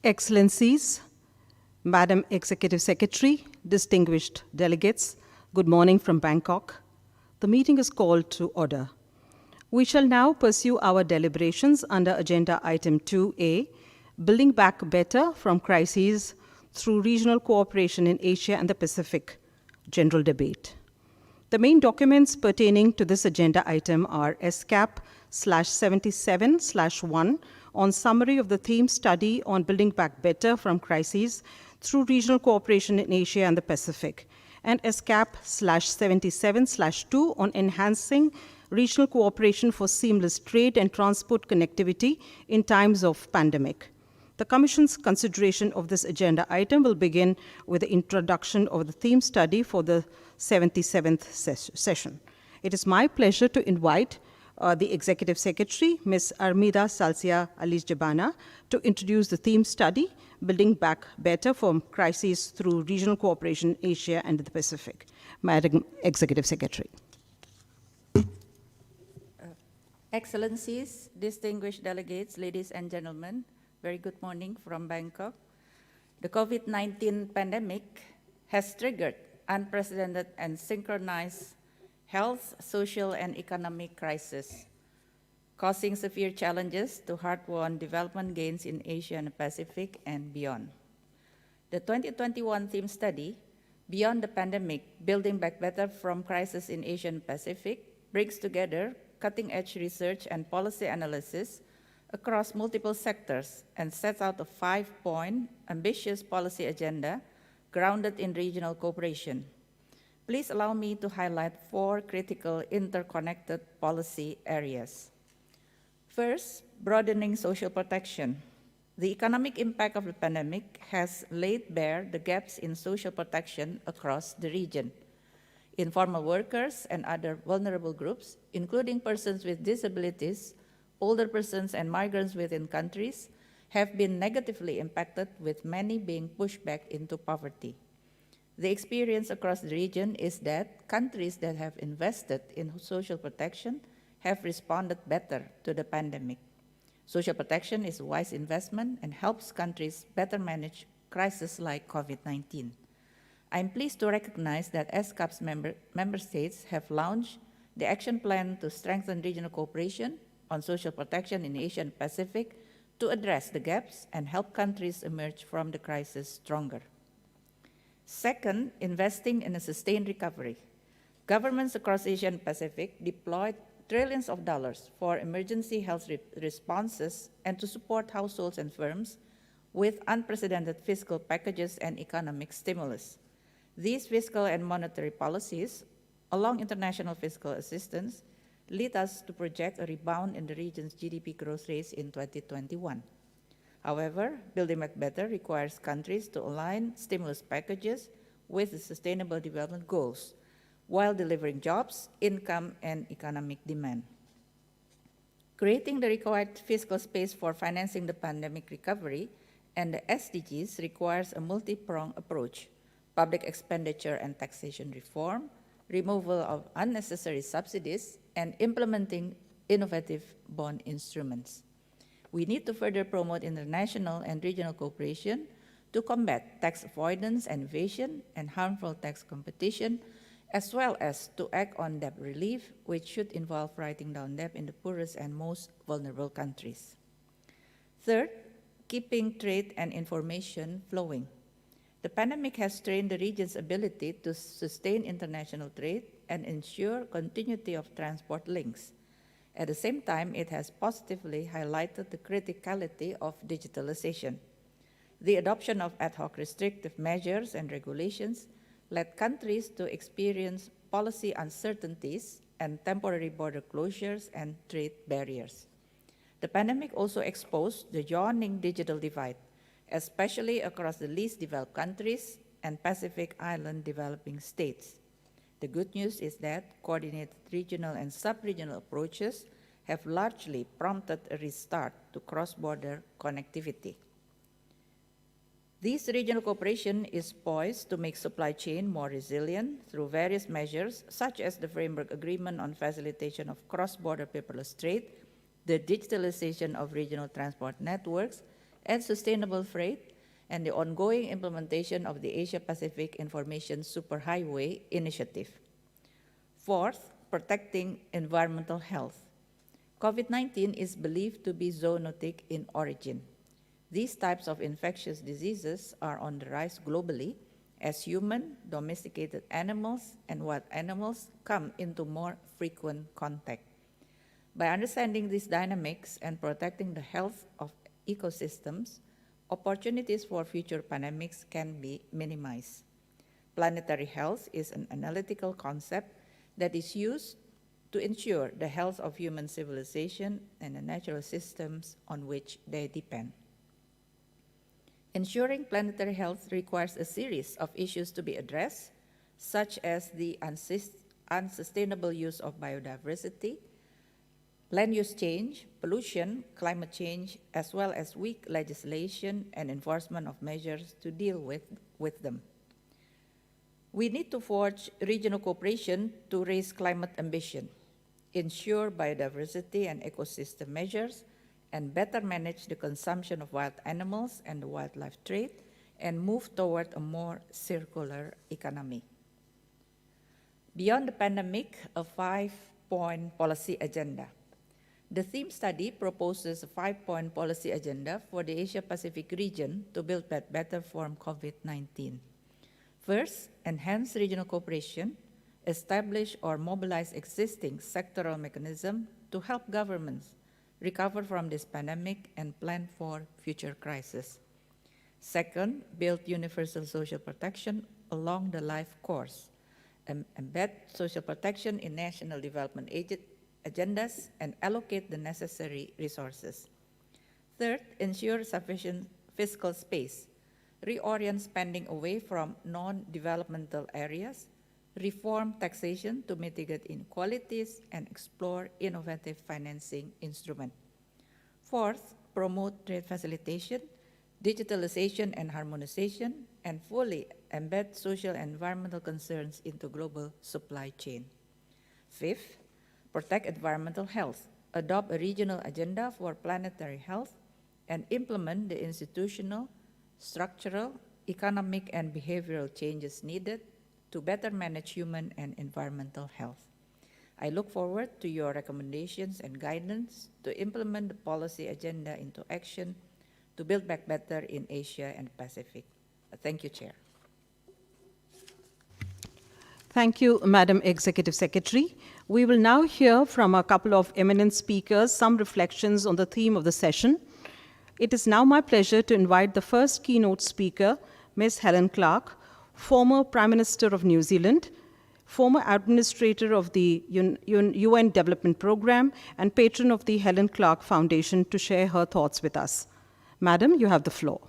Excellencies, Madam Executive Secretary, distinguished delegates, good morning from Bangkok. The meeting is called to order. We shall now pursue our deliberations under Agenda Item 2A, Building Back Better from Crises through Regional Cooperation in Asia and the Pacific, General Debate. The main documents pertaining to this agenda item are ESCAP/77/1 on summary of the theme study on building back better from crises through regional cooperation in Asia and the Pacific, and ESCAP/77/2 on enhancing regional cooperation for seamless trade and transport connectivity in times of pandemic. The Commission's consideration of this agenda item will begin with the introduction of the theme study for the 77th session. It is my pleasure to invite the Executive Secretary, Ms. Armida Salcia Alice-Jabana, to introduce the theme study, Building Back Better from Crises Through Regional Cooperation in Asia and the Pacific. Madam Executive Secretary. Excellencies, distinguished delegates, ladies and gentlemen, very good morning from Bangkok. The COVID-19 pandemic has triggered unprecedented and synchronized health, social, and economic crisis, causing severe challenges to hard-won development gains in Asia and the Pacific and beyond. The 2021 theme study, Beyond the Pandemic, Building Back Better from Crisis in Asia and Pacific, brings together cutting-edge research and policy analysis across multiple sectors and sets out a 5-point ambitious policy agenda grounded in regional cooperation. Please allow me to highlight 4 critical interconnected policy areas. First, broadening social protection. The economic impact of the pandemic has laid bare the gaps in social protection across the region. Informal workers and other vulnerable groups, including persons with disabilities, older persons, and migrants within countries, have been negatively impacted, with many being pushed back into poverty. The experience across the region is that countries that have invested in social protection have responded better to the pandemic. Social protection is a wise investment and helps countries better manage crises like COVID-19. I'm pleased to recognize that ESCAP's member states have launched the action plan to strengthen regional cooperation on social protection in Asia and Pacific to address the gaps and help countries emerge from the crisis stronger. Second, investing in a sustained recovery. Governments across Asia and Pacific deployed trillions of dollars for emergency health responses and to support households and firms with unprecedented fiscal packages and economic stimulus. These fiscal and monetary policies, along international fiscal assistance, lead us to project a rebound in the region's GDP growth rates in 2021. However, Building Back Better requires countries to align stimulus packages with the Sustainable Development Goals while delivering jobs, income, and economic demand. Creating the required fiscal space for financing the pandemic recovery and the SDGs requires a multi-pronged approach: public expenditure and taxation reform, removal of unnecessary subsidies, and implementing innovative bond instruments. We need to further promote international and regional cooperation to combat tax avoidance and evasion and harmful tax competition, as well as to act on debt relief, which should involve writing down debt in the poorest and most vulnerable countries. Third, keeping trade and information flowing. The pandemic has strained the region's ability to sustain international trade and ensure continuity of transport links. At the same time, it has positively highlighted the criticality of digitalization. The adoption of ad hoc restrictive measures and regulations led countries to experience policy uncertainties and temporary border closures and trade barriers. The pandemic also exposed the yawning digital divide, especially across the least developed countries and Pacific Island developing states. The good news is that coordinated regional and sub-regional approaches have largely prompted a restart to cross-border connectivity. This regional cooperation is poised to make supply chain more resilient through various measures, such as the Framework Agreement on Facilitation of Cross-Border Paperless Trade, the digitalization of regional transport networks, and sustainable freight, and the ongoing implementation of the Asia-Pacific Information Superhighway Initiative. Fourth, protecting environmental health. COVID-19 is believed to be zoonotic in origin. These types of infectious diseases are on the rise globally as human, domesticated animals, and wild animals come into more frequent contact. By understanding these dynamics and protecting the health of ecosystems, opportunities for future pandemics can be minimized. Planetary health is an analytical concept that is used to ensure the health of human civilization and the natural systems on which they depend. Ensuring planetary health requires a series of issues to be addressed, such as the unsustainable use of biodiversity, land use change, pollution, climate change, as well as weak legislation and enforcement of measures to deal with them. We need to forge regional cooperation to raise climate ambition, ensure biodiversity and ecosystem measures, and better manage the consumption of wild animals and the wildlife trade, and move toward a more circular economy. Beyond the pandemic, a 5-point policy agenda. The theme study proposes a 5-point policy agenda for the Asia-Pacific region to build back better from COVID-19. First, enhance regional cooperation, establish or mobilize existing sectoral mechanisms to help governments recover from this pandemic and plan for future crises. Second, build universal social protection along the life course, embed social protection in national development agendas, and allocate the necessary resources. Third, ensure sufficient fiscal space, reorient spending away from non-developmental areas, reform taxation to mitigate inequalities, and explore innovative financing instruments. Fourth, promote trade facilitation, digitalization and harmonization, and fully embed social and environmental concerns into global supply chain. Fifth, protect environmental health, adopt a regional agenda for planetary health, and implement the institutional, structural, economic, and behavioral changes needed to better manage human and environmental health. I look forward to your recommendations and guidance to implement the policy agenda into action to build back better in Asia and Pacific. Thank you, Chair. Thank you, Madam Executive Secretary. We will now hear from a couple of eminent speakers some reflections on the theme of the session. It is now my pleasure to invite the first keynote speaker, Ms. Helen Clark, former Prime Minister of New Zealand, former administrator of the UN Development Programme, and patron of the Helen Clark Foundation, to share her thoughts with us. Madam, you have the floor.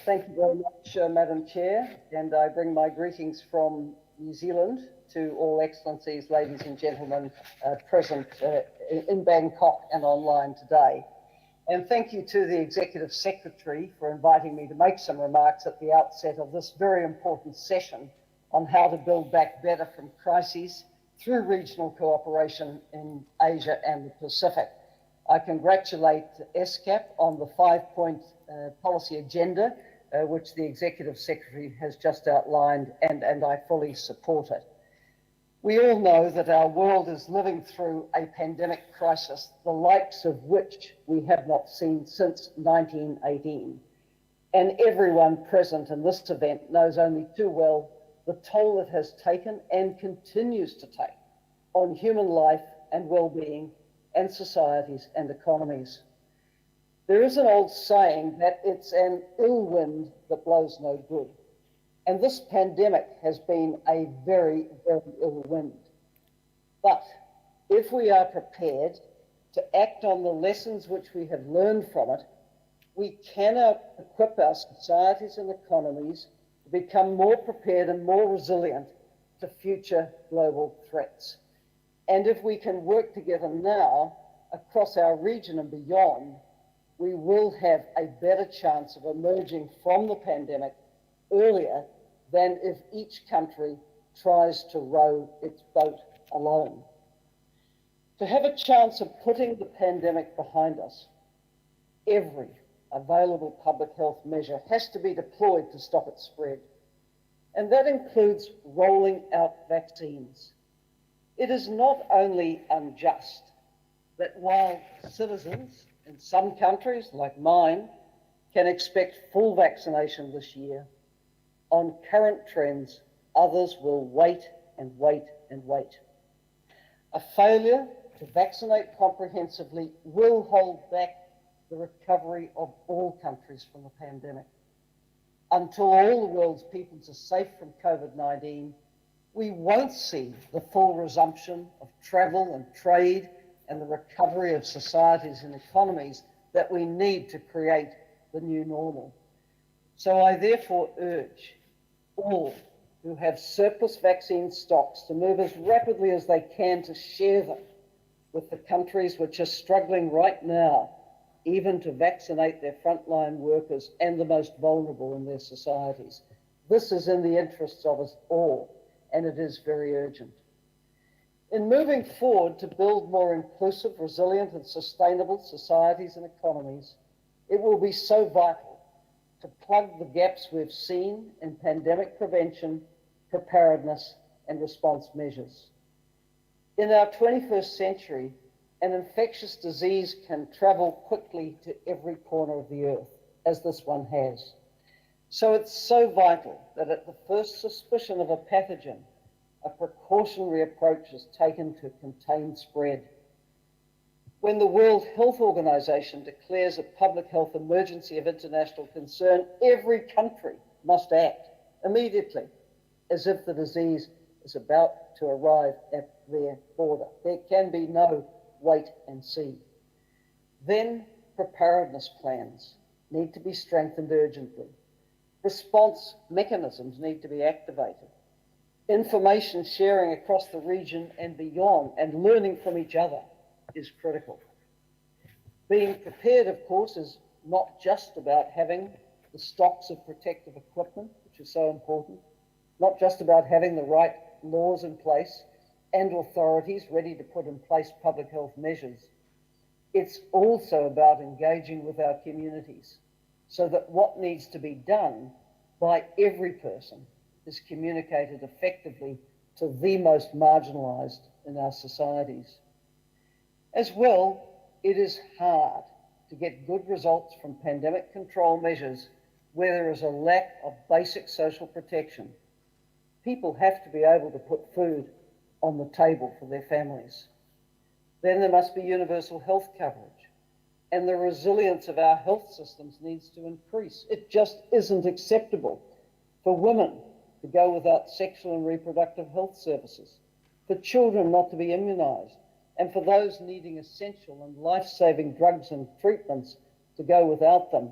Thank you very much, Madam Chair, and I bring my greetings from New Zealand to all excellencies, ladies and gentlemen present in Bangkok and online today. And thank you to the Executive Secretary for inviting me to make some remarks at the outset of this very important session on how to build back better from crises through regional cooperation in Asia and the Pacific. I congratulate ESCAP on the 5-point policy agenda, which the Executive Secretary has just outlined, and I fully support it. We all know that our world is living through a pandemic crisis, the likes of which we have not seen since 1918. And everyone present in this event knows only too well the toll it has taken and continues to take on human life and well-being and societies and economies. There is an old saying that it's an ill wind that blows no good. And this pandemic has been a very, very ill wind. But if we are prepared to act on the lessons which we have learned from it, we can equip our societies and economies to become more prepared and more resilient to future global threats. And if we can work together now across our region and beyond, we will have a better chance of emerging from the pandemic earlier than if each country tries to row its boat alone. To have a chance of putting the pandemic behind us, every available public health measure has to be deployed to stop its spread. And that includes rolling out vaccines. It is not only unjust that while citizens in some countries, like mine, can expect full vaccination this year, on current trends, others will wait and wait and wait. A failure to vaccinate comprehensively will hold back the recovery of all countries from the pandemic. Until all the world's peoples are safe from COVID-19, we won't see the full resumption of travel and trade and the recovery of societies and economies that we need to create the new normal. So I therefore urge all who have surplus vaccine stocks to move as rapidly as they can to share them with the countries which are struggling right now, even to vaccinate their frontline workers and the most vulnerable in their societies. This is in the interests of us all, and it is very urgent. In moving forward to build more inclusive, resilient, and sustainable societies and economies, it will be so vital to plug the gaps we've seen in pandemic prevention, preparedness, and response measures. In our 21st century, an infectious disease can travel quickly to every corner of the earth, as this one has. So it's so vital that at the first suspicion of a pathogen, a precautionary approach is taken to contain spread. When the World Health Organization declares a public health emergency of international concern, every country must act immediately, as if the disease is about to arrive at their border. There can be no wait and see. Then preparedness plans need to be strengthened urgently. Response mechanisms need to be activated. Information sharing across the region and beyond and learning from each other is critical. Being prepared, of course, is not just about having the stocks of protective equipment, which is so important, not just about having the right laws in place and authorities ready to put in place public health measures. It's also about engaging with our communities so that what needs to be done by every person is communicated effectively to the most marginalized in our societies. As well, it is hard to get good results from pandemic control measures where there is a lack of basic social protection. People have to be able to put food on the table for their families. Then there must be universal health coverage, and the resilience of our health systems needs to increase. It just isn't acceptable for women to go without sexual and reproductive health services, for children not to be immunized, and for those needing essential and life-saving drugs and treatments to go without them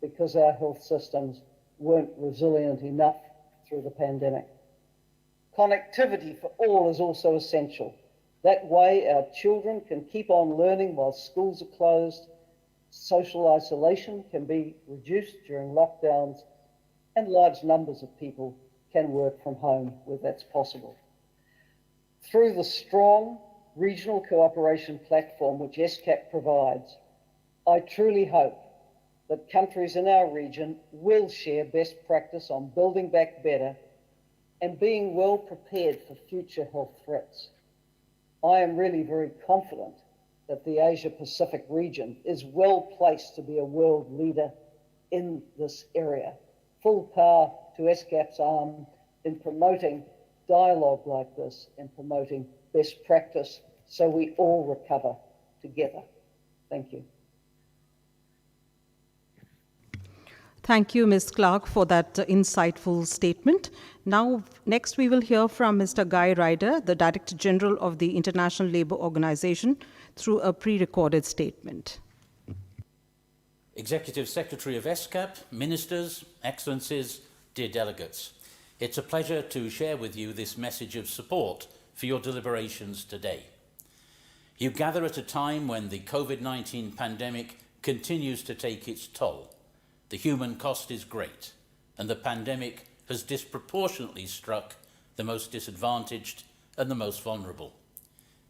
because our health systems weren't resilient enough through the pandemic. Connectivity for all is also essential. That way our children can keep on learning while schools are closed, social isolation can be reduced during lockdowns, and large numbers of people can work from home where that's possible. Through the strong regional cooperation platform which ESCAP provides, I truly hope that countries in our region will share best practice on building back better and being well prepared for future health threats. I am really very confident that the Asia-Pacific region is well placed to be a world leader in this area. Full power to ESCAP's arm in promoting dialogue like this and promoting best practice so we all recover together. Thank you. Thank you, Ms. Clark, for that insightful statement. Now, next we will hear from Mr. Guy Ryder, the Director General of the International Labour Organization, through a pre-recorded statement. Executive Secretary of ESCAP, Ministers, Excellencies, dear delegates, it's a pleasure to share with you this message of support for your deliberations today. You gather at a time when the COVID-19 pandemic continues to take its toll. The human cost is great, and the pandemic has disproportionately struck the most disadvantaged and the most vulnerable.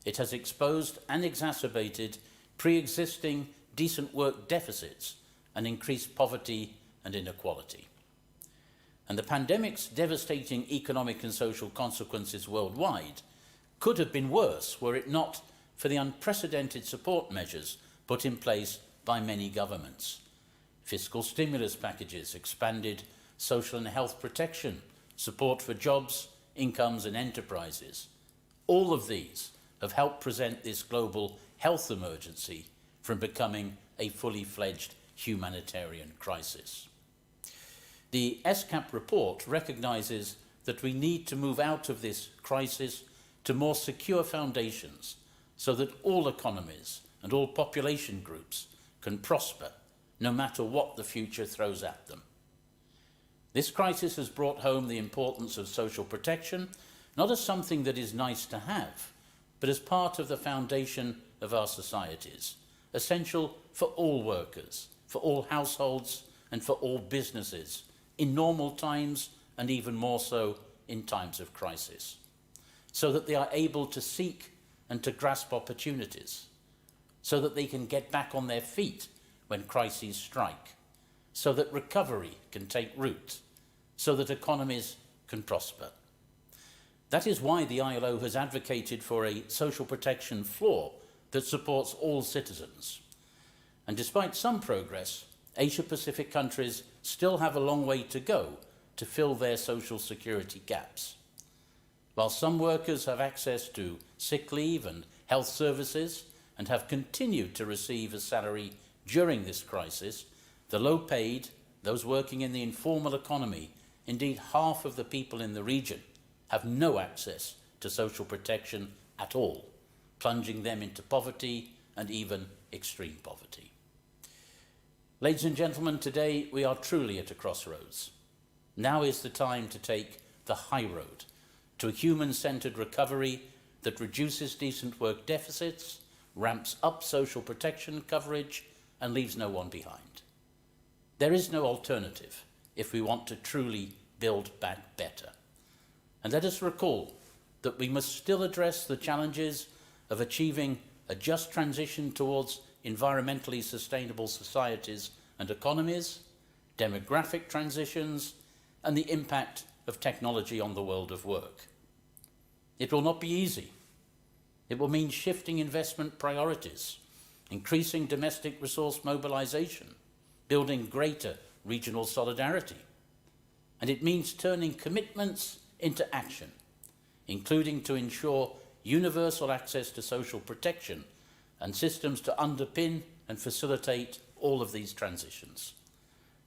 It has exposed and exacerbated pre-existing decent work deficits and increased poverty and inequality. And the pandemic's devastating economic and social consequences worldwide could have been worse were it not for the unprecedented support measures put in place by many governments. Fiscal stimulus packages, expanded social and health protection, support for jobs, incomes and enterprises. All of these have helped prevent this global health emergency from becoming a fully fledged humanitarian crisis. The ESCAP report recognises that we need to move out of this crisis to more secure foundations so that all economies and all population groups can prosper no matter what the future throws at them. This crisis has brought home the importance of social protection, not as something that is nice to have, but as part of the foundation of our societies, essential for all workers, for all households and for all businesses, in normal times and even more so in times of crisis, so that they are able to seek and to grasp opportunities, so that they can get back on their feet when crises strike, so that recovery can take root, so that economies can prosper. That is why the ILO has advocated for a social protection floor that supports all citizens. And despite some progress, Asia-Pacific countries still have a long way to go to fill their social security gaps. While some workers have access to sick leave and health services and have continued to receive a salary during this crisis, the low-paid, those working in the informal economy, indeed half of the people in the region, have no access to social protection at all, plunging them into poverty and even extreme poverty. Ladies and gentlemen, today we are truly at a crossroads. Now is the time to take the high road to a human-centred recovery that reduces decent work deficits, ramps up social protection coverage, and leaves no one behind. There is no alternative if we want to truly build back better. And let us recall that we must still address the challenges of achieving a just transition towards environmentally sustainable societies and economies, demographic transitions, and the impact of technology on the world of work. It will not be easy. It will mean shifting investment priorities, increasing domestic resource mobilization, building greater regional solidarity. And it means turning commitments into action, including to ensure universal access to social protection and systems to underpin and facilitate all of these transitions.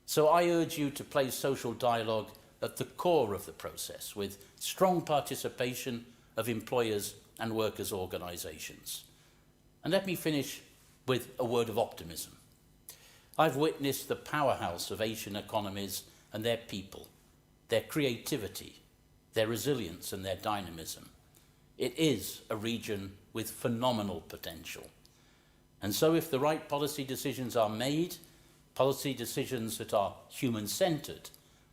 So I urge you to place social dialogue at the core of the process, with strong participation of employers and workers' organisations. And let me finish with a word of optimism. I've witnessed the powerhouse of Asian economies and their people, their creativity, their resilience and their dynamism. It is a region with phenomenal potential. And so if the right policy decisions are made, policy decisions that are human-centred,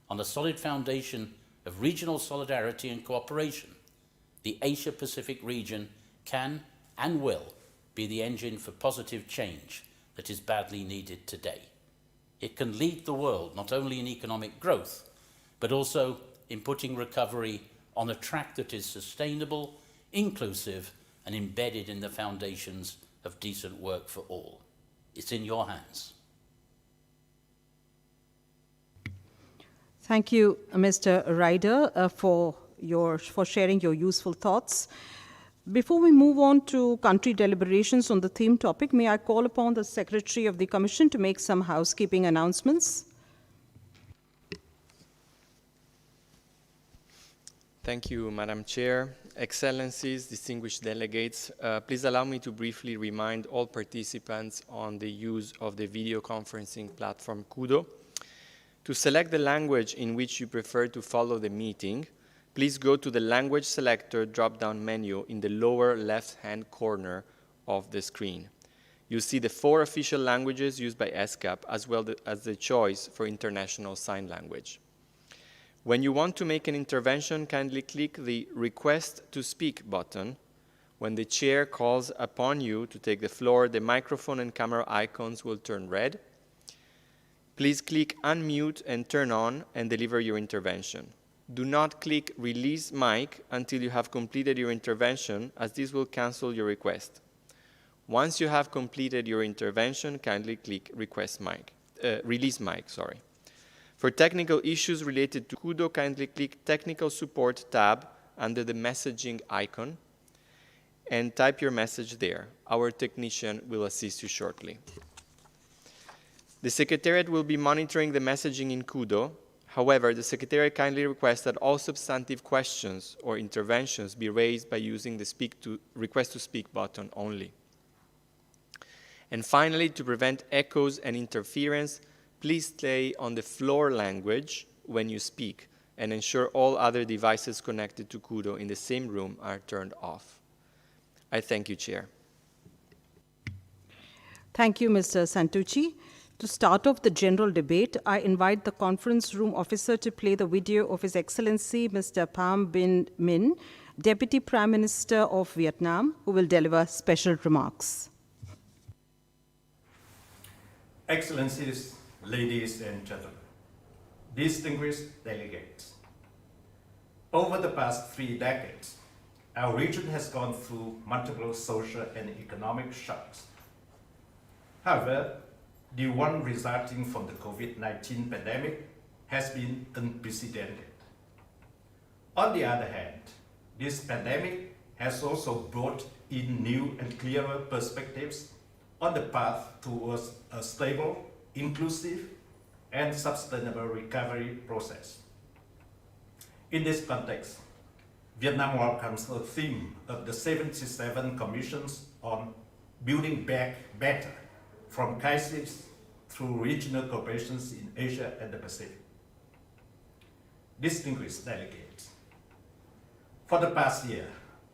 on a solid foundation of regional solidarity and cooperation, the Asia-Pacific region can and will be the engine for positive change that is badly needed today. It can lead the world not only in economic growth, but also in putting recovery on a track that is sustainable, inclusive, and embedded in the foundations of decent work for all. It's in your hands. Thank you, Mr. Ryder, for sharing your useful thoughts. Before we move on to country deliberations on the theme topic, may I call upon the Secretary of the Commission to make some housekeeping announcements? Thank you, Madam Chair. Excellencies, distinguished delegates, please allow me to briefly remind all participants on the use of the video conferencing platform Kudo. To select the language in which you prefer to follow the meeting, please go to the Language Selector drop-down menu in the lower left-hand corner of the screen. You'll see the 4 official languages used by ESCAP, as well as the choice for International Sign Language. When you want to make an intervention, kindly click the Request to Speak button. When the chair calls upon you to take the floor, the microphone and camera icons will turn red. Please click Unmute and turn on and deliver your intervention. Do not click Release Mic until you have completed your intervention, as this will cancel your request. Once you have completed your intervention, kindly click Release Mic. For technical issues related to Kudo, kindly click Technical Support tab under the messaging icon and type your message there. Our technician will assist you shortly. The Secretariat will be monitoring the messaging in Kudo. However, the Secretariat kindly requests that all substantive questions or interventions be raised by using the Request to Speak button only. And finally, to prevent echoes and interference, please stay on the floor language when you speak and ensure all other devices connected to Kudo in the same room are turned off. I thank you, Chair. Thank you, Mr. Santucci. To start off the general debate, I invite the conference room officer to play the video of His Excellency Mr. Pham Binh Minh, Deputy Prime Minister of Vietnam, who will deliver special remarks. Excellencies, ladies and gentlemen, distinguished delegates. Over the past 3 decades, our region has gone through multiple social and economic shocks. However, the one resulting from the COVID-19 pandemic has been unprecedented. On the other hand, this pandemic has also brought in new and clearer perspectives on the path towards a stable, inclusive, and sustainable recovery process. In this context, Vietnam welcomes the theme of the 77 Commissions on Building Back Better from crisis through regional cooperations in Asia and the Pacific. Distinguished delegates, for the past year,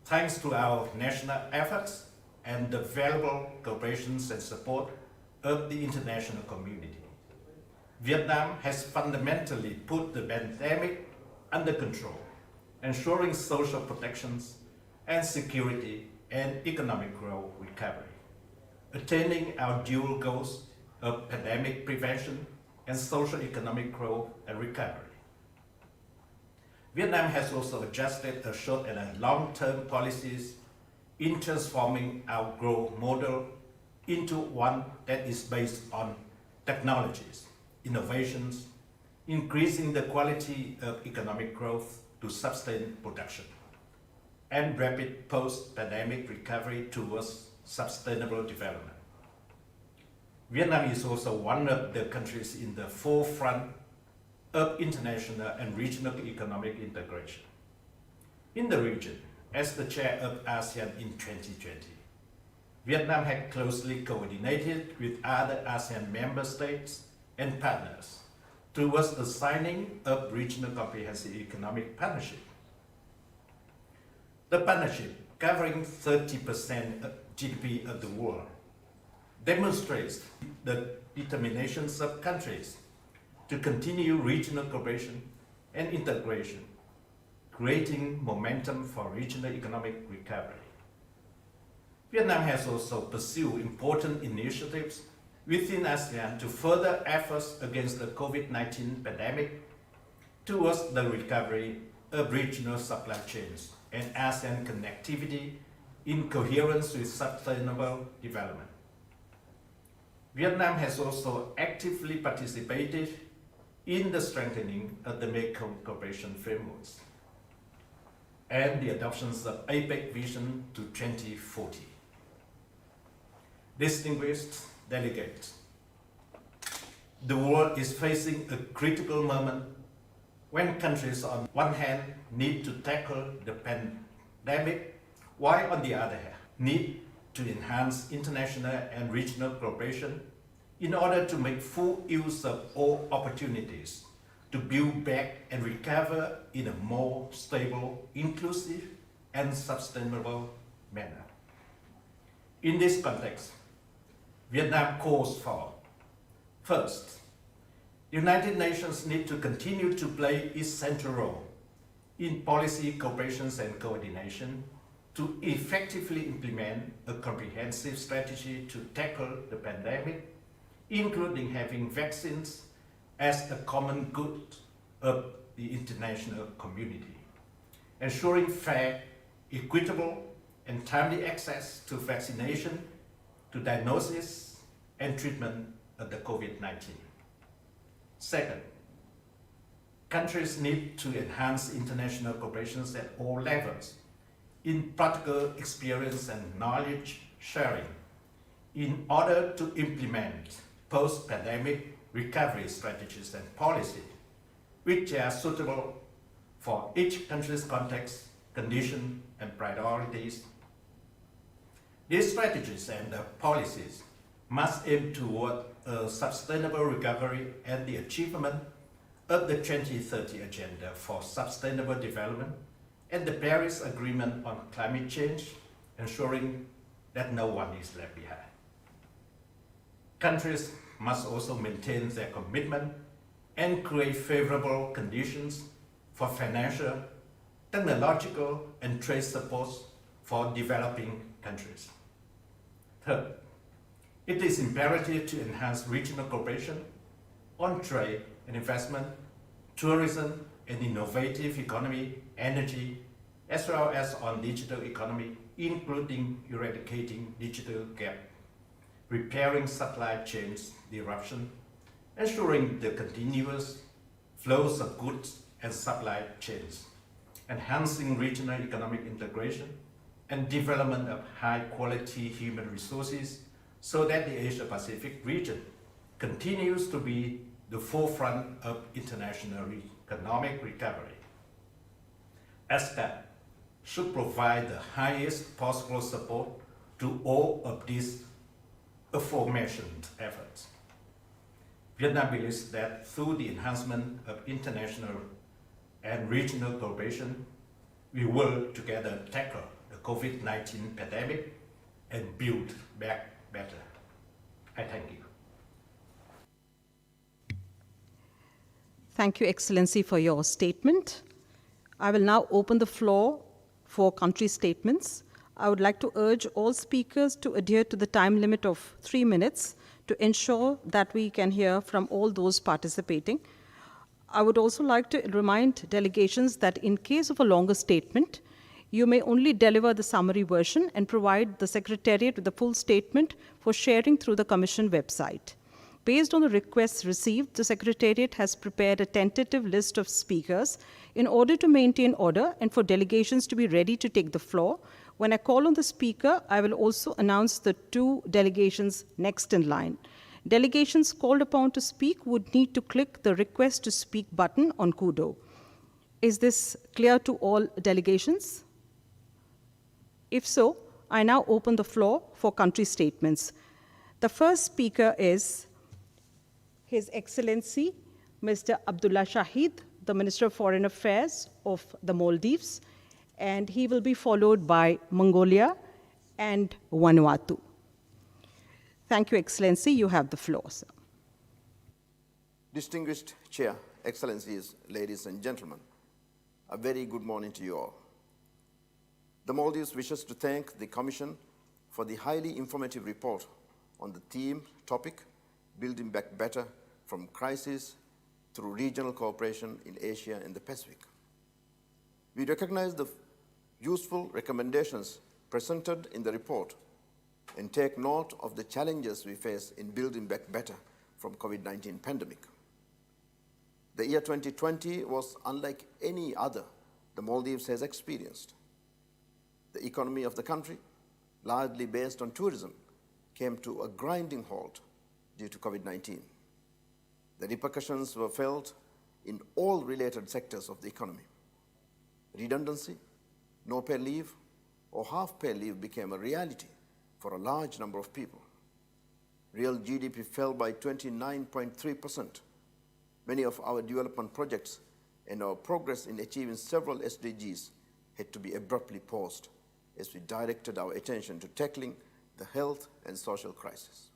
thanks to our national efforts and the valuable cooperations and support of the international community, Vietnam has fundamentally put the pandemic under control, ensuring social protections and security and economic growth recovery, attaining our dual goals of pandemic prevention and social economic growth and recovery. Vietnam has also adjusted a short and long-term policies in transforming our growth model into one that is based on technologies, innovations, increasing the quality of economic growth to sustain production, and rapid post-pandemic recovery towards sustainable development. Vietnam is also one of the countries in the forefront of international and regional economic integration. In the region, as the chair of ASEAN in 2020, Vietnam had closely coordinated with other ASEAN member states and partners towards the signing of Regional Comprehensive Economic Partnership. The partnership, covering 30% of GDP of the world, demonstrates the determinations of countries to continue regional cooperation and integration, creating momentum for regional economic recovery. Vietnam has also pursued important initiatives within ASEAN to further efforts against the COVID-19 pandemic towards the recovery of regional supply chains and ASEAN connectivity in coherence with sustainable development. Vietnam has also actively participated in the strengthening of the Mekong cooperation frameworks and the adoptions of APEC Vision to 2040. Distinguished delegates, the world is facing a critical moment when countries on one hand need to tackle the pandemic, while on the other hand need to enhance international and regional cooperation in order to make full use of all opportunities to build back and recover in a more stable, inclusive, and sustainable manner. In this context, Vietnam calls for, first, United Nations need to continue to play its central role in policy cooperation and coordination to effectively implement a comprehensive strategy to tackle the pandemic, including having vaccines as a common good of the international community, ensuring fair, equitable, and timely access to vaccination, to diagnosis and treatment of the COVID-19. Second, countries need to enhance international cooperation at all levels in practical experience and knowledge sharing in order to implement post-pandemic recovery strategies and policies which are suitable for each country's context, condition, and priorities. These strategies and policies must aim toward a sustainable recovery and the achievement of the 2030 Agenda for Sustainable Development and the Paris Agreement on Climate Change, ensuring that no one is left behind. Countries must also maintain their commitment and create favorable conditions for financial, technological, and trade support for developing countries. Third, it is imperative to enhance regional cooperation on trade and investment, tourism, and innovative economy, energy, as well as on digital economy, including eradicating digital gap, repairing supply chains disruption, ensuring the continuous flows of goods and supply chains, enhancing regional economic integration, and development of high-quality human resources so that the Asia-Pacific region continues to be the forefront of international economic recovery. ESCAP should provide the highest possible support to all of these aforementioned efforts. Vietnam believes that through the enhancement of international and regional cooperation, we will together tackle the COVID-19 pandemic and build back better. I thank you. Thank you, Excellency, for your statement. I will now open the floor for country statements. I would like to urge all speakers to adhere to the time limit of 3 minutes to ensure that we can hear from all those participating. I would also like to remind delegations that in case of a longer statement, you may only deliver the summary version and provide the Secretariat with the full statement for sharing through the Commission website. Based on the requests received, the Secretariat has prepared a tentative list of speakers in order to maintain order and for delegations to be ready to take the floor. When I call on the speaker, I will also announce the 2 delegations next in line. Delegations called upon to speak would need to click the Request to Speak button on Kudo. Is this clear to all delegations? If so, I now open the floor for country statements. The first speaker is His Excellency, Mr. Abdullah Shahid, the Minister of Foreign Affairs of the Maldives, and he will be followed by Mongolia and Vanuatu. Thank you, Excellency. You have the floor, sir. Distinguished Chair, Excellencies, ladies and gentlemen, a very good morning to you all. The Maldives wishes to thank the Commission for the highly informative report on the theme topic, Building Back Better from Crisis through Regional Cooperation in Asia and the Pacific. We recognize the useful recommendations presented in the report and take note of the challenges we face in building back better from COVID-19 pandemic. The year 2020 was unlike any other the Maldives has experienced. The economy of the country, largely based on tourism, came to a grinding halt due to COVID-19. The repercussions were felt in all related sectors of the economy. Redundancy, no-pay leave, or half-pay leave became a reality for a large number of people. Real GDP fell by 29.3%. Many of our development projects and our progress in achieving several SDGs had to be abruptly paused as we directed our attention to tackling the health and social crisis.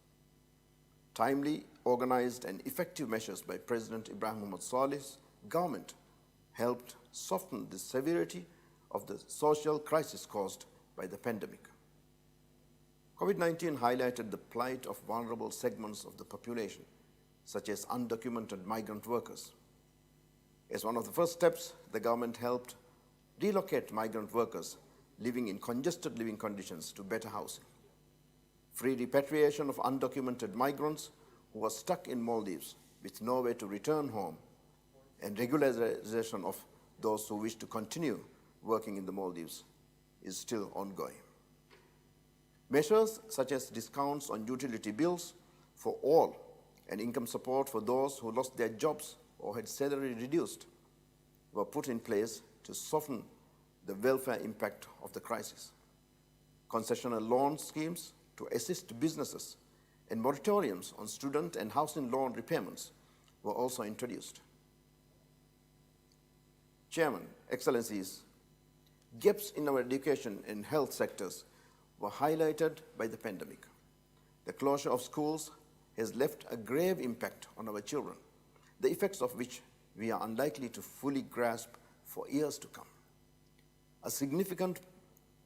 Timely, organized, and effective measures by President Ibrahim Mohamed Saleh's government helped soften the severity of the social crisis caused by the pandemic. COVID-19 highlighted the plight of vulnerable segments of the population, such as undocumented migrant workers. As one of the first steps, the government helped relocate migrant workers living in congested living conditions to better housing. Free repatriation of undocumented migrants who were stuck in Maldives with no way to return home, and regularization of those who wish to continue working in the Maldives is still ongoing. Measures such as discounts on utility bills for all and income support for those who lost their jobs or had salary reduced were put in place to soften the welfare impact of the crisis. Concessional loan schemes to assist businesses and moratoriums on student and housing loan repayments were also introduced. Chairman, Excellencies, gaps in our education and health sectors were highlighted by the pandemic. The closure of schools has left a grave impact on our children, the effects of which we are unlikely to fully grasp for years to come. A significant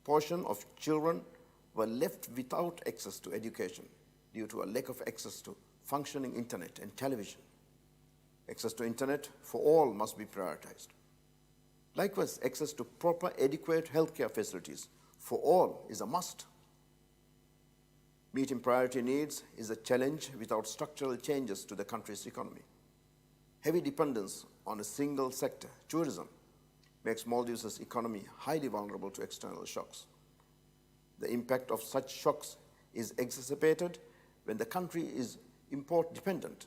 portion of children were left without access to education due to a lack of access to functioning internet and television. Access to internet for all must be prioritized. Likewise, access to proper, adequate healthcare facilities for all is a must. Meeting priority needs is a challenge without structural changes to the country's economy. Heavy dependence on a single sector, tourism, makes Maldives' economy highly vulnerable to external shocks. The impact of such shocks is exacerbated when the country is import dependent,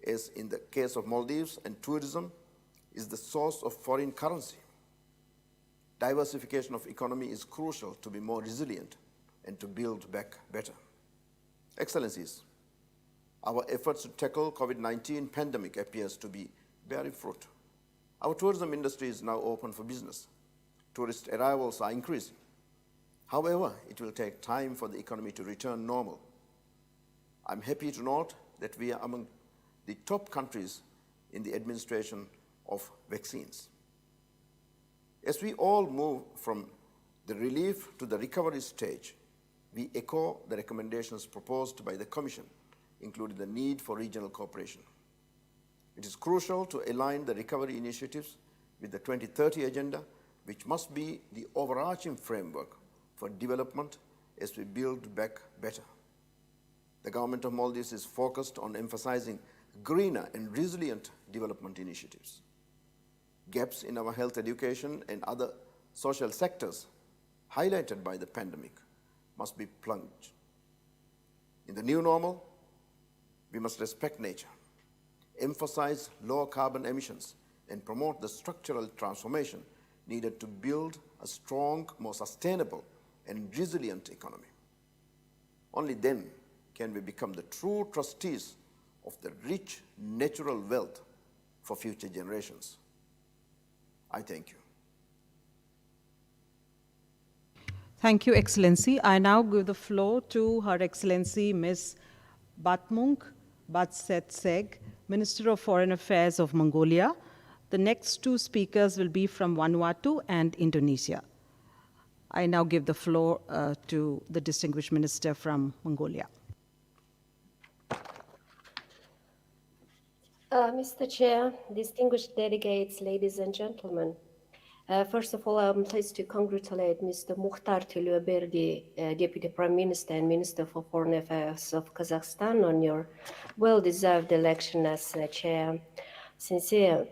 as in the case of Maldives, and tourism is the source of foreign currency. Diversification of economy is crucial to be more resilient and to build back better. Excellencies, our efforts to tackle COVID-19 pandemic appears to be bearing fruit. Our tourism industry is now open for business. Tourist arrivals are increasing. However, it will take time for the economy to return normal. I'm happy to note that we are among the top countries in the administration of vaccines. As we all move from the relief to the recovery stage, we echo the recommendations proposed by the Commission, including the need for regional cooperation. It is crucial to align the recovery initiatives with the 2030 Agenda, which must be the overarching framework for development as we build back better. The government of Maldives is focused on emphasizing greener and resilient development initiatives. Gaps in our health, education, and other social sectors highlighted by the pandemic must be plugged. In the new normal, we must respect nature, emphasize low carbon emissions, and promote the structural transformation needed to build a strong, more sustainable, and resilient economy. Only then can we become the true trustees of the rich natural wealth for future generations. I thank you. Thank you, Excellency. I now give the floor to Her Excellency Ms. Batmung Batsetseg, Minister of Foreign Affairs of Mongolia. The next two speakers will be from Vanuatu and Indonesia. I now give the floor to the distinguished minister from Mongolia. Mr. Chair, distinguished delegates, ladies and gentlemen. First of all, I'm pleased to congratulate Mr. Mukhtar Tuluaberdi, Deputy Prime Minister and Minister for Foreign Affairs of Kazakhstan, on your well-deserved election as chair. Sincere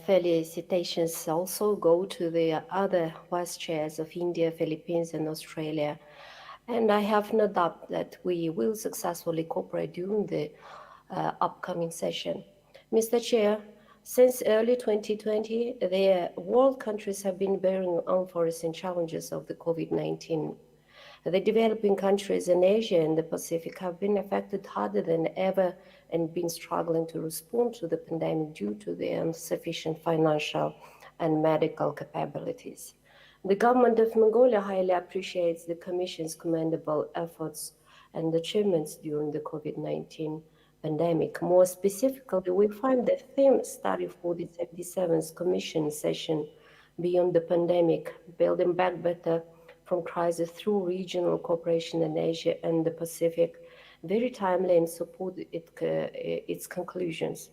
felicitations also go to the other vice chairs of India, Philippines, and Australia. And I have no doubt that we will successfully cooperate during the upcoming session. Mr. Chair, since early 2020, the world countries have been bearing unforeseen challenges of the COVID-19. The developing countries in Asia and the Pacific have been affected harder than ever and been struggling to respond to the pandemic due to their insufficient financial and medical capabilities. The government of Mongolia highly appreciates the Commission's commendable efforts and achievements during the COVID-19 pandemic. More specifically, we find the theme study for the 77th Commission session, Beyond the Pandemic, Building Back Better from Crisis through Regional Cooperation in Asia and the Pacific, very timely and support its conclusions.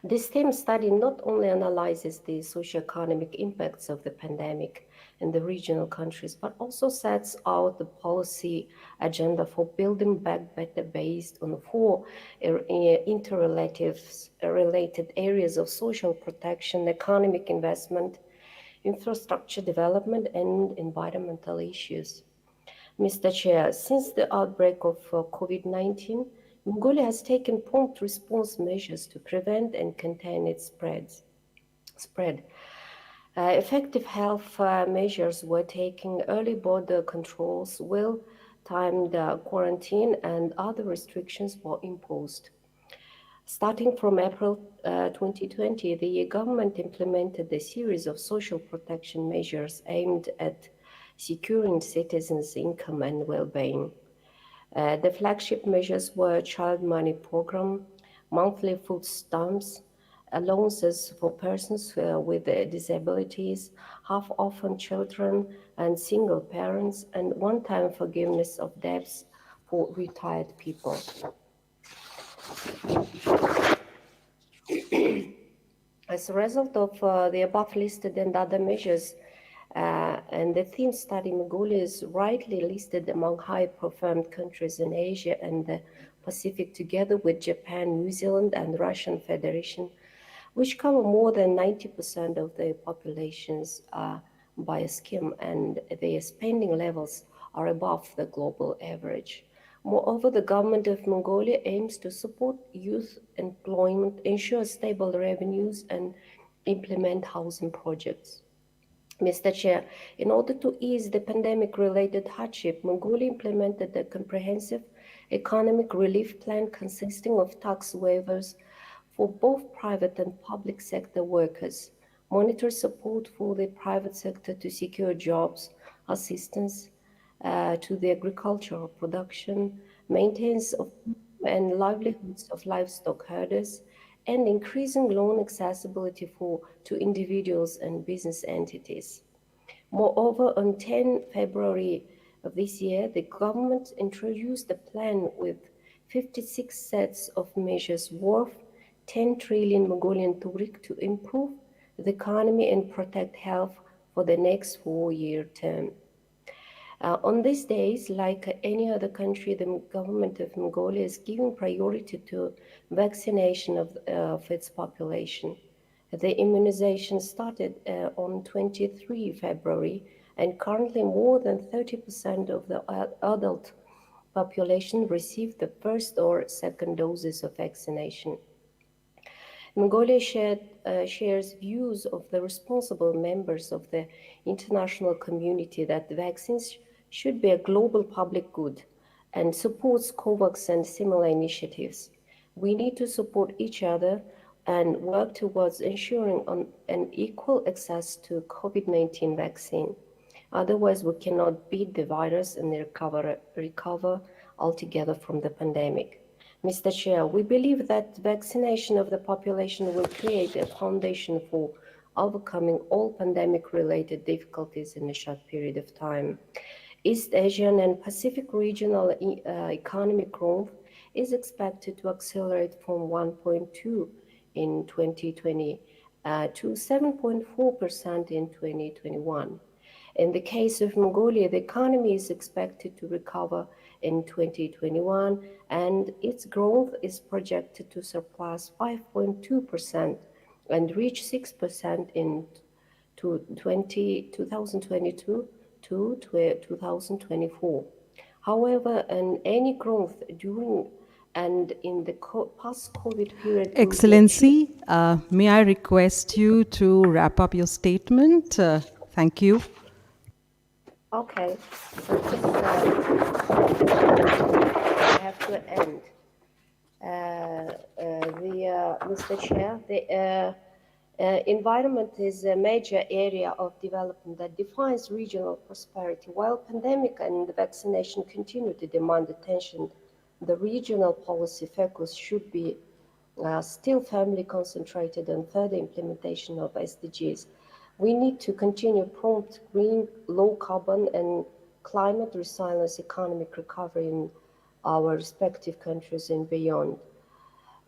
This theme study not only analyzes the socioeconomic impacts of the pandemic in the regional countries, but also sets out the policy agenda for building back better based on four interrelated areas of social protection, economic investment, infrastructure development, and environmental issues. Mr. Chair, since the outbreak of COVID-19, Mongolia has taken prompt response measures to prevent and contain its spread. Effective health measures were taken, early border controls, well-timed quarantine, and other restrictions were imposed. Starting from April 2020, the government implemented a series of social protection measures aimed at securing citizens' income and well-being. The flagship measures were child money program, monthly food stamps, allowances for persons with disabilities, half-orphan children and single parents, and one-time forgiveness of debts for retired people. As a result of the above listed and other measures, and the theme study, Mongolia is rightly listed among high-performed countries in Asia and the Pacific, together with Japan, New Zealand, and Russian Federation, which cover more than 90% of the populations by a scheme, and their spending levels are above the global average. Moreover, the government of Mongolia aims to support youth employment, ensure stable revenues, and implement housing projects. Mr. Chair, in order to ease the pandemic-related hardship, Mongolia implemented a comprehensive economic relief plan consisting of tax waivers for both private and public sector workers, monetary support for the private sector to secure jobs, assistance to the agricultural production, maintenance of and livelihoods of livestock herders, and increasing loan accessibility to individuals and business entities. Moreover, on 10 February of this year, the government introduced a plan with 56 sets of measures worth 10 trillion Mongolian turik to improve the economy and protect health for the next 4-year term. On these days, like any other country, the government of Mongolia is giving priority to vaccination of its population. The immunization started on 23 February, and currently more than 30% of the adult population received the first or second doses of vaccination. Mongolia shares views of the responsible members of the international community that vaccines should be a global public good and supports COVAX and similar initiatives. We need to support each other and work towards ensuring an equal access to COVID-19 vaccine. Otherwise, we cannot beat the virus and recover altogether from the pandemic. Mr. Chair, we believe that vaccination of the population will create a foundation for overcoming all pandemic-related difficulties in a short period of time. East Asian and Pacific regional economic growth is expected to accelerate from 1.2% in 2020 to 7.4% in 2021. In the case of Mongolia, the economy is expected to recover in 2021, and its growth is projected to surpass 5.2% and reach 6% in 2022 to 2024. However, any growth during and in the post-COVID period... Excellency, may I request you to wrap up your statement? Thank you. Okay, so just I have to end. Mr. Chair, Environment is a major area of development that defines regional prosperity. While pandemic and vaccination continue to demand attention, the regional policy focus should be still firmly concentrated on further implementation of SDGs. We need to continue prompt green, low carbon and climate resilience economic recovery in our respective countries and beyond.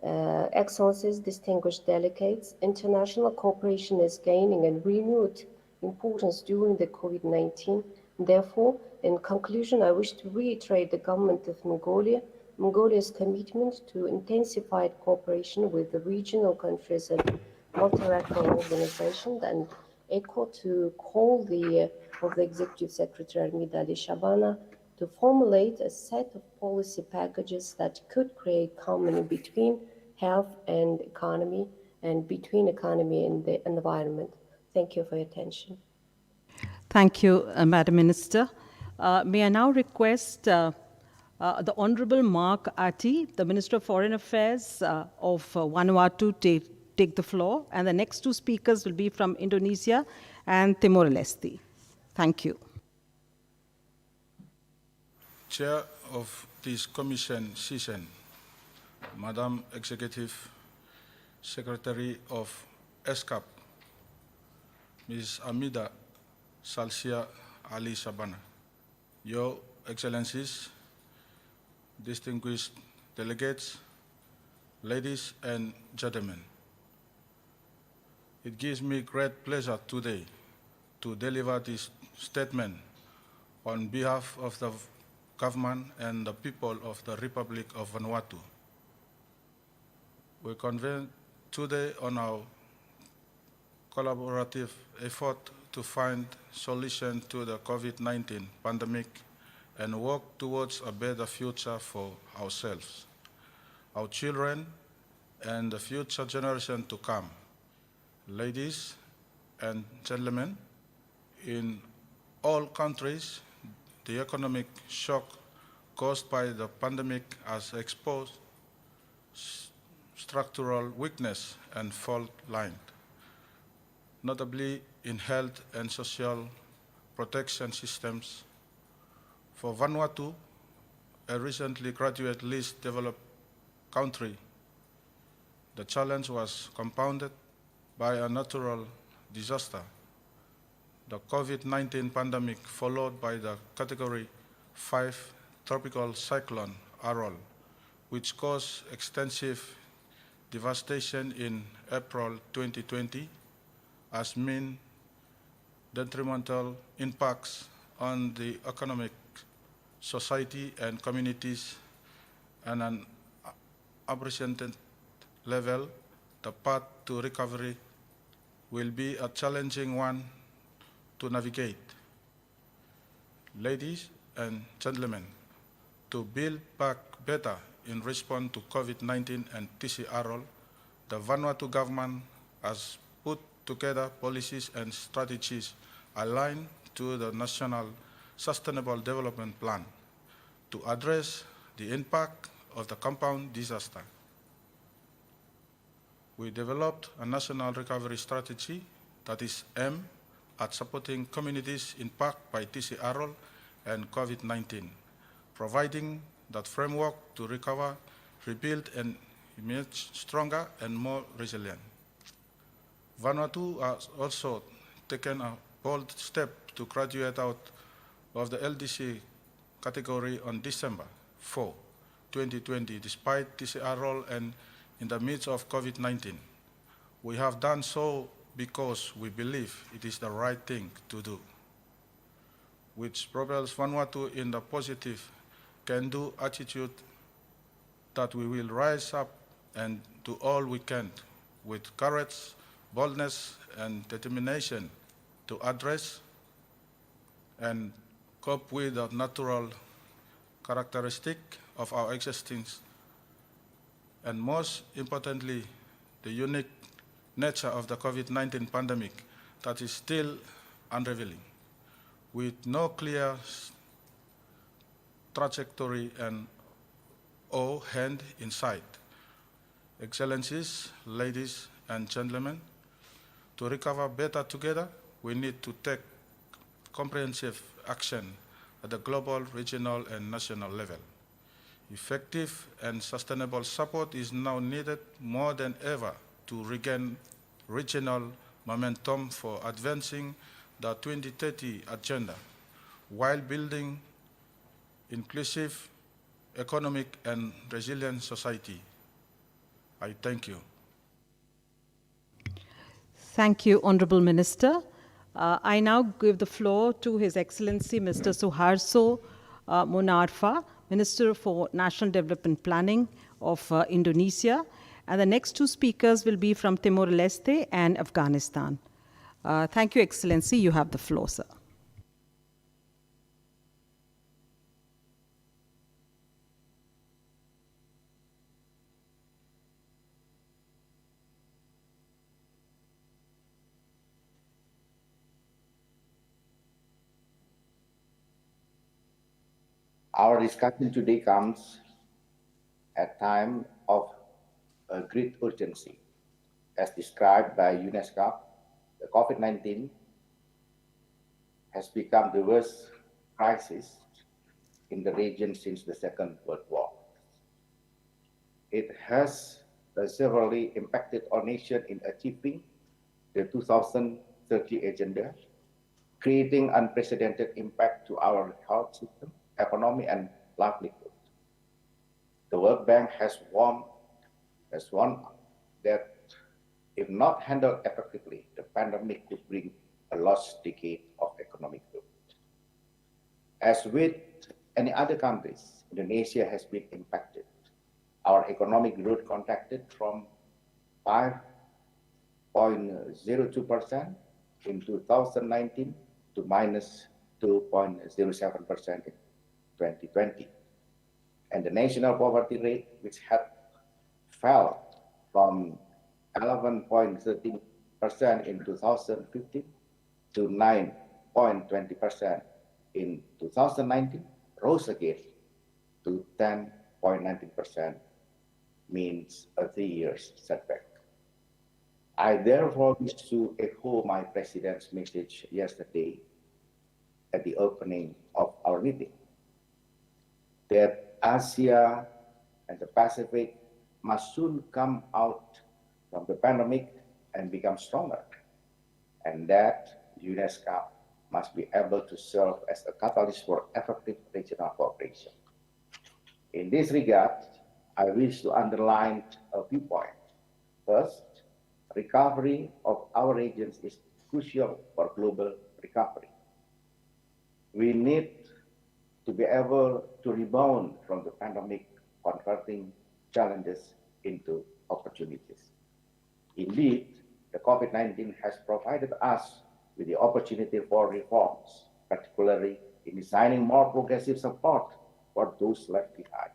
Excellencies, distinguished delegates, international cooperation is gaining a renewed importance during the COVID-19. Therefore, in conclusion, I wish to reiterate the government of Mongolia's commitment to intensified cooperation with the regional countries and multilateral organizations, and echo to call of the Executive Secretary Midali Shabana to formulate a set of policy packages that could create harmony between health and economy, and between economy and the environment. Thank you for your attention. Thank you, Madam Minister. May I now request the Honorable Mark Ati, the Minister of Foreign Affairs of Vanuatu, take the floor, and the next two speakers will be from Indonesia and Timor-Leste. Thank you. Chair of this Commission session, Madam Executive Secretary of ESCAP, Ms. Amida Salsia Ali Sabana, Your Excellencies, distinguished delegates, ladies and gentlemen. It gives me great pleasure today to deliver this statement on behalf of the government and the people of the Republic of Vanuatu. We convene today on our collaborative effort to find solutions to the COVID-19 pandemic and work towards a better future for ourselves, our children, and the future generation to come. Ladies and gentlemen, in all countries, the economic shock caused by the pandemic has exposed structural weakness and fault lines, notably in health and social protection systems. For Vanuatu, a recently graduate least developed country, the challenge was compounded by a natural disaster, the COVID-19 pandemic, followed by the Category 5 tropical cyclone Arol, which caused extensive devastation in April 2020, has mean detrimental impacts on the economic, society, and communities, and an unprecedented level. The path to recovery will be a challenging one to navigate. Ladies and gentlemen, to build back better in response to COVID-19 and TCRL, the Vanuatu government has put together policies and strategies aligned to the National Sustainable Development Plan to address the impact of the compound disaster. We developed a national recovery strategy that is aimed at supporting communities impacted by TCRL and COVID-19, providing that framework to recover, rebuild, and emerge stronger and more resilient. Vanuatu has also taken a bold step to graduate out of the LDC category on December 4, 2020, despite TCRL and in the midst of COVID-19. We have done so because we believe it is the right thing to do, which propels Vanuatu in the positive can-do attitude that we will rise up and do all we can with courage, boldness, and determination to address and cope with the natural characteristic of our existence, and most importantly, the unique nature of the COVID-19 pandemic that is still unraveling, with no clear trajectory and or end in sight. Excellencies, ladies and gentlemen, To recover better together, we need to take comprehensive action at the global, regional, and national level. Effective and sustainable support is now needed more than ever to regain regional momentum for advancing the 2030 agenda while building inclusive, economic, and resilient society. I thank you. Thank you, Honorable Minister. I now give the floor to His Excellency Mr. Suharto Monarfa, Minister for National Development Planning of Indonesia. And the next two speakers will be from Timor-Leste and Afghanistan. Thank you, Excellency. You have the floor, sir. Our discussion today comes at a time of great urgency. As described by ESCAP, the COVID-19 has become the worst crisis in the region since the Second World War. It has severely impacted our nation in achieving the 2030 agenda, creating unprecedented impact to our health system, economy, and livelihood. The World Bank has warned that if not handled effectively, the pandemic could bring a lost decade of economic growth. As with any other countries, Indonesia has been impacted. Our economic growth contracted from 5.02% in 2019 to minus 2.07% in 2020. And the national poverty rate, which had fell from 11.13% in 2015 to 9.20% in 2019, rose again to 10.19%, means a 3-year setback. I therefore wish to echo my President's message yesterday at the opening of our meeting, that Asia and the Pacific must soon come out from the pandemic and become stronger, and that UNESCO must be able to serve as a catalyst for effective regional cooperation. In this regard, I wish to underline a few points. First, recovery of our regions is crucial for global recovery. We need to be able to rebound from the pandemic, converting challenges into opportunities. Indeed, the COVID-19 has provided us with the opportunity for reforms, particularly in designing more progressive support for those left behind.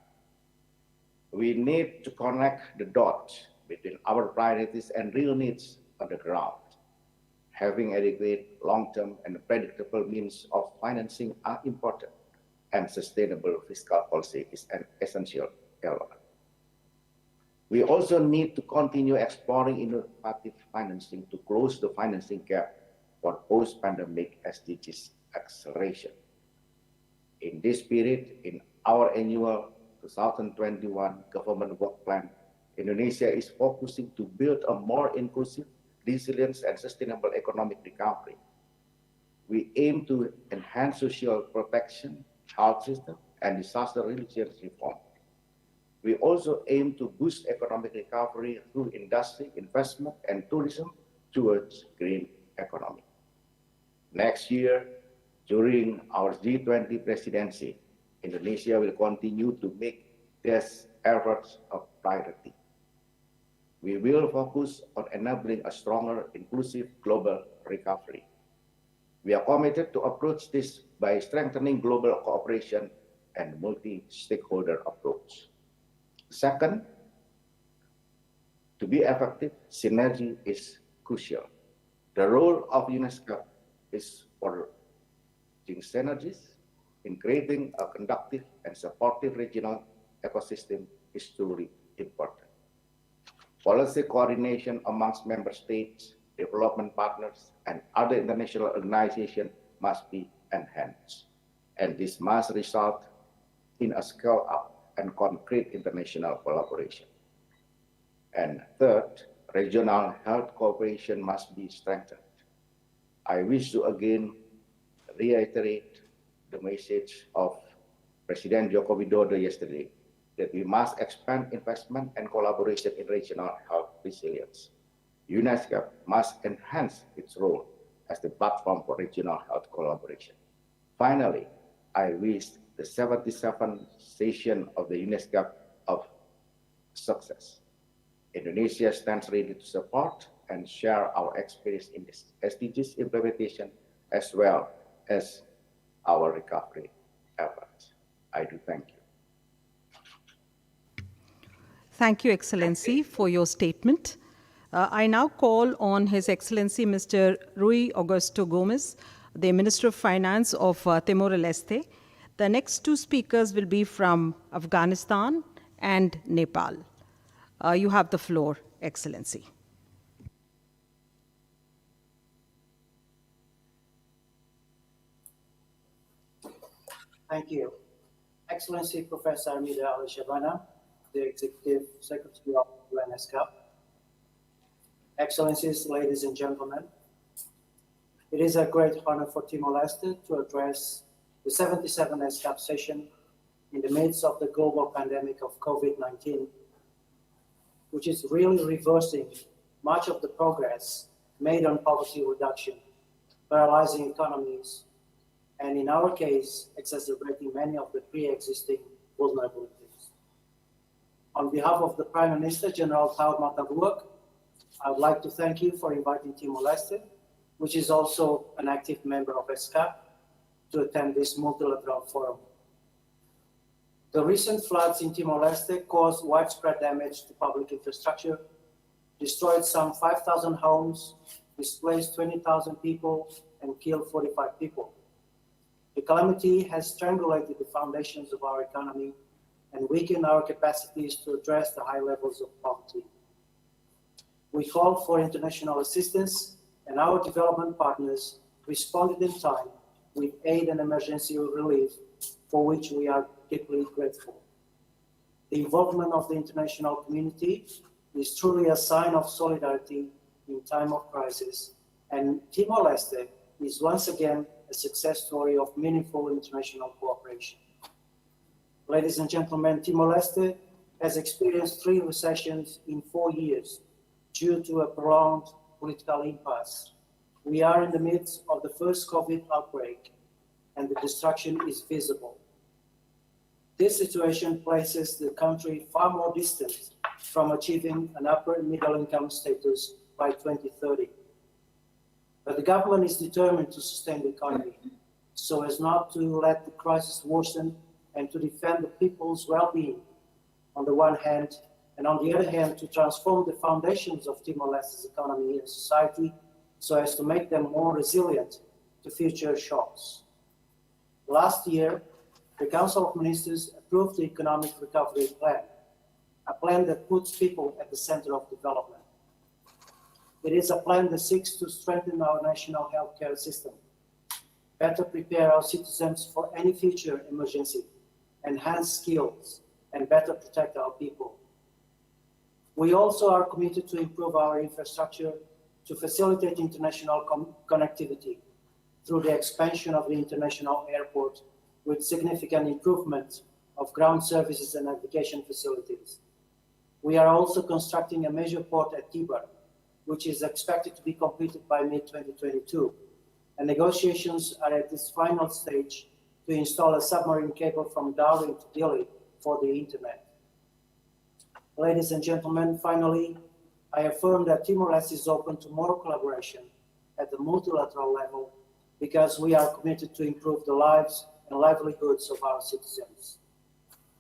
We need to connect the dots between our priorities and real needs on the ground. Having adequate, long-term, and predictable means of financing are important, and sustainable fiscal policy is an essential element. We also need to continue exploring innovative financing to close the financing gap for post-pandemic SDGs acceleration. In this spirit, in our annual 2021 Government Work Plan, Indonesia is focusing to build a more inclusive, resilient, and sustainable economic recovery. We aim to enhance social protection, health system, and disaster resilience reform. We also aim to boost economic recovery through industry, investment, and tourism towards green economy. Next year, during our G20 presidency, Indonesia will continue to make these efforts a priority. We will focus on enabling a stronger, inclusive global recovery. We are committed to approach this by strengthening global cooperation and multi-stakeholder approach. Second, to be effective, synergy is crucial. The role of UNESCO is for synergies in creating a conducive and supportive regional ecosystem is truly important. Policy coordination amongst member states, development partners, and other international organizations must be enhanced. And this must result in a scale-up and concrete international collaboration. And third, regional health cooperation must be strengthened. I wish to again reiterate the message of President Joko Widodo yesterday, that we must expand investment and collaboration in regional health resilience. ESCAP must enhance its role as the platform for regional health collaboration. Finally, I wish the 77th session of the ESCAP of success. Indonesia stands ready to support and share our experience in this SDGs implementation as well as our recovery efforts. I do thank you. Thank you, Excellency, for your statement. I now call on His Excellency Mr. Rui Augusto Gomes, the Minister of Finance of Timor-Leste. The next two speakers will be from Afghanistan and Nepal. You have the floor, Excellency. Thank you. Excellency Professor Amida Al-Shabana, the Executive Secretary of ESCAP. Excellencies, ladies and gentlemen, it is a great honor for Timor-Leste to address the 77th ESCAP session in the midst of the global pandemic of COVID-19, which is really reversing much of the progress made on poverty reduction, paralyzing economies, and in our case, exacerbating many of the pre-existing vulnerabilities. On behalf of the Prime Minister, General Taur Matavuak, I would like to thank you for inviting Timor-Leste, which is also an active member of ESCAP, to attend this multilateral forum. The recent floods in Timor-Leste caused widespread damage to public infrastructure, destroyed some 5,000 homes, displaced 20,000 people, and killed 45 people. The calamity has strangulated the foundations of our economy and weakened our capacities to address the high levels of poverty. We called for international assistance, and our development partners responded in time with aid and emergency relief, for which we are deeply grateful. The involvement of the international community is truly a sign of solidarity in time of crisis, and Timor-Leste is once again a success story of meaningful international cooperation. Ladies and gentlemen, Timor-Leste has experienced 3 recessions in 4 years due to a prolonged political impasse. We are in the midst of the first COVID outbreak, and the destruction is visible. This situation places the country far more distant from achieving an upper middle income status by 2030. But the government is determined to sustain the economy so as not to let the crisis worsen and to defend the people's well-being on the one hand, and on the other hand, to transform the foundations of Timor-Leste's economy and society so as to make them more resilient to future shocks. Last year, the Council of Ministers approved the Economic Recovery Plan, a plan that puts people at the center of development. It is a plan that seeks to strengthen our national healthcare system, better prepare our citizens for any future emergency, enhance skills, and better protect our people. We also are committed to improve our infrastructure to facilitate international connectivity through the expansion of the international airport with significant improvement of ground services and navigation facilities. We are also constructing a major port at Tibar, which is expected to be completed by mid-2022, and negotiations are at this final stage to install a submarine cable from Darwin to Dili for the internet. Ladies and gentlemen, finally, I affirm that Timor-Leste is open to more collaboration at the multilateral level because we are committed to improve the lives and livelihoods of our citizens.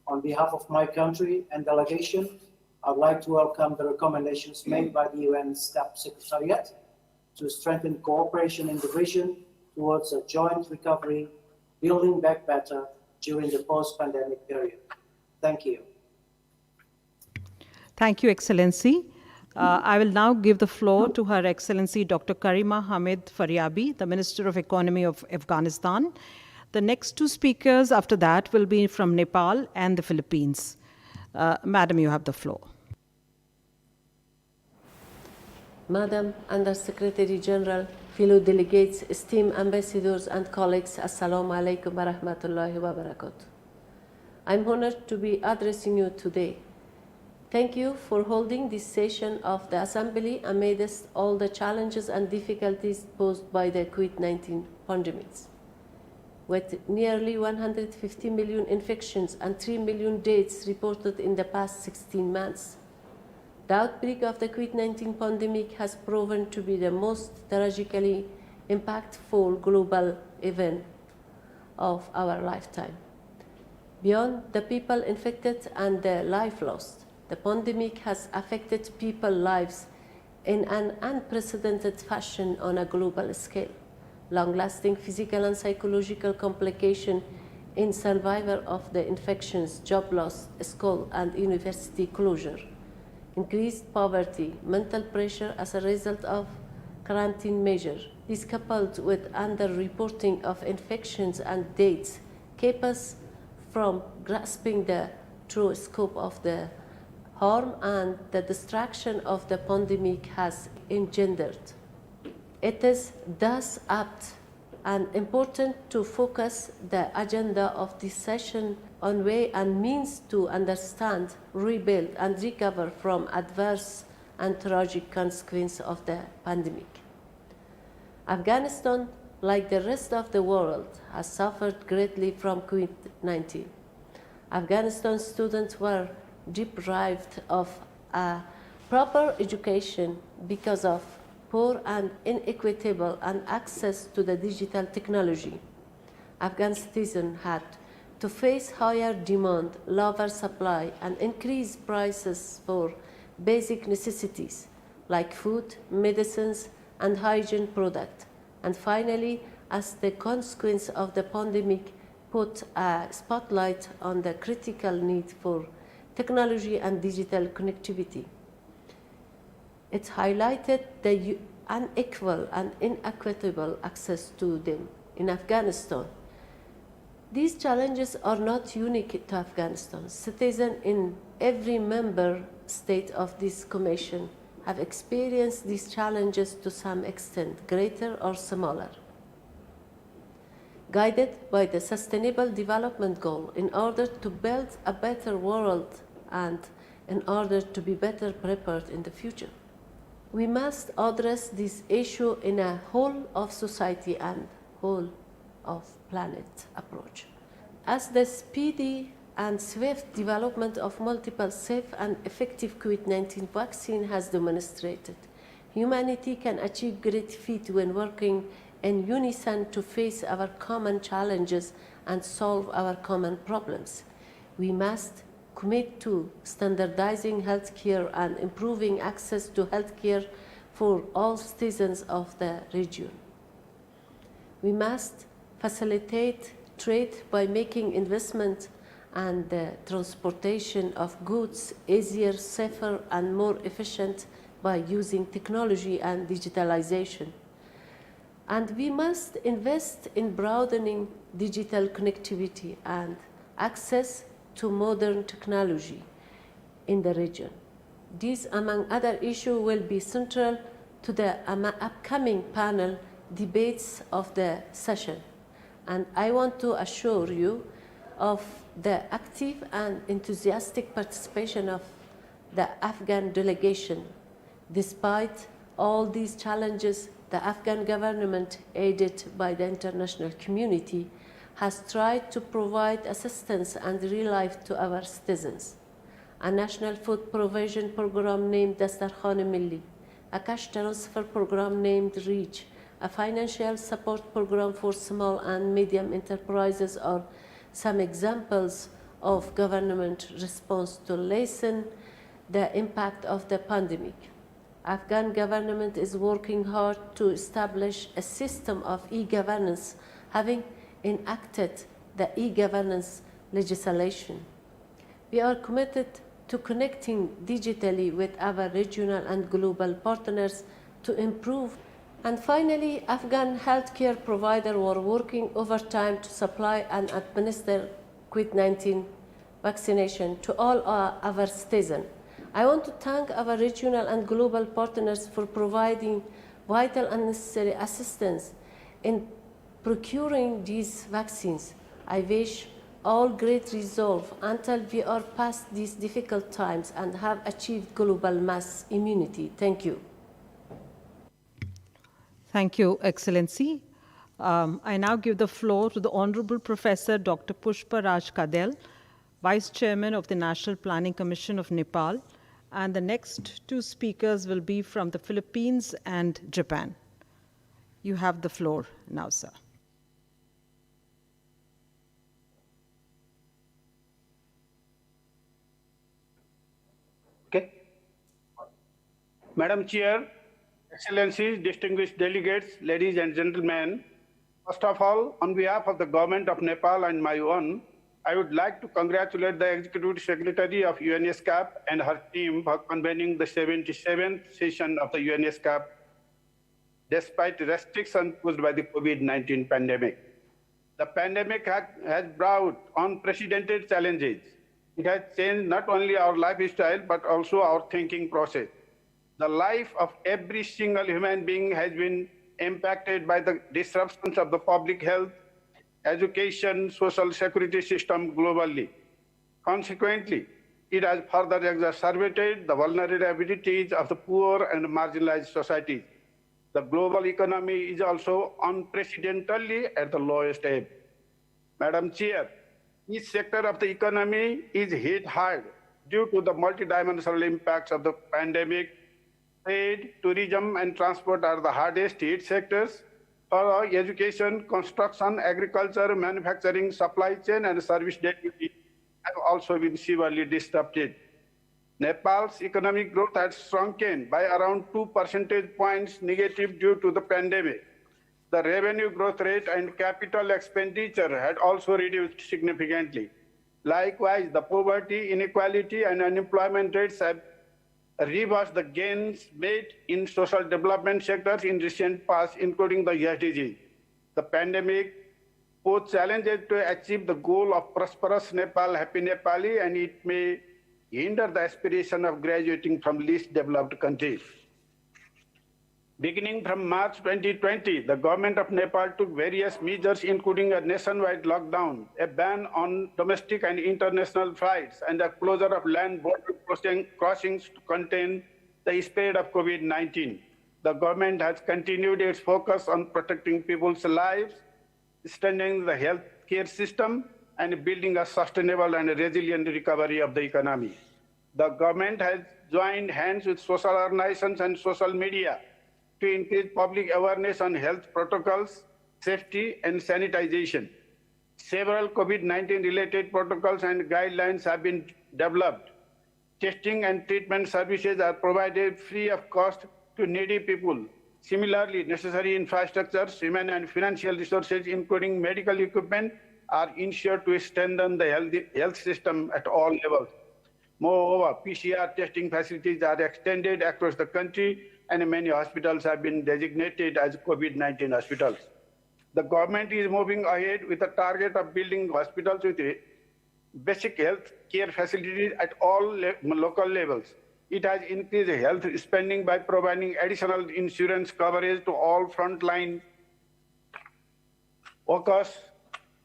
On behalf of my country and delegation, I'd like to welcome the recommendations made by the ESCAP Secretariat to strengthen cooperation in the region towards a joint recovery, building back better during the post-pandemic period. Thank you. Thank you, Excellency. I will now give the floor to Her Excellency Dr. Karima Hamid Faryabi, the Minister of Economy of Afghanistan. The next two speakers after that will be from Nepal and the Philippines. Madam, you have the floor. Madam Under-Secretary General, fellow delegates, esteemed ambassadors and colleagues, Assalamu alaikum wa rahmatullahi wa barakatuh. I'm honored to be addressing you today. Thank you for holding this session of the Assembly amidst all the challenges and difficulties posed by the COVID-19 pandemic. With nearly 150 million infections and 3 million deaths reported in the past 16 months, the outbreak of the COVID-19 pandemic has proven to be the most tragically impactful global event of our lifetime. Beyond the people infected and their life lost, the pandemic has affected people's lives in an unprecedented fashion on a global scale. Long-lasting physical and psychological complications in survivors of the infections, job loss, school and university closure, increased poverty, mental pressure as a result of quarantine measures. This, coupled with under-reporting of infections and deaths, keep us from grasping the true scope of the harm and the destruction of the pandemic has engendered. It is thus apt and important to focus the agenda of this session on way and means to understand, rebuild, and recover from adverse and tragic consequences of the pandemic. Afghanistan, like the rest of the world, has suffered greatly from COVID-19. Afghanistan students were deprived of a proper education because of poor and inequitable access to the digital technology. Afghan citizens had to face higher demand, lower supply, and increased prices for basic necessities like food, medicines, and hygiene products. And finally, as the consequence of the pandemic put a spotlight on the critical need for technology and digital connectivity. It highlighted the unequal and inequitable access to them in Afghanistan. These challenges are not unique to Afghanistan. Citizens in every member state of this Commission have experienced these challenges to some extent, greater or smaller. Guided by the Sustainable Development Goal in order to build a better world and in order to be better prepared in the future. We must address this issue in a whole of society and whole of planet approach. As the speedy and swift development of multiple safe and effective COVID-19 vaccine has demonstrated, humanity can achieve great feat when working in unison to face our common challenges and solve our common problems. We must commit to standardizing healthcare and improving access to healthcare for all citizens of the region. We must facilitate trade by making investment and the transportation of goods easier, safer, and more efficient by using technology and digitalization. And we must invest in broadening digital connectivity and access to modern technology in the region. These, among other issues, will be central to the upcoming panel debates of the session. And I want to assure you of the active and enthusiastic participation of the Afghan delegation. Despite all these challenges, the Afghan government, aided by the international community, has tried to provide assistance and relief to our citizens. A national food provision program named Dastarkhan Milli, a cash transfer program named REACH, a financial support program for small and medium enterprises are some examples of government response to lessen the impact of the pandemic. Afghan government is working hard to establish a system of e-governance, having enacted the e-governance legislation. We are committed to connecting digitally with our regional and global partners to improve. And finally, Afghan healthcare providers were working overtime to supply and administer COVID-19 vaccination to all our citizens. I want to thank our regional and global partners for providing vital and necessary assistance in procuring these vaccines. I wish all great resolve until we are past these difficult times and have achieved global mass immunity. Thank you. Thank you, Excellency. I now give the floor to the Honorable Professor Dr. Pushpa Raj Kadel, Vice Chairman of the National Planning Commission of Nepal, and the next two speakers will be from the Philippines and Japan. You have the floor now, sir. Okay. Madam Chair, Excellencies, distinguished delegates, ladies and gentlemen, first of all, on behalf of the Government of Nepal and my own, I would like to congratulate the Executive Secretary of ESCAP and her team for convening the 77th session of the ESCAP despite restrictions posed by the COVID-19 pandemic. The pandemic has brought unprecedented challenges. It has changed not only our lifestyle, but also our thinking process. The life of every single human being has been impacted by the disruptions of the public health, education, social security system globally. Consequently, it has further exacerbated the vulnerabilities of the poor and marginalized societies. The global economy is also unprecedentedly at the lowest ebb. Madam Chair, each sector of the economy is hit hard due to the multidimensional impacts of the pandemic. Trade, tourism, and transport are the hardest hit sectors. For education, construction, agriculture, manufacturing, supply chain, and service delivery have also been severely disrupted. Nepal's economic growth has shrunken by around 2 percentage points negative due to the pandemic. The revenue growth rate and capital expenditure had also reduced significantly. Likewise, the poverty, inequality, and unemployment rates have reversed the gains made in social development sectors in recent past, including the SDGs. The pandemic posed challenges to achieve the goal of prosperous Nepal, happy Nepali, and it may hinder the aspiration of graduating from least developed countries. Beginning from March 2020, the government of Nepal took various measures, including a nationwide lockdown, a ban on domestic and international flights, and a closure of land border crossings to contain the spread of COVID-19. The government has continued its focus on protecting people's lives, strengthening the healthcare system, and building a sustainable and resilient recovery of the economy. The government has joined hands with social organizations and social media to increase public awareness on health protocols, safety, and sanitization. Several COVID-19 related protocols and guidelines have been developed. Testing and treatment services are provided free of cost to needy people. Similarly, necessary infrastructures, human and financial resources, including medical equipment, are ensured to strengthen the health system at all levels. Moreover, PCR testing facilities are extended across the country, and many hospitals have been designated as COVID-19 hospitals. The government is moving ahead with a target of building hospitals with basic health care facilities at all local levels. It has increased health spending by providing additional insurance coverage to all frontline workers,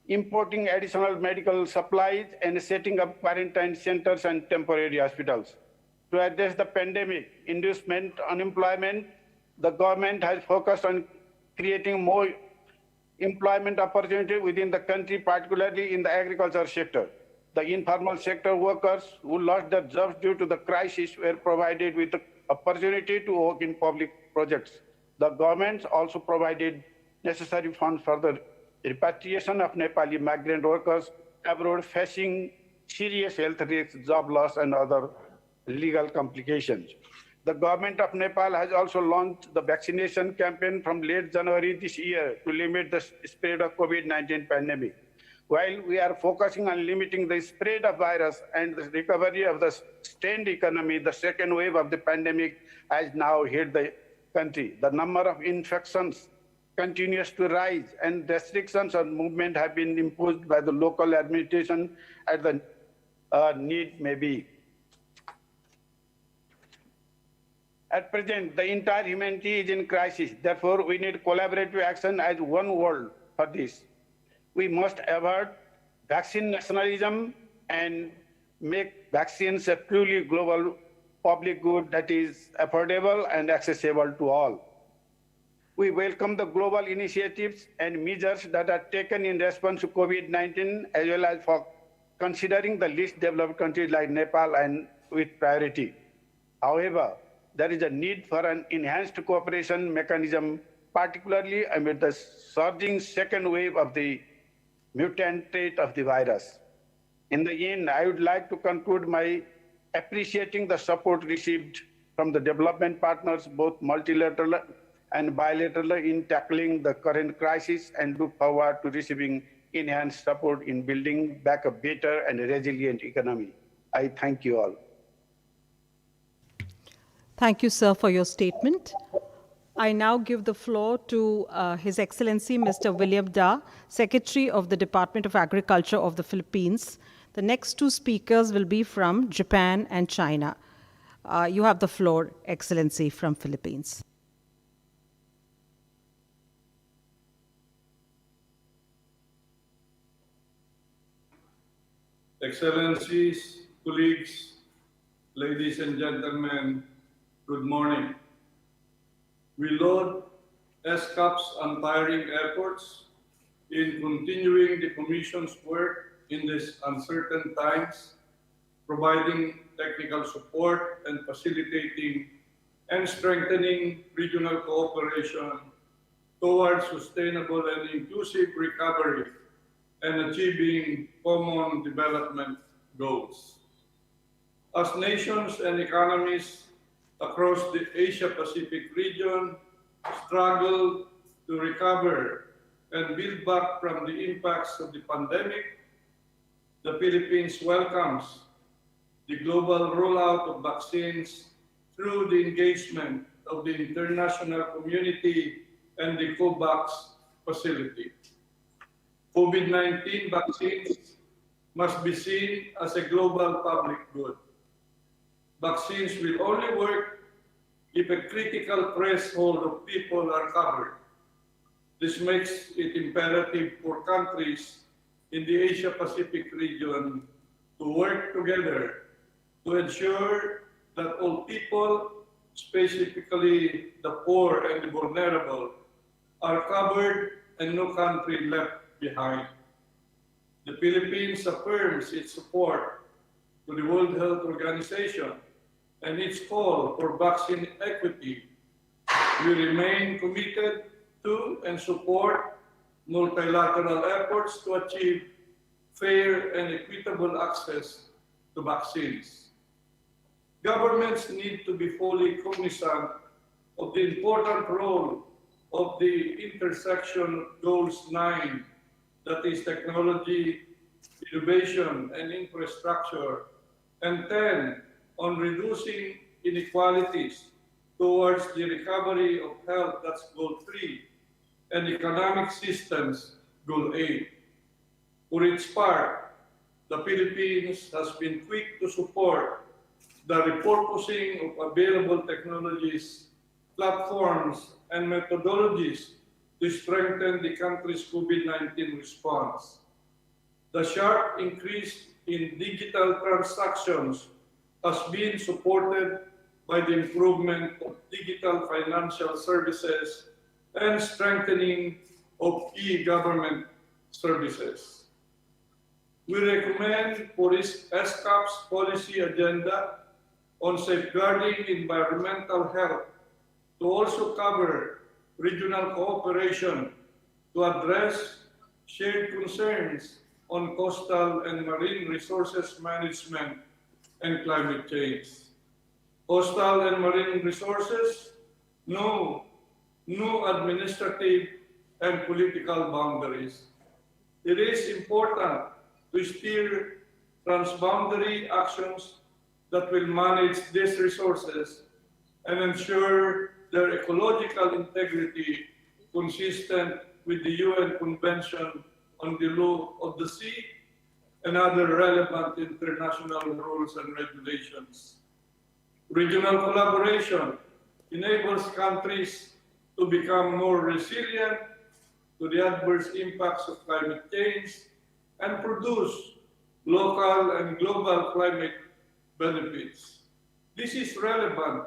importing additional medical supplies, and setting up quarantine centers and temporary hospitals. To address the pandemic-induced unemployment, the government has focused on creating more employment opportunities within the country, particularly in the agriculture sector. The informal sector workers who lost their jobs due to the crisis were provided with the opportunity to work in public projects. The government also provided necessary funds for the repatriation of Nepali migrant workers abroad facing serious health risks, job loss, and other legal complications. The government of Nepal has also launched the vaccination campaign from late January this year to limit the spread of COVID-19 pandemic. While we are focusing on limiting the spread of virus and the recovery of the strained economy, the second wave of the pandemic has now hit the country. The number of infections continues to rise, and restrictions on movement have been imposed by the local administration as the need may be. At present, the entire humanity is in crisis. Therefore, we need collaborative action as one world for this. We must avoid vaccine nationalism and make vaccines a truly global public good that is affordable and accessible to all. We welcome the global initiatives and measures that are taken in response to COVID-19, as well as for considering the least developed countries like Nepal and with priority. However, there is a need for an enhanced cooperation mechanism, particularly amid the surging second wave of the mutant trait of the virus. In the end, I would like to conclude by appreciating the support received from the development partners, both multilateral and bilateral, in tackling the current crisis, and look forward to receiving enhanced support in building back a better and resilient economy. I thank you all. Thank you, sir, for your statement. I now give the floor to His Excellency Mr. William Da, Secretary of the Department of Agriculture of the Philippines. The next two speakers will be from Japan and China. You have the floor, Excellency, from Philippines. Excellencies, colleagues, ladies and gentlemen, good morning. We laud ESCAP's untiring efforts in continuing the Commission's work in these uncertain times, providing technical support and facilitating and strengthening regional cooperation towards sustainable and inclusive recovery and achieving common development goals. As nations and economies across the Asia-Pacific region struggle to recover and build back from the impacts of the pandemic, the Philippines welcomes the global rollout of vaccines through the engagement of the international community and the COVAX facility. COVID-19 vaccines must be seen as a global public good. Vaccines will only work if a critical threshold of people are covered. This makes it imperative for countries in the Asia-Pacific region to work together to ensure that all people, specifically the poor and the vulnerable, are covered and no country left behind. The Philippines affirms its support to the World Health Organization and its call for vaccine equity. We remain committed to and support multilateral efforts to achieve fair and equitable access to vaccines. Governments need to be fully cognizant of the important role of the intersection of Goals 9, that is technology, innovation, and infrastructure, and 10, on reducing inequalities towards the recovery of health, that's Goal 3, and economic systems, Goal 8. For its part, the Philippines has been quick to support the repurposing of available technologies, platforms, and methodologies to strengthen the country's COVID-19 response. The sharp increase in digital transactions has been supported by the improvement of digital financial services and strengthening of e-government services. We recommend for ESCAP's policy agenda on safeguarding environmental health to also cover regional cooperation to address shared concerns on coastal and marine resources management and climate change. Coastal and marine resources know no administrative and political boundaries. It is important to steer transboundary actions that will manage these resources and ensure their ecological integrity consistent with the UN Convention on the Law of the Sea and other relevant international rules and regulations. Regional collaboration enables countries to become more resilient to the adverse impacts of climate change and produce local and global climate benefits. This is relevant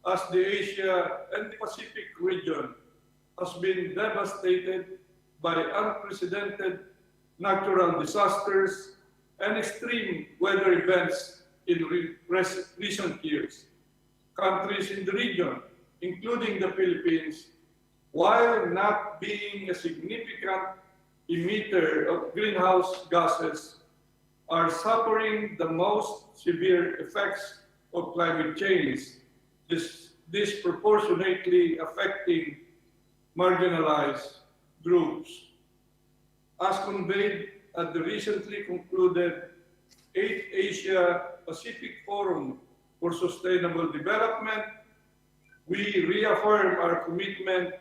as the Asia and the Pacific region has been devastated by unprecedented natural disasters and extreme weather events in recent years. Countries in the region, including the Philippines, while not being a significant emitter of greenhouse gases, are suffering the most severe effects of climate change, disproportionately affecting marginalized groups. As conveyed at the recently concluded 8th Asia Pacific Forum for Sustainable Development, we reaffirm our commitment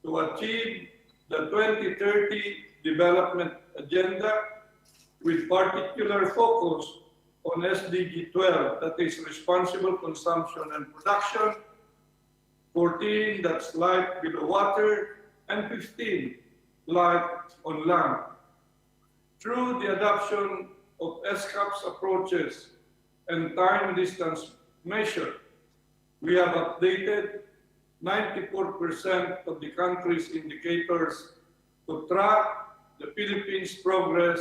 to achieve the 2030 Development Agenda with particular focus on SDG 12, that is responsible consumption and production, 14, that's life below water, and 15, life on land. Through the adoption of ESCAP's approaches and time distance measure, we have updated 94% of the country's indicators to track the Philippines' progress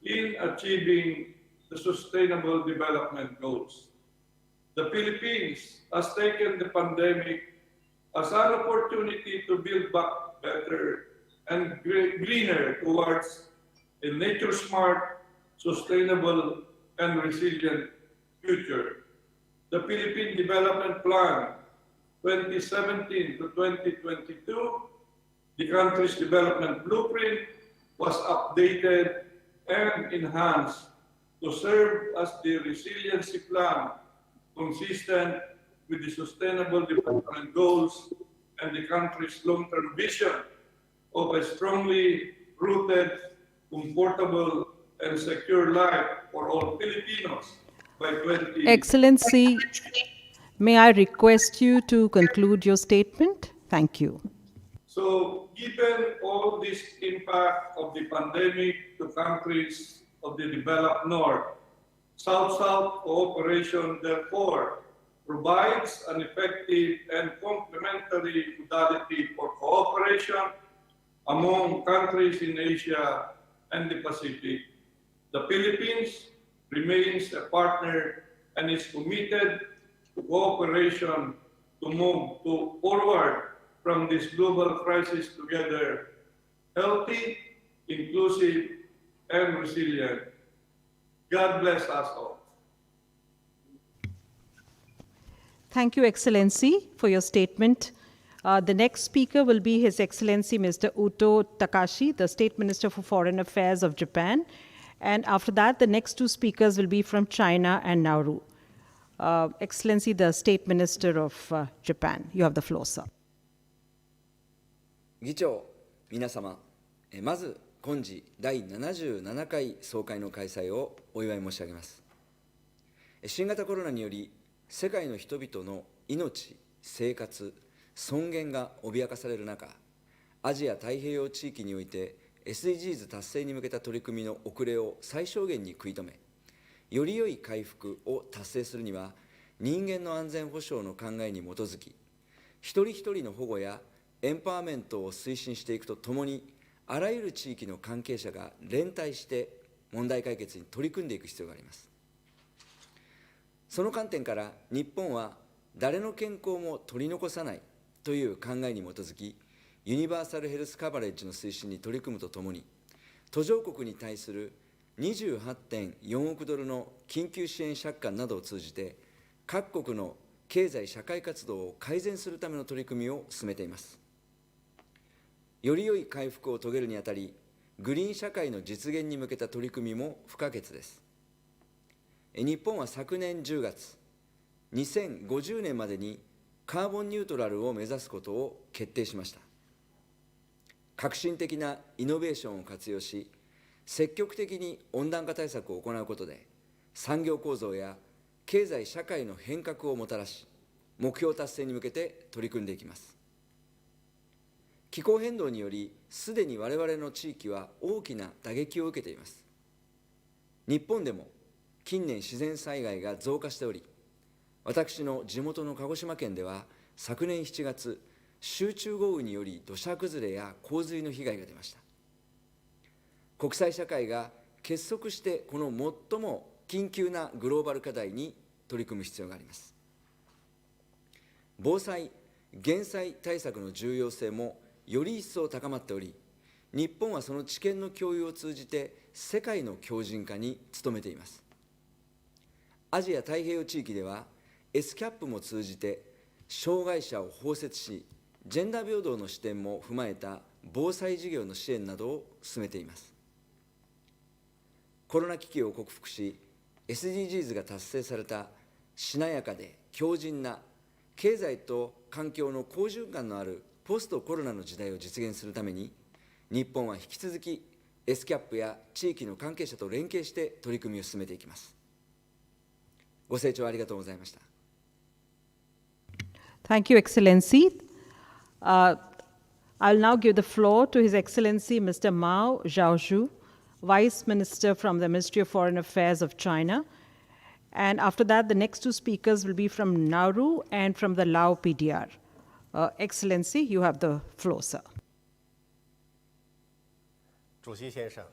in achieving the Sustainable Development Goals. The Philippines has taken the pandemic as an opportunity to build back better and greener towards a nature-smart, sustainable, and resilient future. The Philippine Development Plan 2017 to 2022, the country's development blueprint, was updated and enhanced to serve as the resiliency plan consistent with the Sustainable Development Goals and the country's long-term vision of a strongly rooted, comfortable, and secure life for all Filipinos by 20... Excellency, may I request you to conclude your statement? Thank you. So, given all this impact of the pandemic to countries of the developed North, South-South cooperation, therefore, provides an effective and complementary modality for cooperation among countries in Asia and the Pacific. The Philippines remains a partner and is committed to cooperation to move forward from this global crisis together, healthy, inclusive, and resilient. God bless us all. Thank you, Excellency, for your statement. The next speaker will be His Excellency Mr. Uto Takashi, the State Minister for Foreign Affairs of Japan. And after that, the next two speakers will be from China and Nauru. Excellency, the State Minister of Japan. You have the floor, sir. 議長、皆様、まず今次第77回総会の開催をお祝い申し上げます。新型コロナにより世界の人々の命、生活、尊厳が脅かされる中、アジア太平洋地域において SDGs 達成に向けた取り組みの遅れを最小限に食い止め、より良い回復を達成するには、人間の安全保障の考えに基づき、一人一人の保護やエンパワーメントを推進していくとともに、あらゆる地域の関係者が連帯して問題解決に取り組んでいく必要があります。その観点から日本は誰の健康も取り残さないという考えに基づき、ユニバーサルヘルスカバレッジの推進に取り組むとともに、途上国に対する 28.4 億ドルの緊急支援借款などを通じて、各国の経済社会活動を改善するための取り組みを進めています。より良い回復を遂げるにあたり、グリーン社会の実現に向けた取り組みも不可欠です。日本は昨年10月、2050年までにカーボンニュートラルを目指すことを決定しました。革新的なイノベーションを活用し、積極的に温暖化対策を行うことで、産業構造や経済社会の変革をもたらし、目標達成に向けて取り組んでいきます。気候変動により、すでに我々の地域は大きな打撃を受けています。日本でも近年自然災害が増加しており、私の地元の鹿児島県では昨年7月、集中豪雨により土砂崩れや洪水の被害が出ました。国際社会が結束してこの最も緊急なグローバル課題に取り組む必要があります。防災・減災対策の重要性もより一層高まっており、日本はその知見の共有を通じて世界の強靭化に努めています。アジア太平洋地域ではESCAPも通じて障害者を包摂し、ジェンダー平等の視点も踏まえた防災事業の支援などを進めています。コロナ危機を克服し、SDGs が達成されたしなやかで強靭な経済と環境の好循環のあるポストコロナの時代を実現するために、日本は引き続きESCAPや地域の関係者と連携して取り組みを進めていきます。ご清聴ありがとうございました。Thank you, Excellency. I'll now give the floor to His Excellency Mr. Mao Zhaozhu, Vice Minister from the Ministry of Foreign Affairs of China. And after that, the next two speakers will be from Nauru and from the Lao PDR. Excellency, you have the floor, sir. 主席先生、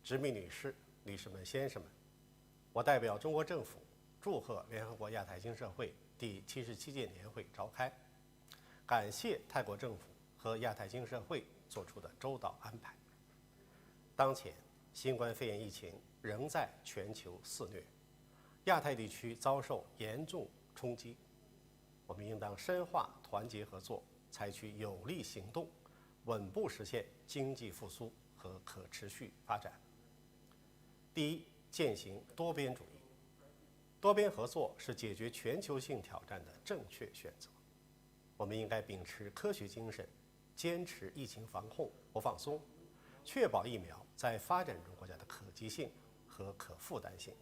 殖民女士、女士们、先生们，我代表中国政府祝贺联合国亚太经社会第77届年会召开，感谢泰国政府和亚太经社会做出的周到安排。当前，新冠肺炎疫情仍在全球肆虐，亚太地区遭受严重冲击，我们应当深化团结合作，采取有力行动，稳步实现经济复苏和可持续发展。第一，践行多边主义。多边合作是解决全球性挑战的正确选择。我们应该秉持科学精神，坚持疫情防控不放松，确保疫苗在发展中国家的可及性和可负担性，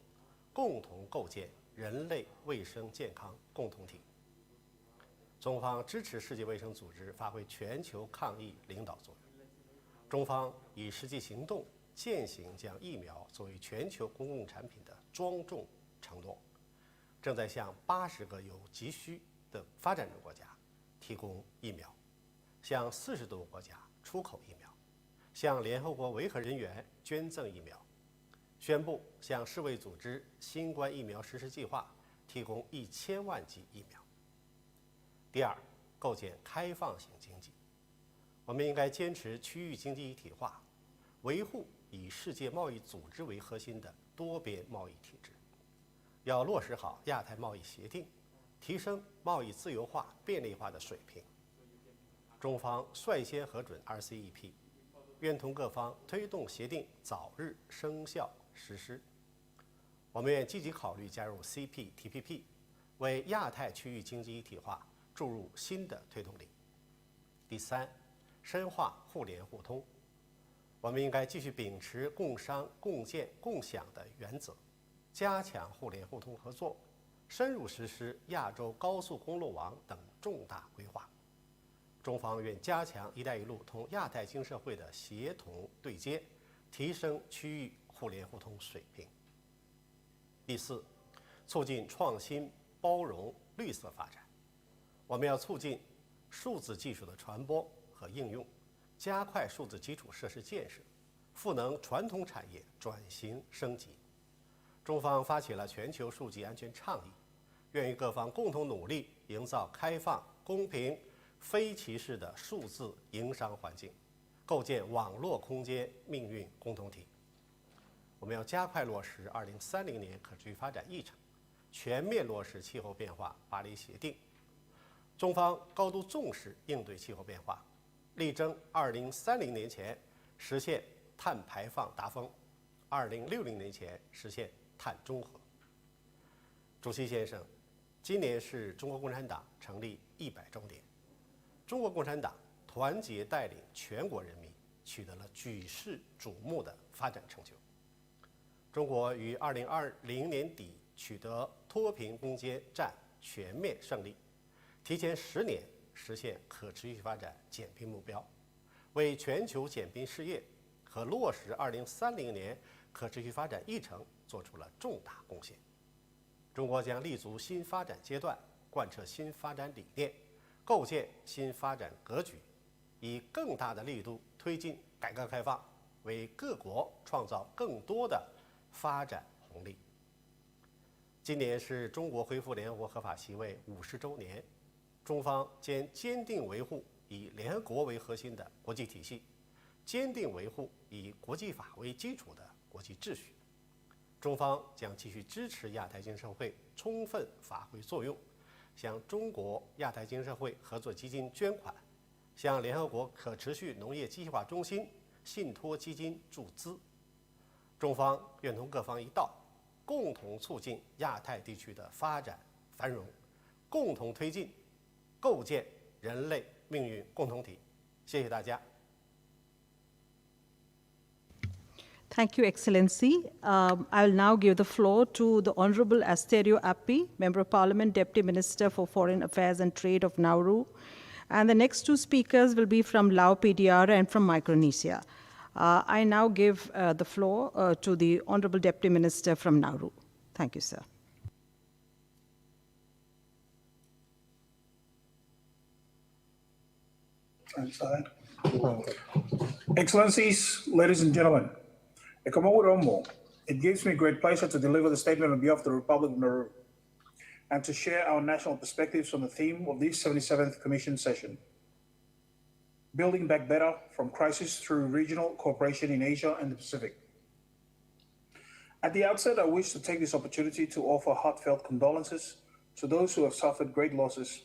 共同构建人类卫生健康共同体。中方支持世界卫生组织发挥全球抗疫领导作用。中方以实际行动践行将疫苗作为全球公共产品的庄重承诺，正在向80个有急需的发展中国家提供疫苗，向40多个国家出口疫苗，向联合国维和人员捐赠疫苗，宣布向世卫组织新冠疫苗实施计划提供1000万剂疫苗。第二，构建开放型经济。我们应该坚持区域经济一体化，维护以世界贸易组织为核心的多边贸易体制。要落实好亚太贸易协定，提升贸易自由化、便利化的水平。中方率先核准 RCEP， 愿同各方推动协定早日生效实施。我们愿积极考虑加入 CPTPP， 为亚太区域经济一体化注入新的推动力。第三，深化互联互通。我们应该继续秉持共商、共建、共享的原则，加强互联互通合作，深入实施亚洲高速公路网等重大规划。中方愿加强“一带一路”同亚太经社会的协同对接，提升区域互联互通水平。第四，促进创新、包容、绿色发展。我们要促进数字技术的传播和应用，加快数字基础设施建设，赋能传统产业转型升级。中方发起了全球数据安全倡议，愿与各方共同努力，营造开放、公平、非歧视的数字营商环境，构建网络空间命运共同体。我们要加快落实2030年可持续发展议程，全面落实气候变化巴黎协定。中方高度重视应对气候变化，力争2030年前实现碳排放达峰，2060年前实现碳中和。主席先生，今年是中国共产党成立100周年，中国共产党团结带领全国人民取得了举世瞩目的发展成就。中国于2020年底取得脱贫攻坚战全面胜利，提前10年实现可持续发展减贫目标，为全球减贫事业和落实2030年可持续发展议程做出了重大贡献。中国将立足新发展阶段，贯彻新发展理念，构建新发展格局，以更大的力度推进改革开放，为各国创造更多的发展红利。今年是中国恢复联合国合法席位50周年，中方坚定维护以联合国为核心的国际体系，坚定维护以国际法为基础的国际秩序。中方将继续支持亚太经社会充分发挥作用，向中国亚太经社会合作基金捐款，向联合国可持续农业机械化中心信托基金注资。中方愿同各方一道，共同促进亚太地区的发展繁荣，共同推进构建人类命运共同体。谢谢大家。Thank you, Excellency. I'll now give the floor to the Honorable Asterio Appi, Member of Parliament, Deputy Minister for Foreign Affairs and Trade of Nauru. And the next two speakers will be from Lao PDR and from Micronesia. I now give the floor to the Honorable Deputy Minister from Nauru. Thank you, sir. Excellencies, ladies and gentlemen, it gives me great pleasure to deliver the statement on behalf of the Republic of Nauru and to share our national perspectives on the theme of this 77th Commission session, building back better from crisis through regional cooperation in Asia and the Pacific. At the outset, I wish to take this opportunity to offer heartfelt condolences to those who have suffered great losses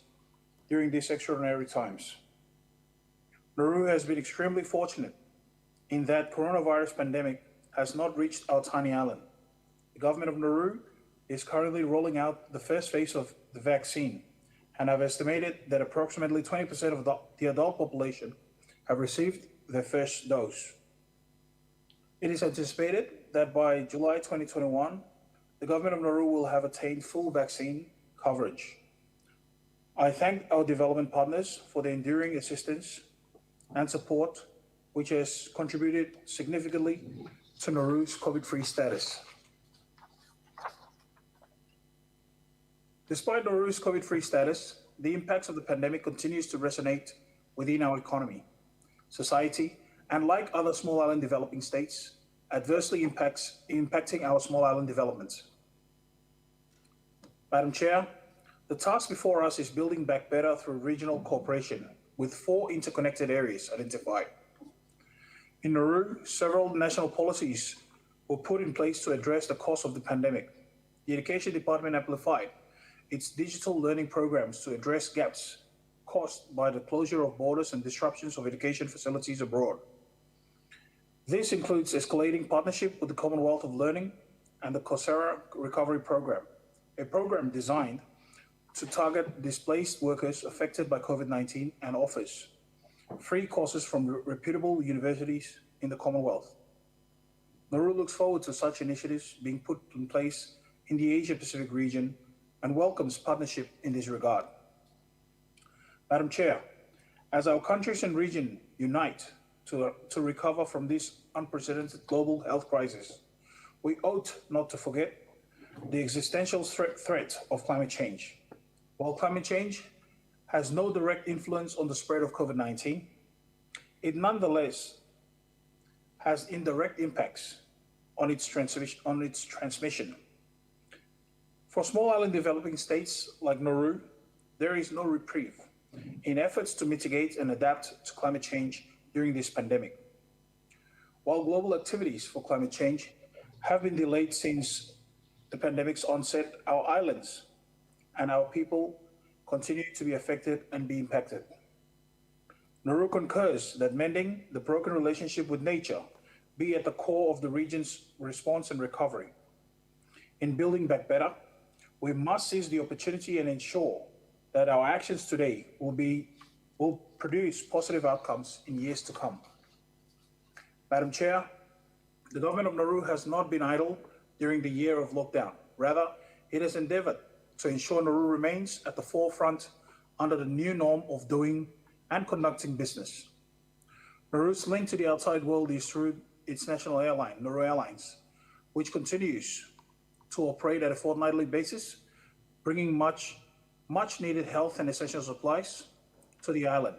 during these extraordinary times. Nauru has been extremely fortunate in that coronavirus pandemic has not reached our tiny island. The government of Nauru is currently rolling out the first phase of the vaccine, and I've estimated that approximately 20% of the adult population have received their first dose. It is anticipated that by July 2021, the government of Nauru will have attained full vaccine coverage. I thank our development partners for their enduring assistance and support, which has contributed significantly to Nauru's COVID-free status. Despite Nauru's COVID-free status, the impacts of the pandemic continues to resonate within our economy, society, and like other small island developing states, adversely impacting our small island development. Madam Chair, the task before us is building back better through regional cooperation with 4 interconnected areas identified. In Nauru, several national policies were put in place to address the cause of the pandemic. The Education Department amplified its digital learning programs to address gaps caused by the closure of borders and disruptions of education facilities abroad. This includes escalating partnership with the Commonwealth of Learning and the Coursera Recovery Program, a program designed to target displaced workers affected by COVID-19 and offers free courses from reputable universities in the Commonwealth. Nauru looks forward to such initiatives being put in place in the Asia-Pacific region and welcomes partnership in this regard. Madam Chair, as our countries and region unite to recover from this unprecedented global health crisis, we ought not to forget the existential threat of climate change. While climate change has no direct influence on the spread of COVID-19, it nonetheless has indirect impacts on its transmission. For small island developing states like Nauru, there is no reprieve in efforts to mitigate and adapt to climate change during this pandemic. While global activities for climate change have been delayed since the pandemic's onset, our islands and our people continue to be affected and be impacted. Nauru concurs that mending the broken relationship with nature be at the core of the region's response and recovery. In building back better, we must seize the opportunity and ensure that our actions today will produce positive outcomes in years to come. Madam Chair, the government of Nauru has not been idle during the year of lockdown. Rather, it has endeavored to ensure Nauru remains at the forefront under the new norm of doing and conducting business. Nauru's link to the outside world is through its national airline, Nauru Airlines, which continues to operate at a fortnightly basis, bringing much needed health and essential supplies to the island,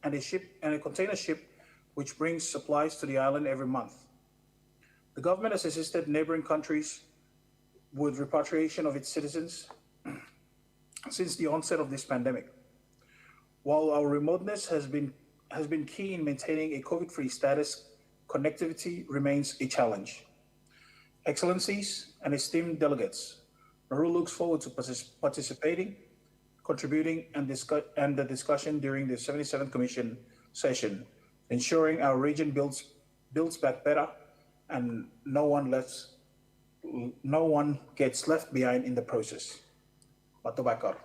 and a container ship which brings supplies to the island every month. The government has assisted neighboring countries with repatriation of its citizens since the onset of this pandemic. While our remoteness has been key in maintaining a COVID-free status, connectivity remains a challenge. Excellencies and esteemed delegates, Nauru looks forward to participating, contributing, and the discussion during the 77th Commission session, ensuring our region builds back better and no one gets left behind in the process. Batu Bakar.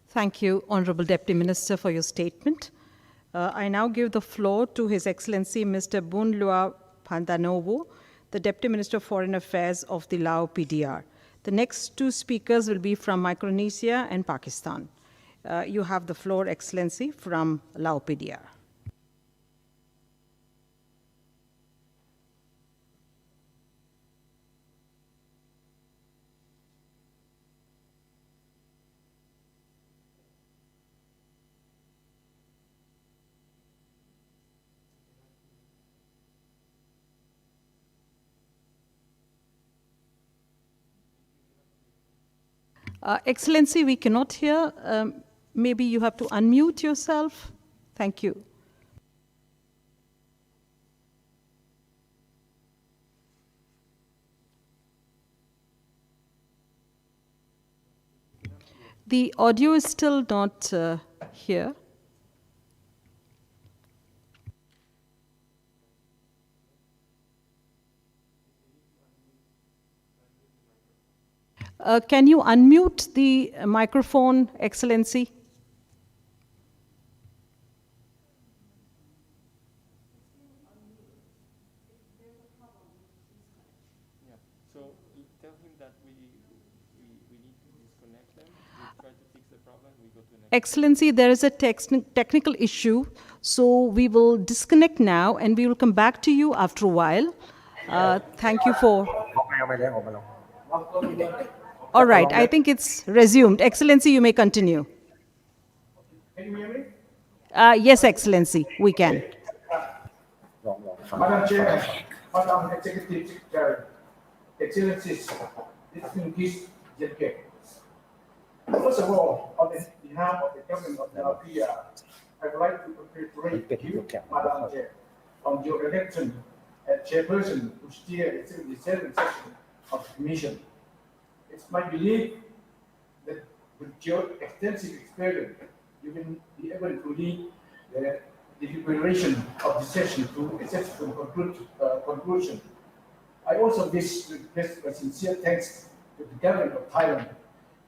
Thank you, Honorable Deputy Minister, for your statement. I now give the floor to His Excellency Mr. Bunlua Pandanovo, the Deputy Minister of Foreign Affairs of the Lao PDR. The next two speakers will be from Micronesia and Pakistan. You have the floor, Excellency, from Lao PDR. Excellency, we cannot hear. Maybe you have to unmute yourself. Thank you. The audio is still not here. Can you unmute the microphone, Excellency? Yeah. So tell him that we need to disconnect them. We try to fix the problem. We go to the next. Excellency, there is a technical issue, so we will disconnect now and we will come back to you after a while. Thank you for... All right, I think it's resumed. Excellency, you may continue. Can you hear me? Yes, Excellency, we can. Madam Chair, Madam Executive Secretary, Excellencies, distinguished delegates. First of all, on behalf of the government of the PR, I would like to congratulate you, Madam Chair, on your election as chairperson to steer the 77th session of the Commission. It's my belief that with your extensive experience, you will be able to lead the deliberation of the session to a successful conclusion. I also wish to express my sincere thanks to the government of Thailand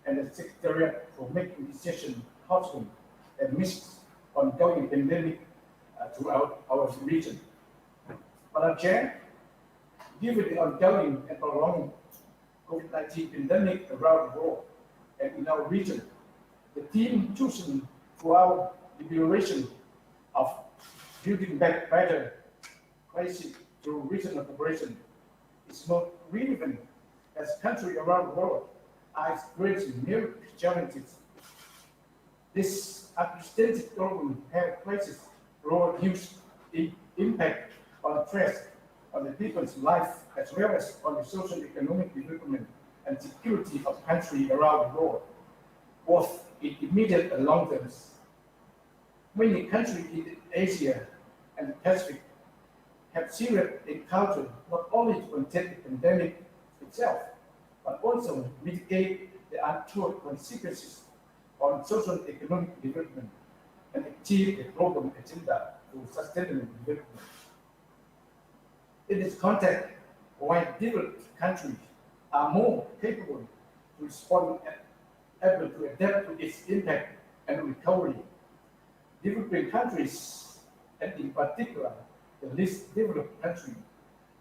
and the Secretariat for making this session possible amidst ongoing pandemic throughout our region. Madam Chair, given the ongoing and prolonged COVID-19 pandemic around the world and in our region, the team chosen for our deliberation of building back better crisis through regional cooperation is not relevant as countries around the world are experiencing new challenges. This unprecedented global health crisis brought huge impact on stress on the people's life as well as on the social economic development and security of countries around the world, both in immediate and long terms. Many countries in Asia and the Pacific have seriously encountered not only to contain the pandemic itself, but also mitigate the untoward consequences on social economic development and achieve the global agenda to sustainable development. In this context, while different countries are more capable to respond and able to adapt to its impact and recovery, developing countries, and in particular the least developed countries,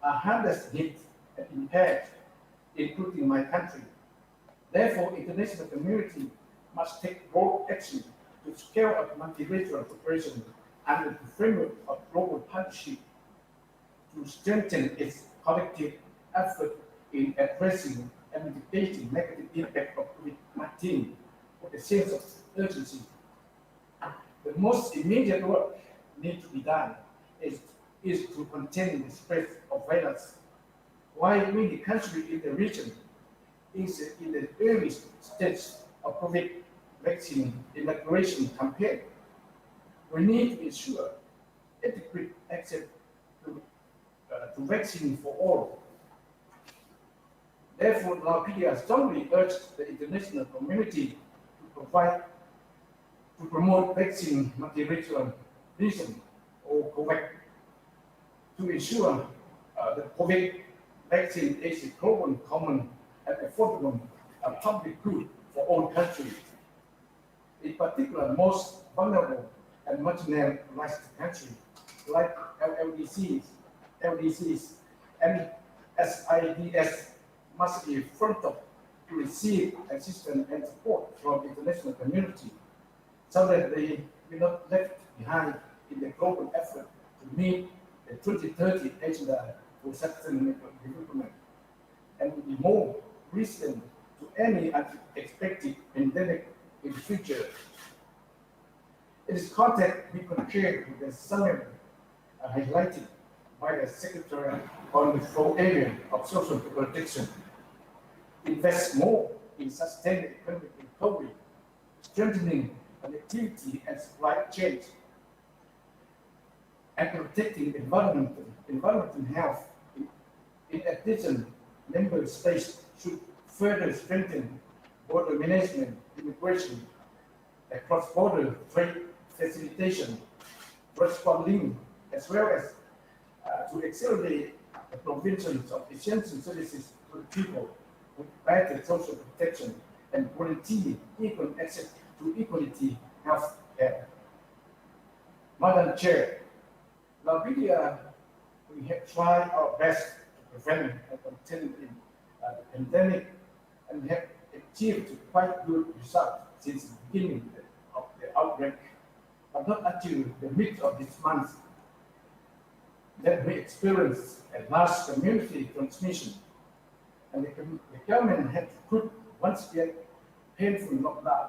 are hardest hit and impaired, including my country. Therefore, international community must take bold action to scale up multilateral cooperation under the framework of global partnership to strengthen its collective effort in addressing and mitigating negative impact of COVID-19 with a sense of urgency. The most immediate work need to be done is to contain the spread of virus. While many countries in the region is in the early stage of COVID vaccine inauguration campaign, we need to ensure adequate access to vaccine for all. Therefore, Latvia strongly urges the international community to promote vaccine multilateralism or COVAX to ensure that COVID vaccine is a global, common, and affordable public good for all countries. In particular, most vulnerable and marginalized countries like LDCs, and SIDS must be front up to receive assistance and support from the international community so that they will not left behind in the global effort to meet the 2030 agenda for sustainable development and will be more resilient to any unexpected pandemic in the future. In this context, we concur with the summary highlighted by the Secretary on the 4 areas of social protection. Invest more in sustainable economic recovery, strengthening connectivity and supply chains, and protecting environment and health. In addition, member states should further strengthen border management, immigration, and cross-border trade facilitation, responding as well as to accelerate the provision of essential services to the people with better social protection and guarantee equal access to equality health care. Madam Chair, Latvia, we have tried our best to prevent and contain the pandemic and have achieved quite good results since the beginning of the outbreak, but not until the mid of this month that we experienced a large community transmission, and the government had to put once again painful lockdown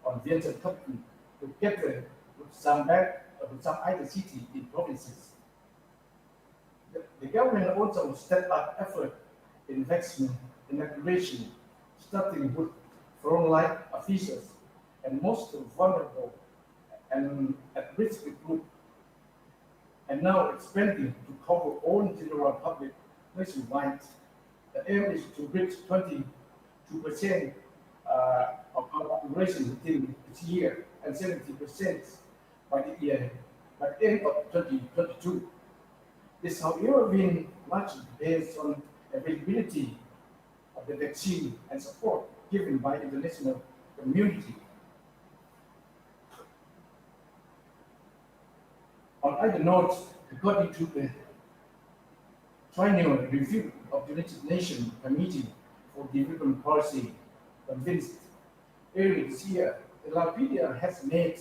on the entire country together with some other cities in provinces. The government also stepped up effort in vaccine inoculation, starting with frontline officials and most vulnerable and at-risk groups, and now expanding to cover all general public nationwide. The aim is to reach 22% of our population within this year and 70% by the end of 2022. This, however, been largely based on availability of the vaccine and support given by the international community. On either note, according to the triennial review of the United Nations Committee for Development Policy convinced earlier this year, Latvia has made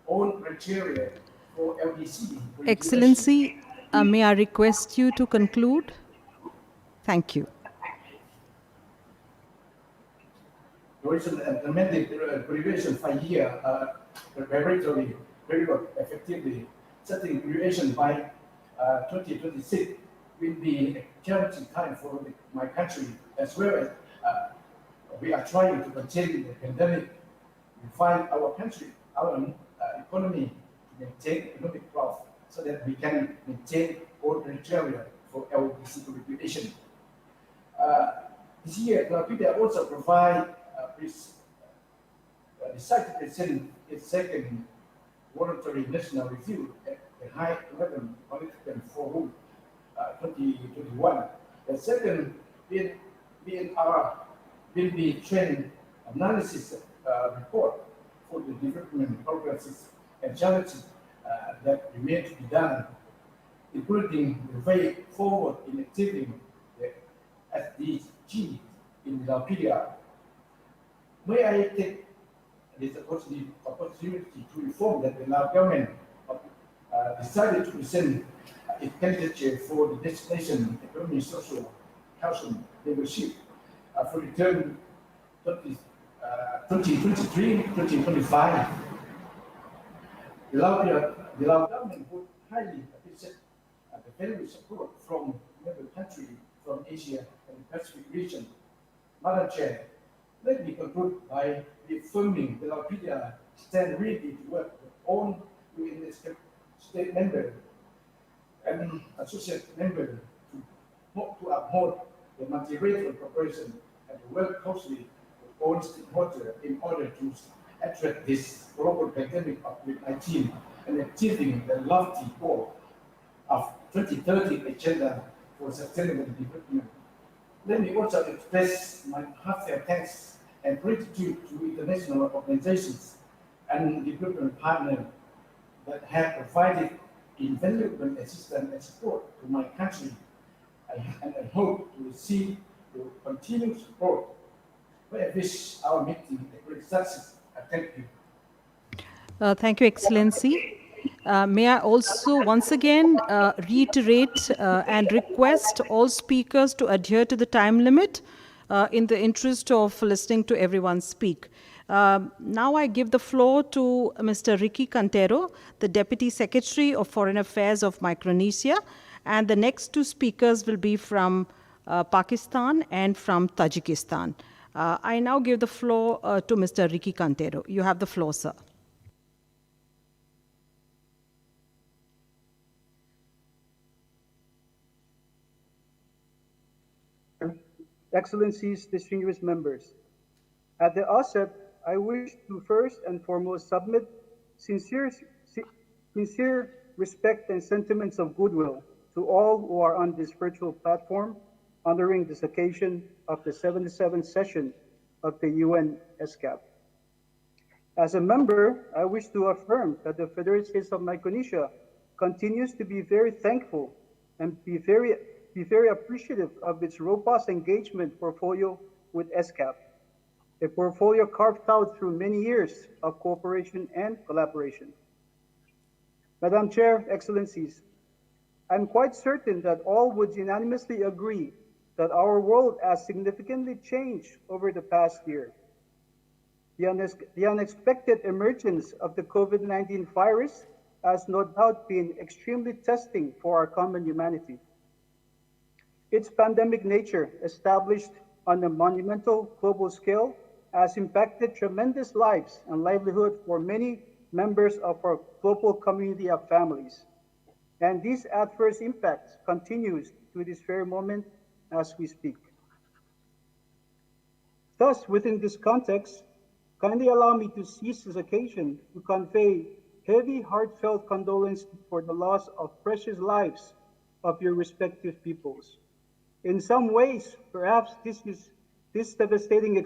own criteria for LDC. Excellency, may I request you to conclude? Thank you. The recent amended regulation 5-year preparatory period effectively setting regulation by 2026 will be a challenging time for my country, as well as we are trying to contain the pandemic. We find our country, our economy to maintain economic growth so that we can maintain all criteria for LDC regulation. This year, Latvia also provide decided its second voluntary national review high level political forum 2021. The second BNR will be trend analysis report for the development progresses and challenges that remain to be done, including the way forward in achieving the SDG in Lapedia. May I take this opportunity to inform that the Lao government decided to present its candidature for the destination economic social housing membership for the term 2023-2025. The Lao government would highly appreciate the valued support from member countries from Asia and the Pacific region. Madam Chair, let me conclude by reaffirming the Lapedia stand ready to work with all ESCAP state members and associate members to uphold the multilateral cooperation and to work closely with all stakeholders in order to address this global pandemic of COVID-19 and achieving the lofty goal of 2030 agenda for sustainable development. Let me also express my heartfelt thanks and gratitude to international organizations and development partners that have provided invaluable assistance and support to my country, and I hope to receive your continued support. I wish our meeting a great success. Thank you. Thank you, Excellency. May I also once again reiterate and request all speakers to adhere to the time limit in the interest of listening to everyone speak. Now I give the floor to Mr. Ricky Cantero, the Deputy Secretary of Foreign Affairs of Micronesia, and the next two speakers will be from Pakistan and from Tajikistan. I now give the floor to Mr. Ricky Cantero. You have the floor, sir. Excellencies, distinguished members. At the outset, I wish to first and foremost submit sincere respect and sentiments of goodwill to all who are on this virtual platform honoring this occasion of the 77th session of the UN ESCAP. As a member, I wish to affirm that the Federated States of Micronesia continues to be very thankful and be very appreciative of its robust engagement portfolio with ESCAP, a portfolio carved out through many years of cooperation and collaboration. Madam Chair, Excellencies, I'm quite certain that all would unanimously agree that our world has significantly changed over the past year. The unexpected emergence of the COVID-19 virus has no doubt been extremely testing for our common humanity. Its pandemic nature, established on a monumental global scale, has impacted tremendous lives and livelihood for many members of our global community of families. And these adverse impacts continues to this very moment as we speak. Thus, within this context, kindly allow me to seize this occasion to convey heavy, heartfelt condolences for the loss of precious lives of your respective peoples. In some ways, perhaps this devastating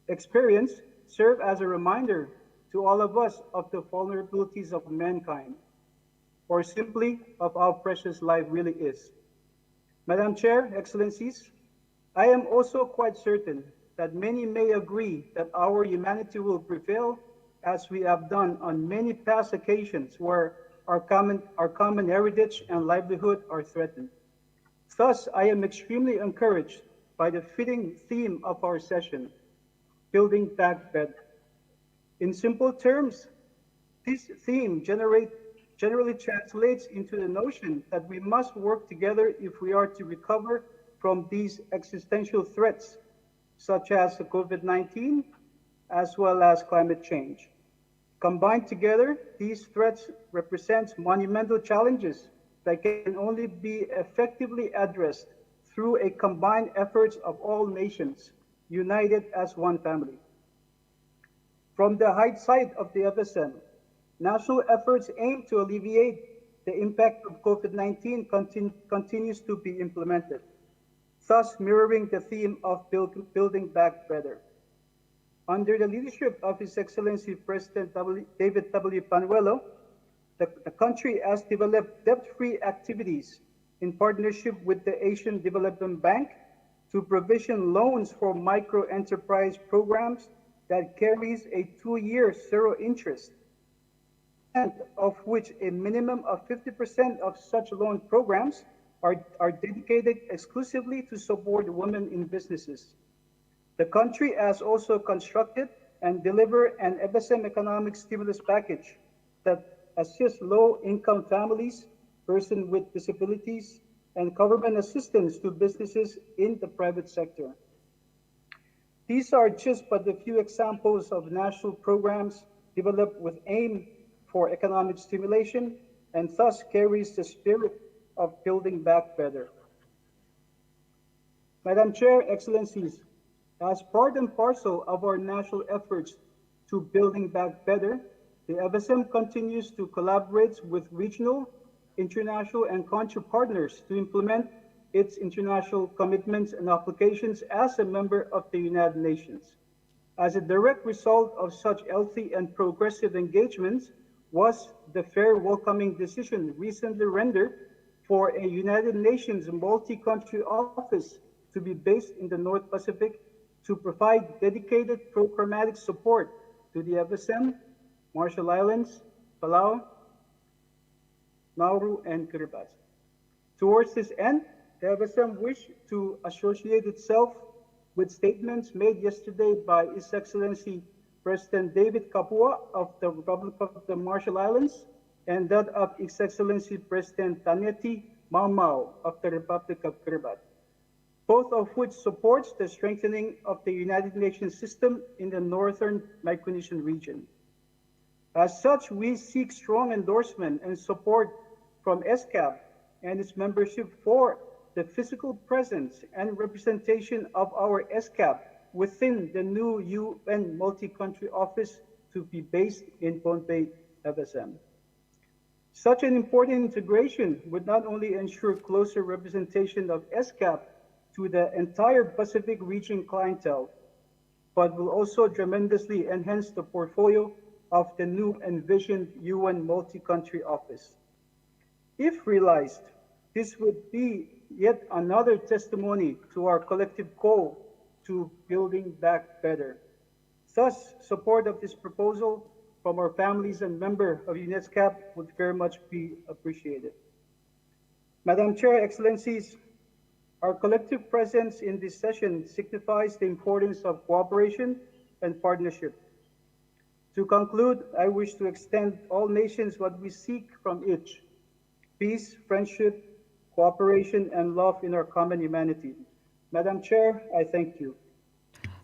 experience serves as a reminder to all of us of the vulnerabilities of mankind, or simply of how precious life really is. Madam Chair, Excellencies, I am also quite certain that many may agree that our humanity will prevail as we have done on many past occasions where our common heritage and livelihood are threatened. Thus, I am extremely encouraged by the fitting theme of our session, Building Back Better. In simple terms, this theme generally translates into the notion that we must work together if we are to recover from these existential threats, such as the COVID-19, as well as climate change. Combined together, these threats represent monumental challenges that can only be effectively addressed through a combined efforts of all nations, united as one family. From the height side of the FSM, national efforts aim to alleviate the impact of COVID-19 continues to be implemented, thus mirroring the theme of building back better. Under the leadership of His Excellency President David W. Panuelo, the country has developed debt-free activities in partnership with the Asian Development Bank to provision loans for micro-enterprise programs that carries a 2-year zero interest, and of which a minimum of 50% of such loan programs are dedicated exclusively to support women in businesses. The country has also constructed and delivered an FSM economic stimulus package that assists low-income families, persons with disabilities, and government assistance to businesses in the private sector. These are just but a few examples of national programs developed with aim for economic stimulation and thus carries the spirit of building back better. Madam Chair, Excellencies, as part and parcel of our national efforts to building back better, the FSM continues to collaborate with regional, international, and country partners to implement its international commitments and obligations as a member of the United Nations. As a direct result of such healthy and progressive engagements was the fair welcoming decision recently rendered for a United Nations multi-country office to be based in the North Pacific to provide dedicated programmatic support to the FSM, Marshall Islands, Palau, Nauru, and Kiribati. Towards this end, the FSM wished to associate itself with statements made yesterday by His Excellency President David Kapua of the Republic of the Marshall Islands and that of His Excellency President Taneti Maumau of the Republic of Kiribati, both of which supports the strengthening of the United Nations system in the northern Micronesian region. As such, we seek strong endorsement and support from ESCAP and its membership for the physical presence and representation of our ESCAP within the new UN multi-country office to be based in Pohnpei, FSM. Such an important integration would not only ensure closer representation of ESCAP to the entire Pacific region clientele, but will also tremendously enhance the portfolio of the new envisioned UN multi-country office. If realized, this would be yet another testimony to our collective goal to building back better. Thus, support of this proposal from our families and members of ESCAP would very much be appreciated. Madam Chair, Excellencies, our collective presence in this session signifies the importance of cooperation and partnership. To conclude, I wish to extend all nations what we seek from each: peace, friendship, cooperation, and love in our common humanity. Madam Chair, I thank you.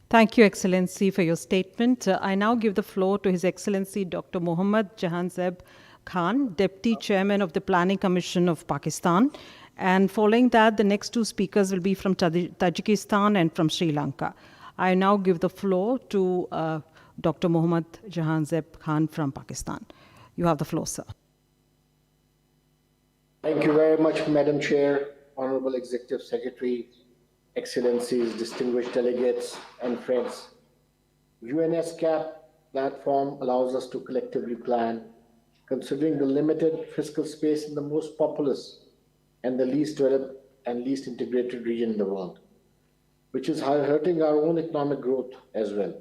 Thank you, Excellency, for your statement. I now give the floor to His Excellency Dr. Mohammad Jahanzeb Khan, Deputy Chairman of the Planning Commission of Pakistan. And following that, the next two speakers will be from Tajikistan and from Sri Lanka. I now give the floor to Dr. Mohammad Jahanzeb Khan from Pakistan. You have the floor, sir. Thank you very much, Madam Chair, Honorable Executive Secretary, Excellencies, distinguished delegates, and friends. UNESCAP platform allows us to collectively plan, considering the limited fiscal space in the most populous and the least developed and least integrated region in the world, which is hurting our own economic growth as well.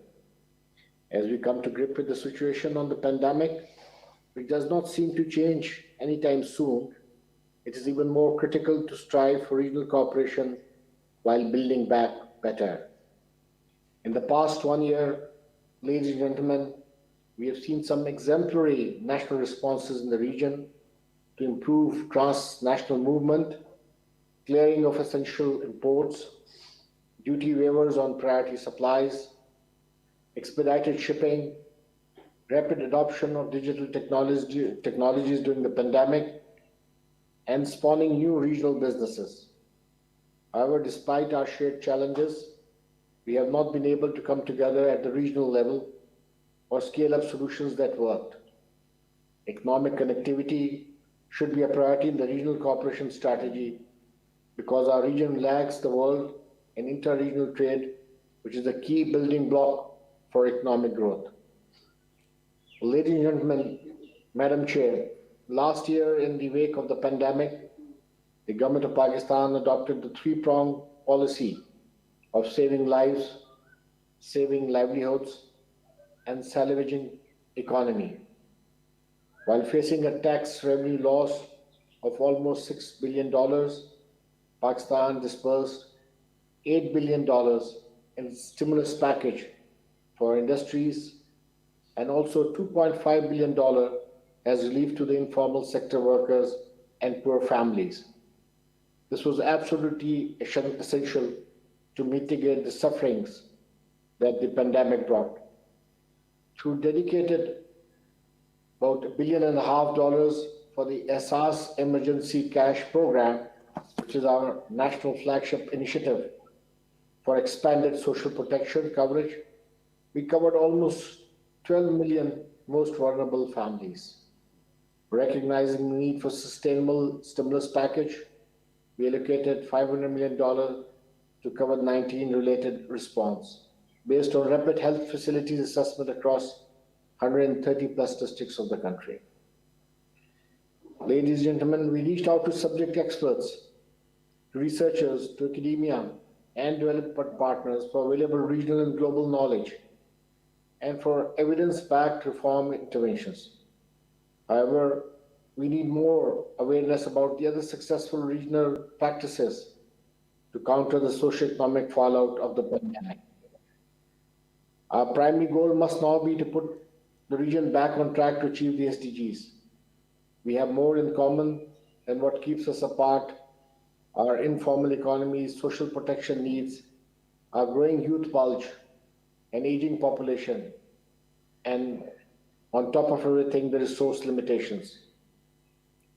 As we come to grip with the situation on the pandemic, which does not seem to change anytime soon, it is even more critical to strive for regional cooperation while building back better. In the past 1 year, ladies and gentlemen, we have seen some exemplary national responses in the region to improve transnational movement, clearing of essential imports, duty waivers on priority supplies, expedited shipping, rapid adoption of digital technologies during the pandemic, and spawning new regional businesses. However, despite our shared challenges, we have not been able to come together at the regional level or scale up solutions that worked. Economic connectivity, should be a priority in the regional cooperation strategy because our region lags the world in inter-regional trade, which is a key building block for economic growth. Ladies and gentlemen, Madam Chair, last year in the wake of the pandemic, the government of Pakistan adopted the three-pronged policy of saving lives, saving livelihoods, and salvaging economy. While facing a tax revenue loss of almost $6 billion, Pakistan disbursed $8 billion in stimulus package for industries and also $2.5 billion as relief to the informal sector workers and poor families. This was absolutely essential to mitigate the sufferings that the pandemic brought. Through dedicated about $1.5 billion for the ESCAP Emergency Cash Program, which is our national flagship initiative for expanded social protection coverage, we covered almost 12 million most vulnerable families. Recognizing the need for sustainable stimulus package, we allocated $500 million to COVID-19 related response based on rapid health facilities assessment across 130 plus districts of the country. Ladies and gentlemen, we reached out to subject experts, to researchers, to academia, and development partners for available regional and global knowledge and for evidence-backed reform interventions. However, we need more awareness about the other successful regional practices to counter the socioeconomic fallout of the pandemic. Our primary goal must now be to put the region back on track to achieve the SDGs. We have more in common than what keeps us apart: our informal economies, social protection needs, our growing youth bulge, an aging population, and on top of everything, the resource limitations.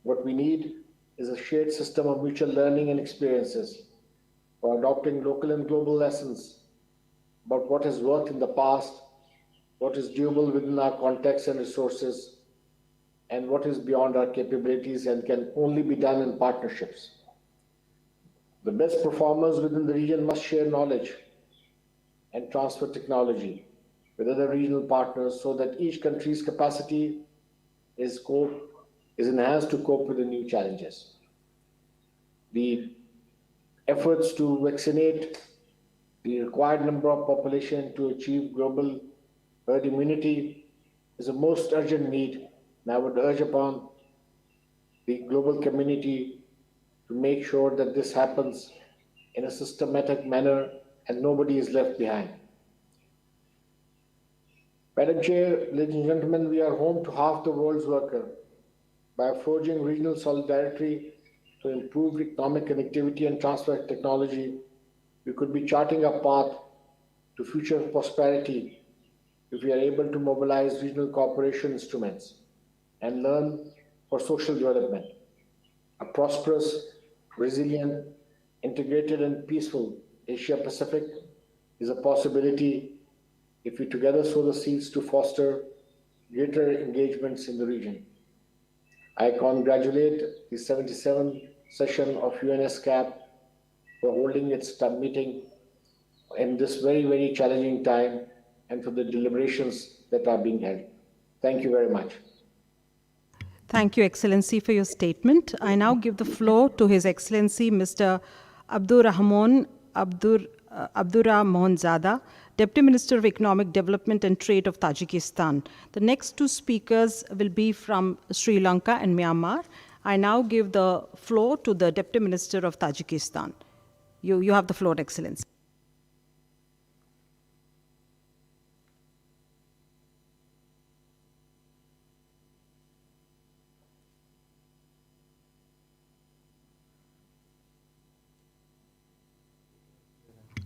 What we need is a shared system of mutual learning and experiences for adopting local and global lessons about what has worked in the past, what is doable within our context and resources, and what is beyond our capabilities and can only be done in partnerships. The best performers within the region must share knowledge and transfer technology with other regional partners so that each country's capacity is enhanced to cope with the new challenges. The efforts to vaccinate the required number of population to achieve global herd immunity is a most urgent need, and I would urge upon the global community to make sure that this happens in a systematic manner and nobody is left behind. Madam Chair, ladies and gentlemen, we are home to half the world's worker. By forging regional solidarity to improve economic connectivity and transfer of technology, we could be charting a path to future prosperity if we are able to mobilize regional cooperation instruments and learn for social development. A prosperous, resilient, integrated, and peaceful Asia-Pacific is a possibility if we together sow the seeds to foster greater engagements in the region. I congratulate the 77th session of ESCAP for holding its meeting in this very, very challenging time and for the deliberations that are being held. Thank you very much. Thank you, Excellency, for your statement. I now give the floor to His Excellency Mr. Abdurrahman Mohanzada, Deputy Minister of Economic Development and Trade of Tajikistan. The next two speakers will be from Sri Lanka and Myanmar. I now give the floor to the Deputy Minister of Tajikistan. You have the floor, Excellency.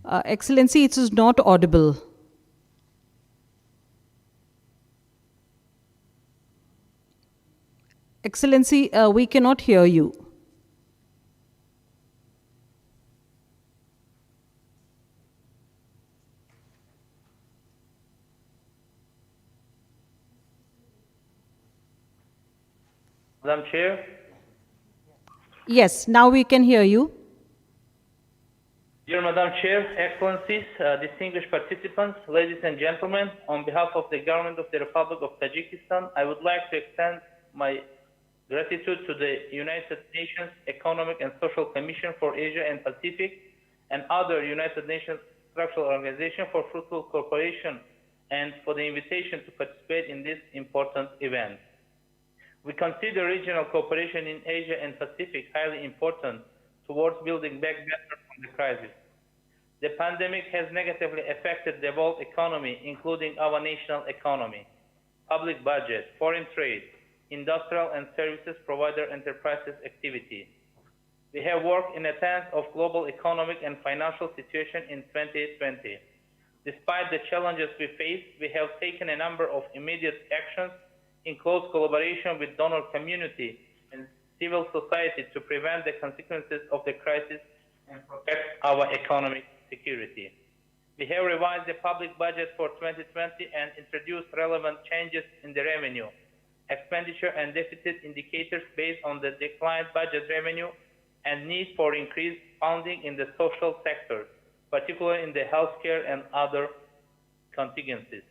Excellency, it is not audible. Excellency, we cannot hear you. Madam Chair, Yes, now we can hear you. Dear Madam Chair, Excellencies, distinguished participants, ladies and gentlemen, on behalf of the Government of the Republic of Tajikistan, I would like to extend my gratitude to the United Nations Economic and Social Commission for Asia and Pacific and other United Nations structural organizations for fruitful cooperation and for the invitation to participate in this important event. We consider regional cooperation in Asia and Pacific highly important towards building back better from the crisis. The pandemic has negatively affected the world economy, including our national economy, public budget, foreign trade, industrial and services provider enterprises activity. We have worked in advance of global economic and financial situation in 2020. Despite the challenges we face, we have taken a number of immediate actions in close collaboration with donor community and civil society to prevent the consequences of the crisis and protect our economic security. We have revised the public budget for 2020 and introduced relevant changes in the revenue, expenditure and deficit indicators based on the declined budget revenue and need for increased funding in the social sector, particularly in the healthcare and other contingencies.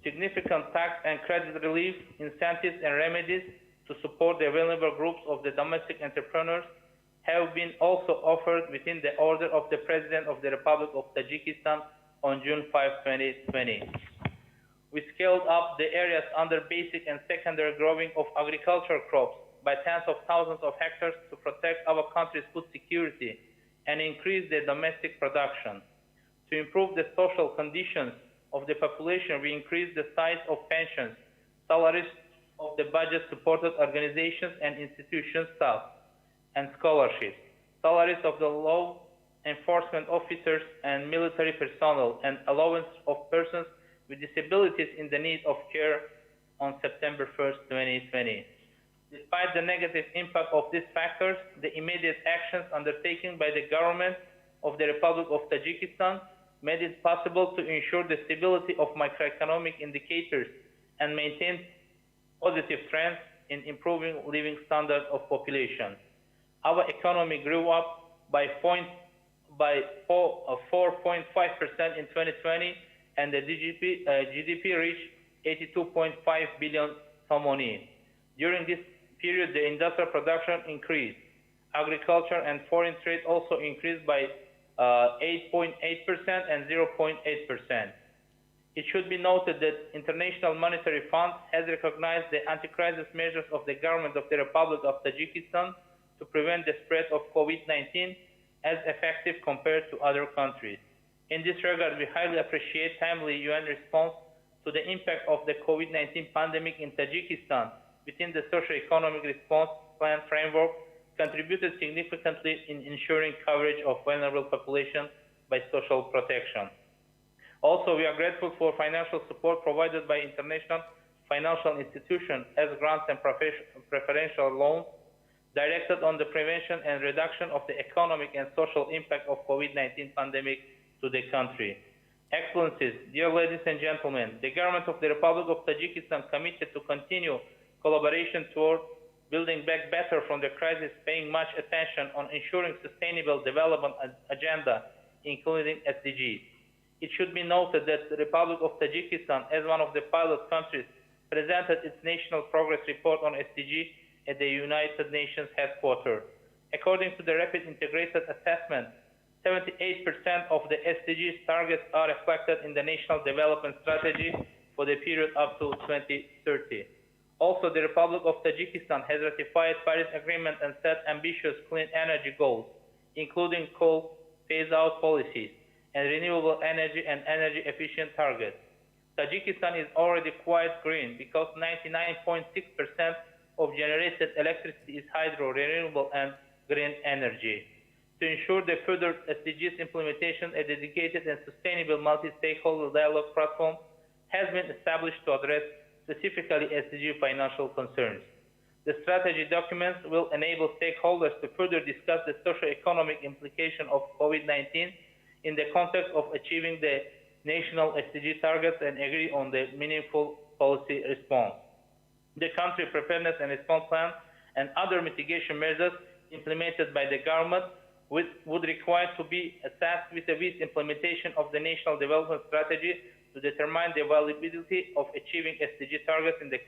Significant tax and credit relief, incentives and remedies to support the vulnerable groups of the domestic entrepreneurs have been also offered within the order of the President of the Republic of Tajikistan on June 5, 2020. We scaled up the areas under basic and secondary growing of agricultural crops by tens of thousands of hectares to protect our country's food security and increase the domestic production. To improve the social conditions of the population, we increased the size of pensions, salaries of the budget-supported organizations and institutions staff, and scholarships, salaries of the law enforcement officers and military personnel, and allowance of persons with disabilities in the need of care on September 1st, 2020. Despite the negative impact of these factors, the immediate actions undertaken by the government of the Republic of Tajikistan made it possible to ensure the stability of macroeconomic indicators and maintain positive trends in improving living standards of population. Our economy grew up by 4.5% in 2020, and the GDP reached 82.5 billion somoni. During this period, the industrial production increased. Agriculture and foreign trade also increased by 8.8% and 0.8%. It should be noted that International Monetary Fund has recognized the anti-crisis measures of the government of the Republic of Tajikistan to prevent the spread of COVID-19 as effective compared to other countries. In this regard, we highly appreciate timely UN response to the impact of the COVID-19 pandemic in Tajikistan within the socio-economic response plan framework, contributed significantly in ensuring coverage of vulnerable population by social protection. Also, we are grateful for financial support provided by international financial institutions as grants and preferential loans directed on the prevention and reduction of the economic and social impact of COVID-19 pandemic to the country. Excellencies, dear ladies and gentlemen, the government of the Republic of Tajikistan committed to continue collaboration toward building back better from the crisis, paying much attention on ensuring sustainable development agenda, including SDGs. It should be noted that the Republic of Tajikistan, as one of the pilot countries, presented its national progress report on SDG at the United Nations headquarters. According to the rapid integrated assessment, 78% of the SDGs targets are reflected in the National Development Strategy for the period up to 2030. Also, the Republic of Tajikistan has ratified Paris Agreement and set ambitious clean energy goals, including coal phase-out policies and renewable energy and energy efficient targets. Tajikistan is already quite green because 99.6% of generated electricity is hydro, renewable, and green energy. To ensure the further SDGs implementation, a dedicated and sustainable multi-stakeholder dialogue platform has been established to address specifically SDG financial concerns. The strategy documents will enable stakeholders to further discuss the socio-economic implication of COVID-19 in the context of achieving the national SDG targets and agree on the meaningful policy response. The country preparedness and response plan and other mitigation measures implemented by the government would require to be assessed with the implementation of the National Development Strategy to determine the availability of achieving SDG targets in the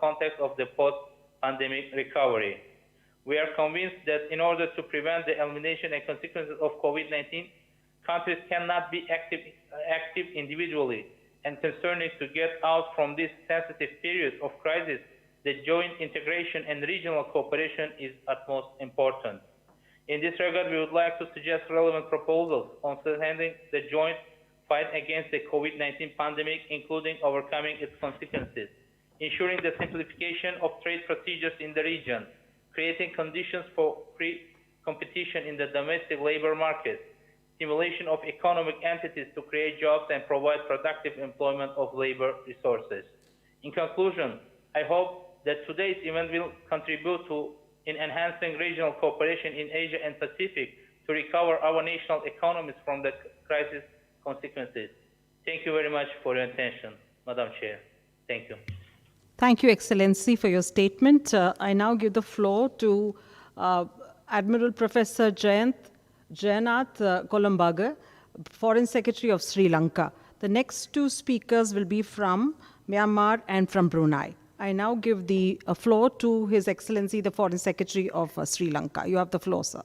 context of the post-pandemic recovery. We are convinced that in order to prevent the elimination and consequences of COVID-19, countries cannot be active individually, and concerning to get out from this sensitive period of crisis, the joint integration and regional cooperation is utmost important. In this regard, we would like to suggest relevant proposals on strengthening the joint fight against the COVID-19 pandemic, including overcoming its consequences, ensuring the simplification of trade procedures in the region, creating conditions for free competition in the domestic labor market, stimulation of economic entities to create jobs and provide productive employment of labor resources. In conclusion, I hope that today's event will contribute in enhancing regional cooperation in Asia and Pacific to recover our national economies from the crisis consequences. Thank you very much for your attention, Madam Chair. Thank you. Thank you, Excellency, for your statement. I now give the floor to Admiral Professor Jayanth Kolombaga, Foreign Secretary of Sri Lanka. The next two speakers will be from Myanmar and from Brunei. I now give the floor to His Excellency, the Foreign Secretary of Sri Lanka. You have the floor, sir.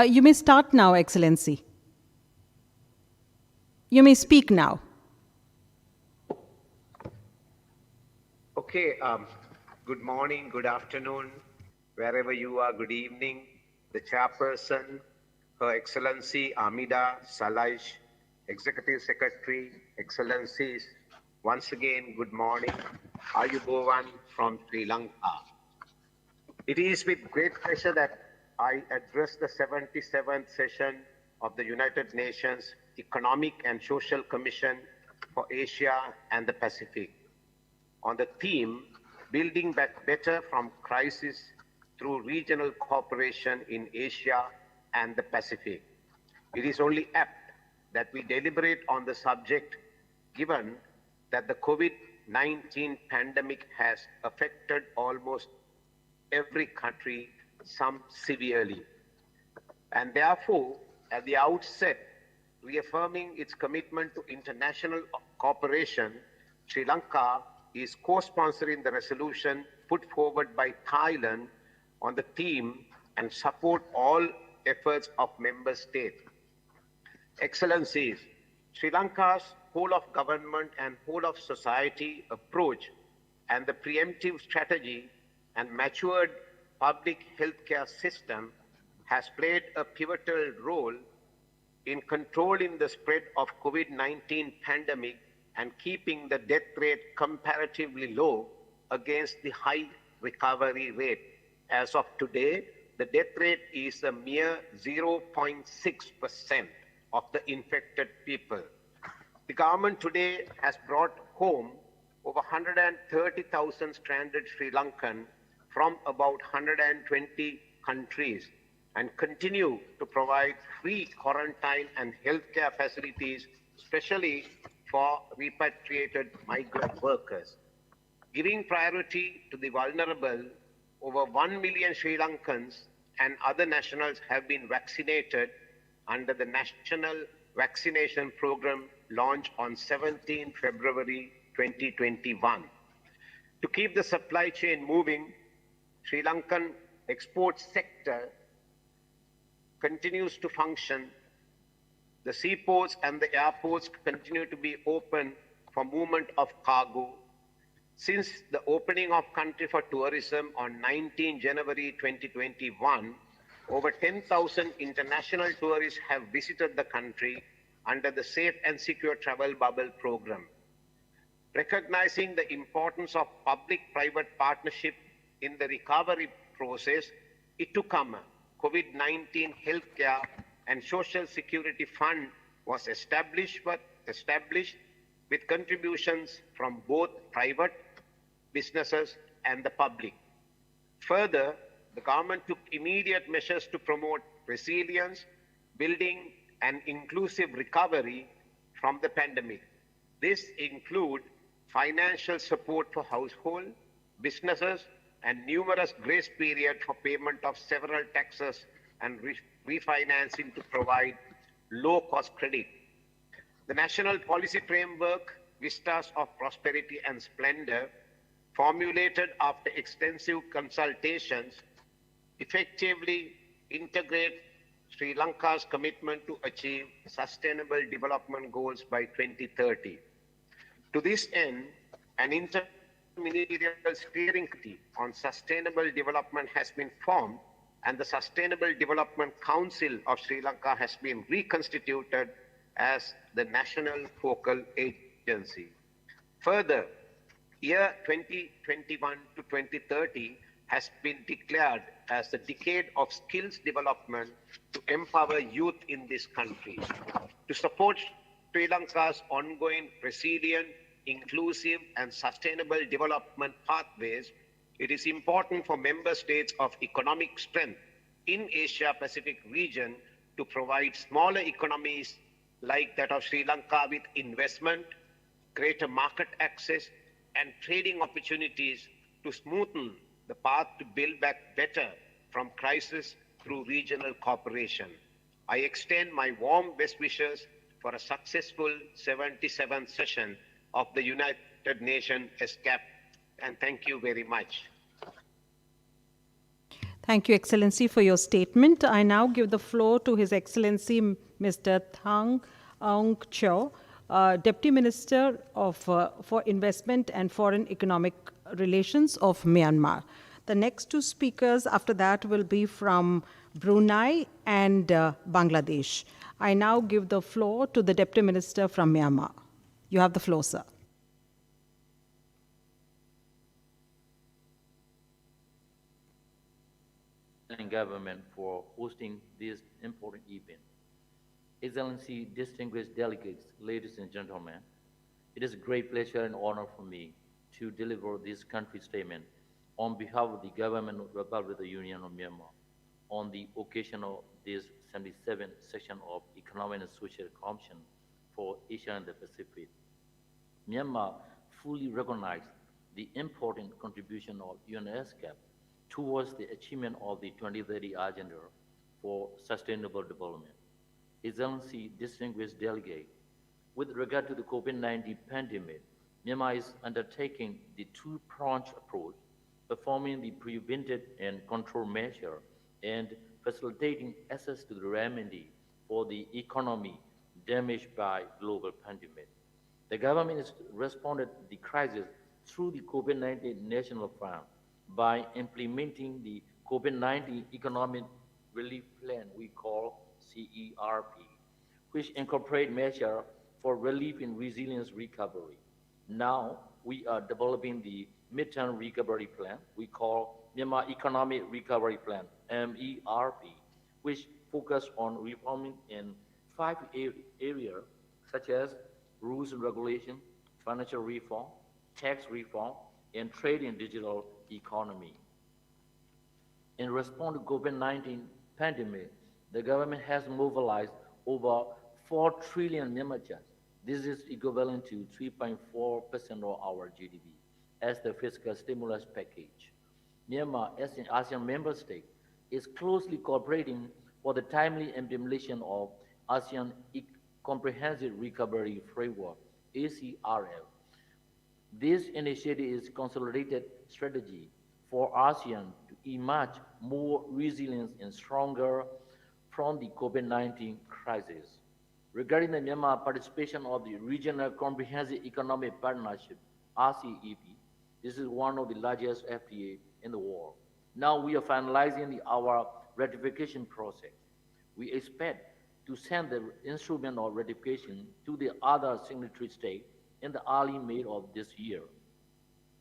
You may start now, Excellency. You may speak now. Okay, good morning, good afternoon, wherever you are, good evening. The Chairperson, Her Excellency Amida Salaish, Executive Secretary, Excellencies, once again, good morning. Ayubowan from Sri Lanka. It is with great pleasure that I address the 77th session of the United Nations Economic and Social Commission for Asia and the Pacific on the theme, Building Back Better from Crisis through Regional Cooperation in Asia and the Pacific. It is only apt that we deliberate on the subject given that the COVID-19 pandemic has affected almost every country, some severely. And therefore, at the outset, reaffirming its commitment to international cooperation, Sri Lanka is co-sponsoring the resolution put forward by Thailand on the theme and support all efforts of member states. Excellencies, Sri Lanka's whole of government and whole of society approach and the preemptive strategy and matured public healthcare system has played a pivotal role in controlling the spread of COVID-19 pandemic and keeping the death rate comparatively low against the high recovery rate. As of today, the death rate is a mere 0.6% of the infected people. The government today has brought home over 130,000 stranded Sri Lankan from about 120 countries and continue to provide free quarantine and healthcare facilities, especially for repatriated migrant workers. Giving priority to the vulnerable, over 1 million Sri Lankans and other nationals have been vaccinated under the National Vaccination Program launched on 17 February 2021. To keep the supply chain moving, Sri Lankan export sector continues to function. The seaports and the airports continue to be open for movement of cargo. Since the opening of country for tourism on 19 January 2021, over 10,000 international tourists have visited the country under the Safe and Secure Travel Bubble program. Recognizing the importance of public-private partnership in the recovery process, Itukama, COVID-19 Healthcare and Social Security Fund was established with contributions from both private businesses and the public. Further, the government took immediate measures to promote resilience, building an inclusive recovery from the pandemic. This includes financial support for households, businesses, and numerous grace periods for payment of several taxes and refinancing to provide low-cost credit. The National Policy Framework, Vistas of Prosperity and Splendor, formulated after extensive consultations, effectively integrate Sri Lanka's commitment to achieve Sustainable Development Goals by 2030. To this end, an interministerial steering committee on sustainable development has been formed, and the Sustainable Development Council of Sri Lanka has been reconstituted as the national focal agency. Further, year 2021 to 2030 has been declared as the decade of skills development to empower youth in this country. To support Sri Lanka's ongoing resilient, inclusive, and sustainable development pathways, it is important for member states of economic strength in Asia-Pacific region to provide smaller economies like that of Sri Lanka with investment, greater market access, and trading opportunities to smoothen the path to build back better from crisis through regional cooperation. I extend my warm best wishes for a successful 77th session of the United Nations ESCAP, and thank you very much. Thank you, Excellency, for your statement. I now give the floor to His Excellency Mr. Thang Aung Chau, Deputy Minister for Investment and Foreign Economic Relations of Myanmar. The next two speakers after that will be from Brunei and Bangladesh. I now give the floor to the Deputy Minister from Myanmar. You have the floor, sir. Government for hosting this important event. Excellency, distinguished delegates, ladies and gentlemen, it is a great pleasure and honor for me to deliver this country statement on behalf of the Government of the Republic of the Union of Myanmar on the occasion of this 77th session of Economic and Social Commission for Asia and the Pacific. Myanmar fully recognizes the important contribution of ESCAP towards the achievement of the 2030 Agenda for Sustainable Development. Excellency, distinguished delegate, with regard to the COVID-19 pandemic, Myanmar is undertaking the two-pronged approach, performing the preventive and control measure and facilitating access to the remedy for the economy damaged by global pandemic. The government has responded to the crisis through the COVID-19 National Fund by implementing the COVID-19 Economic Relief Plan we call CERP, which incorporates measures for relief and resilience recovery. Now, we are developing the Midterm Recovery Plan we call Myanmar Economic Recovery Plan, MERP, which focuses on reforming in 5 areas such as rules and regulation, financial reform, tax reform, and trade and digital economy. In response to COVID-19 pandemic, the government has mobilized over 4 trillion Myanmar kyats. This is equivalent to 3.4% of our GDP as the fiscal stimulus package. Myanmar, as an ASEAN member state, is closely cooperating for the timely implementation of ASEAN Comprehensive Recovery Framework, ACRF. This initiative is a consolidated strategy for ASEAN to emerge more resilient and stronger from the COVID-19 crisis. Regarding the Myanmar participation of the Regional Comprehensive Economic Partnership, RCEP, this is one of the largest FTA in the world. Now we are finalizing our ratification process. We expect to send the instrument of ratification to the other signatory states in the early May of this year.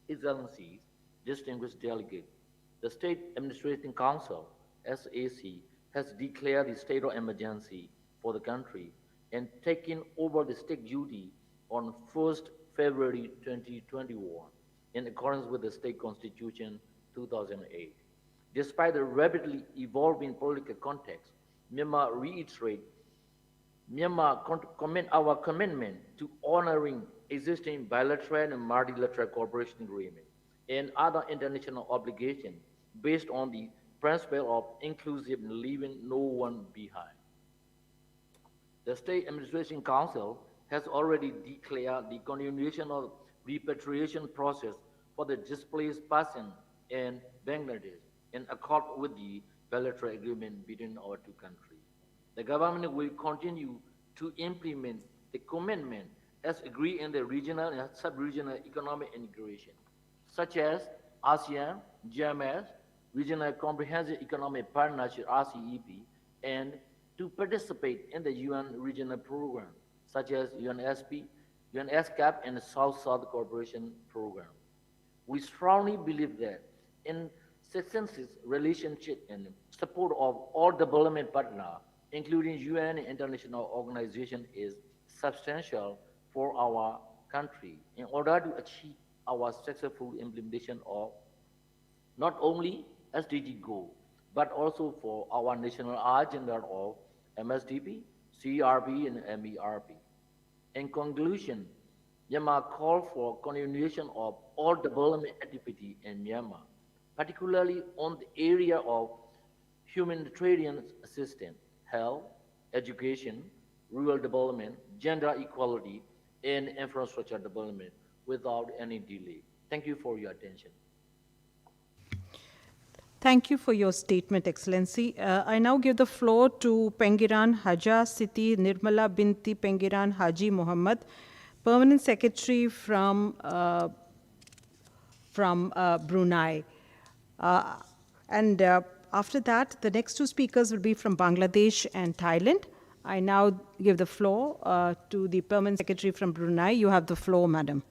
Excellencies, distinguished delegates, the State Administrating Council SAC, has declared the state of emergency for the country and taken over the state duty on 1st February 2021 in accordance with the state constitution 2008. Despite the rapidly evolving political context, Myanmar reiterates our commitment to honoring existing bilateral and multilateral cooperation agreements and other international obligations based on the principle of inclusive and leaving no one behind. The State Administration Council has already declared the continuation of repatriation process for the displaced person in Bangladesh in accord with the bilateral agreement between our two countries. The government will continue to implement the commitment as agreed in the regional and sub-regional economic integration, such as ASEAN, GMS, Regional Comprehensive Economic Partnership, RCEP, and to participate in the UN regional program, such as UNSP, ESCAP, and the South-South Cooperation Program. We strongly believe that in successive relationship and support of all development partners, including UN and international organizations, is substantial for our country in order to achieve our successful implementation of not only SDG goal, but also for our national agenda of MSDP, CRP, and MERP. In conclusion, Myanmar called for continuation of all development activity in Myanmar, particularly on the area of humanitarian assistance, health, education, rural development, gender equality, and infrastructure development without any delay. Thank you for your attention. Thank you for your statement, Excellency. I now give the floor to Pengiran Haja Siti Nirmala Binti Pengiran Haji Muhammad, Permanent Secretary from Brunei. After that, the next two speakers will be from Bangladesh and Thailand. I now give the floor to the Permanent Secretary from Brunei. You have the floor, Madam.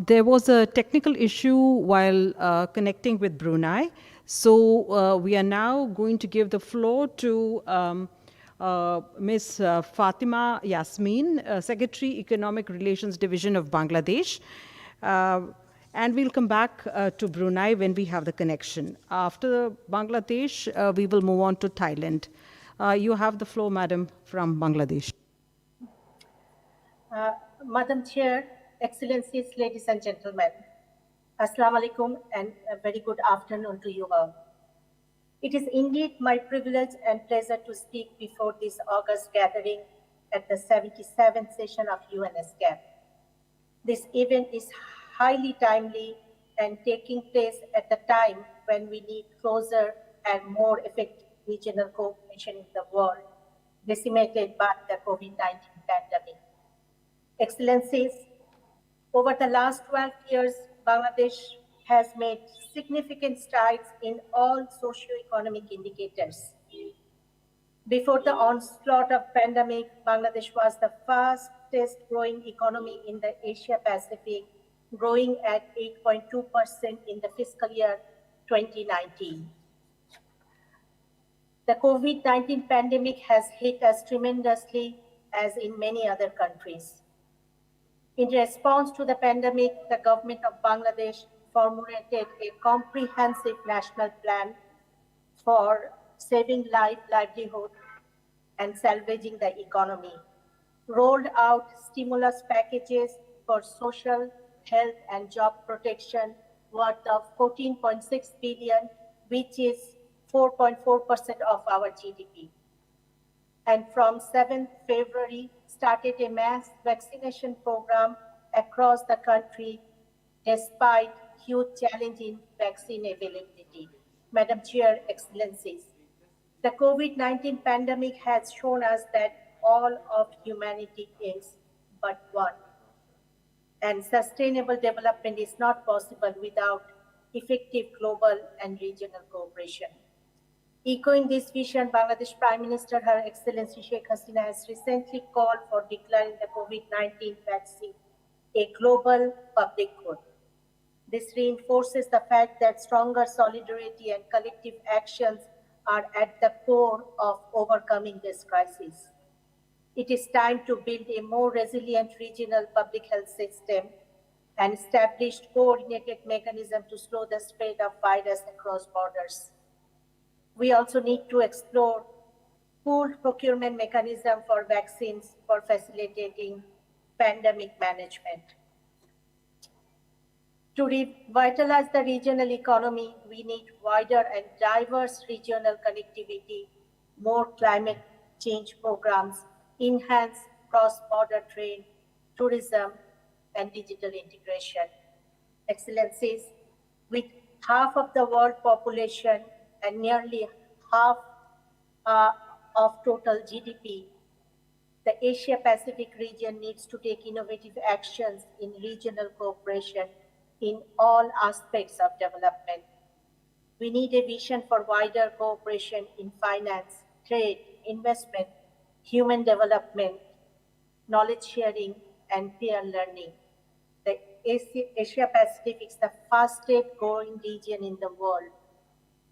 There was a technical issue while connecting with Brunei. So we are now going to give the floor to Ms. Fatima Yasmin, Secretary, Economic Relations Division of Bangladesh. And we'll come back to Brunei when we have the connection. After Bangladesh, we will move on to Thailand. You have the floor, Madam, from Bangladesh. Madam Chair, Excellencies, ladies and gentlemen, Assalamu alaikum and a very good afternoon to you all. It is indeed my privilege and pleasure to speak before this August gathering at the 77th session of ESCAP. This event is highly timely and taking place at the time when we need closer and more effective regional cooperation in the world decimated by the COVID-19 pandemic. Excellencies, over the last 12 years, Bangladesh has made significant strides in all socio-economic indicators. Before the onslaught of pandemic, Bangladesh was the fastest growing economy in the Asia Pacific, growing at 8.2% in the fiscal year 2019. The COVID-19 pandemic has hit us tremendously, as in many other countries. In response to the pandemic, the government of Bangladesh formulated a comprehensive national plan for saving life, livelihood, and salvaging the economy, rolled out stimulus packages for social, health, and job protection worth of 14.6 billion, which is 4.4% of our GDP. And from 7th February, started a mass vaccination program across the country despite huge challenge in vaccine availability. Madam Chair, Excellencies, the COVID-19 pandemic has shown us that all of humanity is but one, and sustainable development is not possible without effective global and regional cooperation. Echoing this vision, Bangladesh Prime Minister, Her Excellency Sheikh Hasina, has recently called for declaring the COVID-19 vaccine a global public good. This reinforces the fact that stronger solidarity and collective actions are at the core of overcoming this crisis. It is time to build a more resilient regional public health system and establish coordinated mechanism to slow the spread of virus across borders. We also need to explore pooled procurement mechanism for vaccines for facilitating pandemic management. To revitalize the regional economy, we need wider and diverse regional connectivity, more climate change programs, enhanced cross-border trade, tourism, and digital integration. Excellencies, with half of the world population and nearly half of total GDP, the Asia-Pacific region needs to take innovative actions in regional cooperation in all aspects of development. We need a vision for wider cooperation in finance, trade, investment, human development, knowledge sharing, and peer learning. The Asia-Pacific is the fastest growing region in the world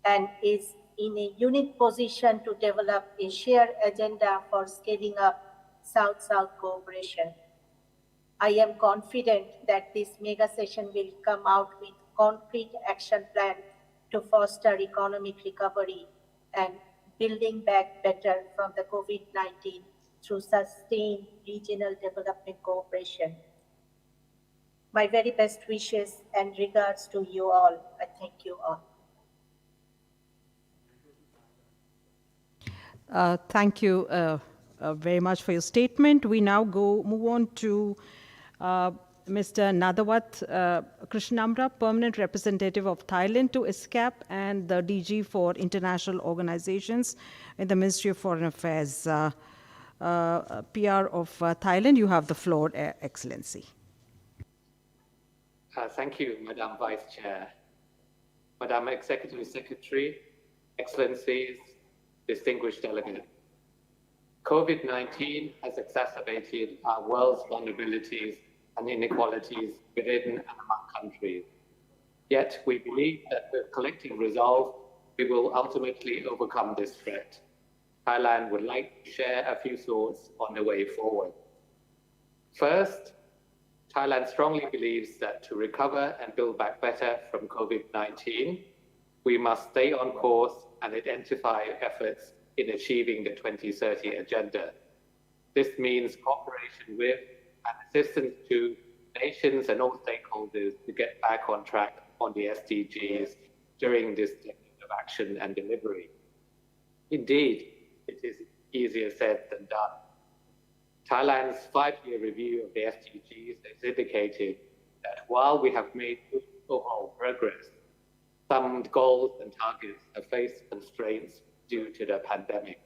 and is in a unique position to develop a shared agenda for scaling up South-South cooperation. I am confident that this mega session will come out with concrete action plan to foster economic recovery and building back better from the COVID-19 through sustained regional development cooperation. My very best wishes and regards to you all. I thank you all. Thank you very much for your statement. We now move on to Mr. Nadawat Krishnamra, Permanent Representative of Thailand to ESCAP and the DG for International Organizations in the Ministry of Foreign Affairs. PR of Thailand, you have the floor, Excellency. Thank you, Madam Vice Chair. Madam Executive Secretary, Excellencies, distinguished delegates. COVID-19 has exacerbated our world's vulnerabilities and inequalities within and among countries. Yet we believe that with collective resolve, we will ultimately overcome this threat. Thailand would like to share a few thoughts on the way forward. First, Thailand strongly believes that to recover and build back better from COVID-19, we must stay on course and intensify efforts in achieving the 2030 agenda. This means cooperation with and assistance to nations and all stakeholders to get back on track on the SDGs during this decade of action and delivery. Indeed, it is easier said than done. Thailand's 5-year review of the SDGs has indicated that while we have made good overall progress, some goals and targets have faced constraints due to the pandemic.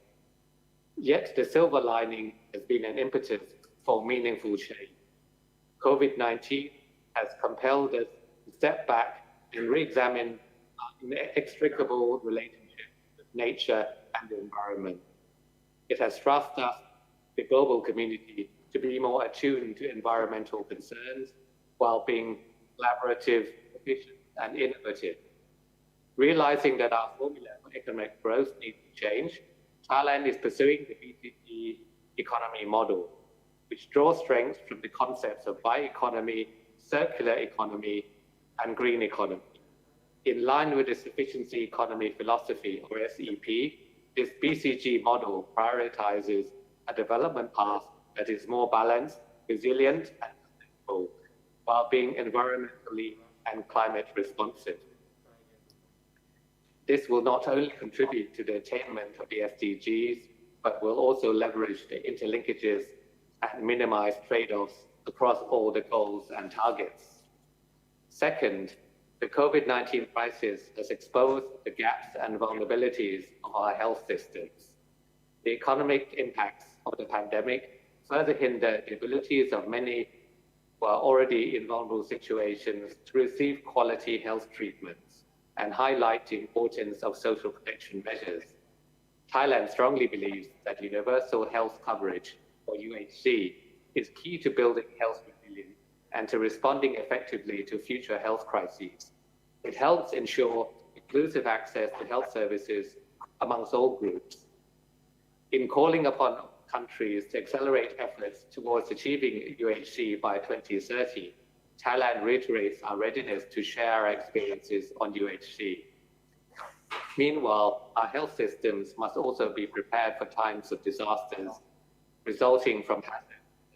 Yet the silver lining has been an impetus for meaningful change. COVID-19 has compelled us to step back and re-examine our inextricable relationship with nature and the environment. It has thrust us, the global community, to be more attuned to environmental concerns while being collaborative, efficient, and innovative. Realizing that our formula for economic growth needs to change, Thailand is pursuing the BCG economy model, which draws strength from the concepts of bioeconomy, circular economy, and green economy. In line with the sufficiency economy philosophy, or SEP, This BCG model prioritizes a development path that is more balanced, resilient, and sustainable, while being environmentally and climate responsive. This will not only contribute to the attainment of the SDGs, but will also leverage the interlinkages and minimize trade-offs across all the goals and targets. Second, the COVID-19 crisis has exposed the gaps and vulnerabilities of our health systems. The economic impacts of the pandemic further hinder the abilities of many who are already in vulnerable situations to receive quality health treatments and highlight the importance of social protection measures. Thailand strongly believes that universal health coverage, or UHC, is key to building health resilience and to responding effectively to future health crises. It helps ensure inclusive access to health services amongst all groups. In calling upon countries to accelerate efforts towards achieving UHC by 2030, Thailand reiterates our readiness to share our experiences on UHC. Meanwhile, our health systems must also be prepared for times of disasters resulting from hazards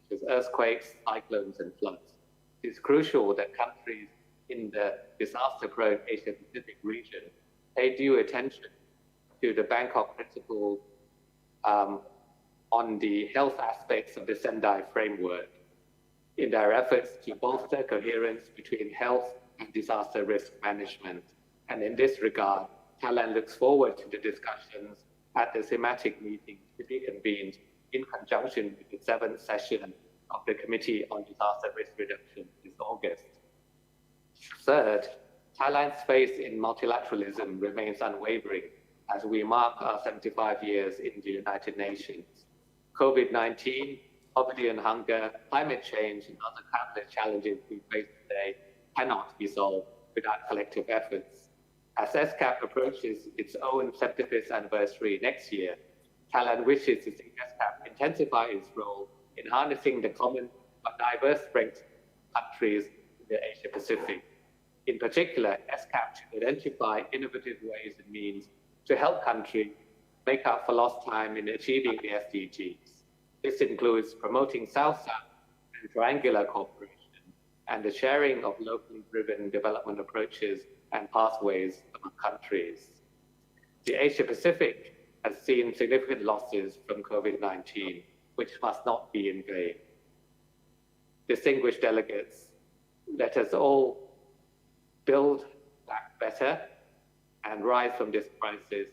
such as earthquakes, cyclones, and floods. It is crucial that countries in the disaster-prone Asia-Pacific region pay due attention to the Bangkok Principles on the health aspects of the Sendai framework in their efforts to bolster coherence between health and disaster risk management. And in this regard, Thailand looks forward to the discussions at the thematic meeting to be convened in conjunction with the 7th session of the Committee on Disaster Risk Reduction this August. Third, Thailand's faith in multilateralism remains unwavering as we mark our 75 years in the United Nations. COVID-19, poverty and hunger, climate change, and other countless challenges we face today cannot be solved without collective efforts. As ESCAP approaches its own 75th anniversary next year, Thailand wishes to see ESCAP intensify its role in harnessing the common but diverse strengths of countries in the Asia-Pacific. In particular, ESCAP should identify innovative ways and means to help countries make up for lost time in achieving the SDGs. This includes promoting South-South and triangular cooperation and the sharing of locally driven development approaches and pathways among countries. The Asia-Pacific has seen significant losses from COVID-19, which must not be in vain. Distinguished delegates, let us all build back better and rise from this crisis,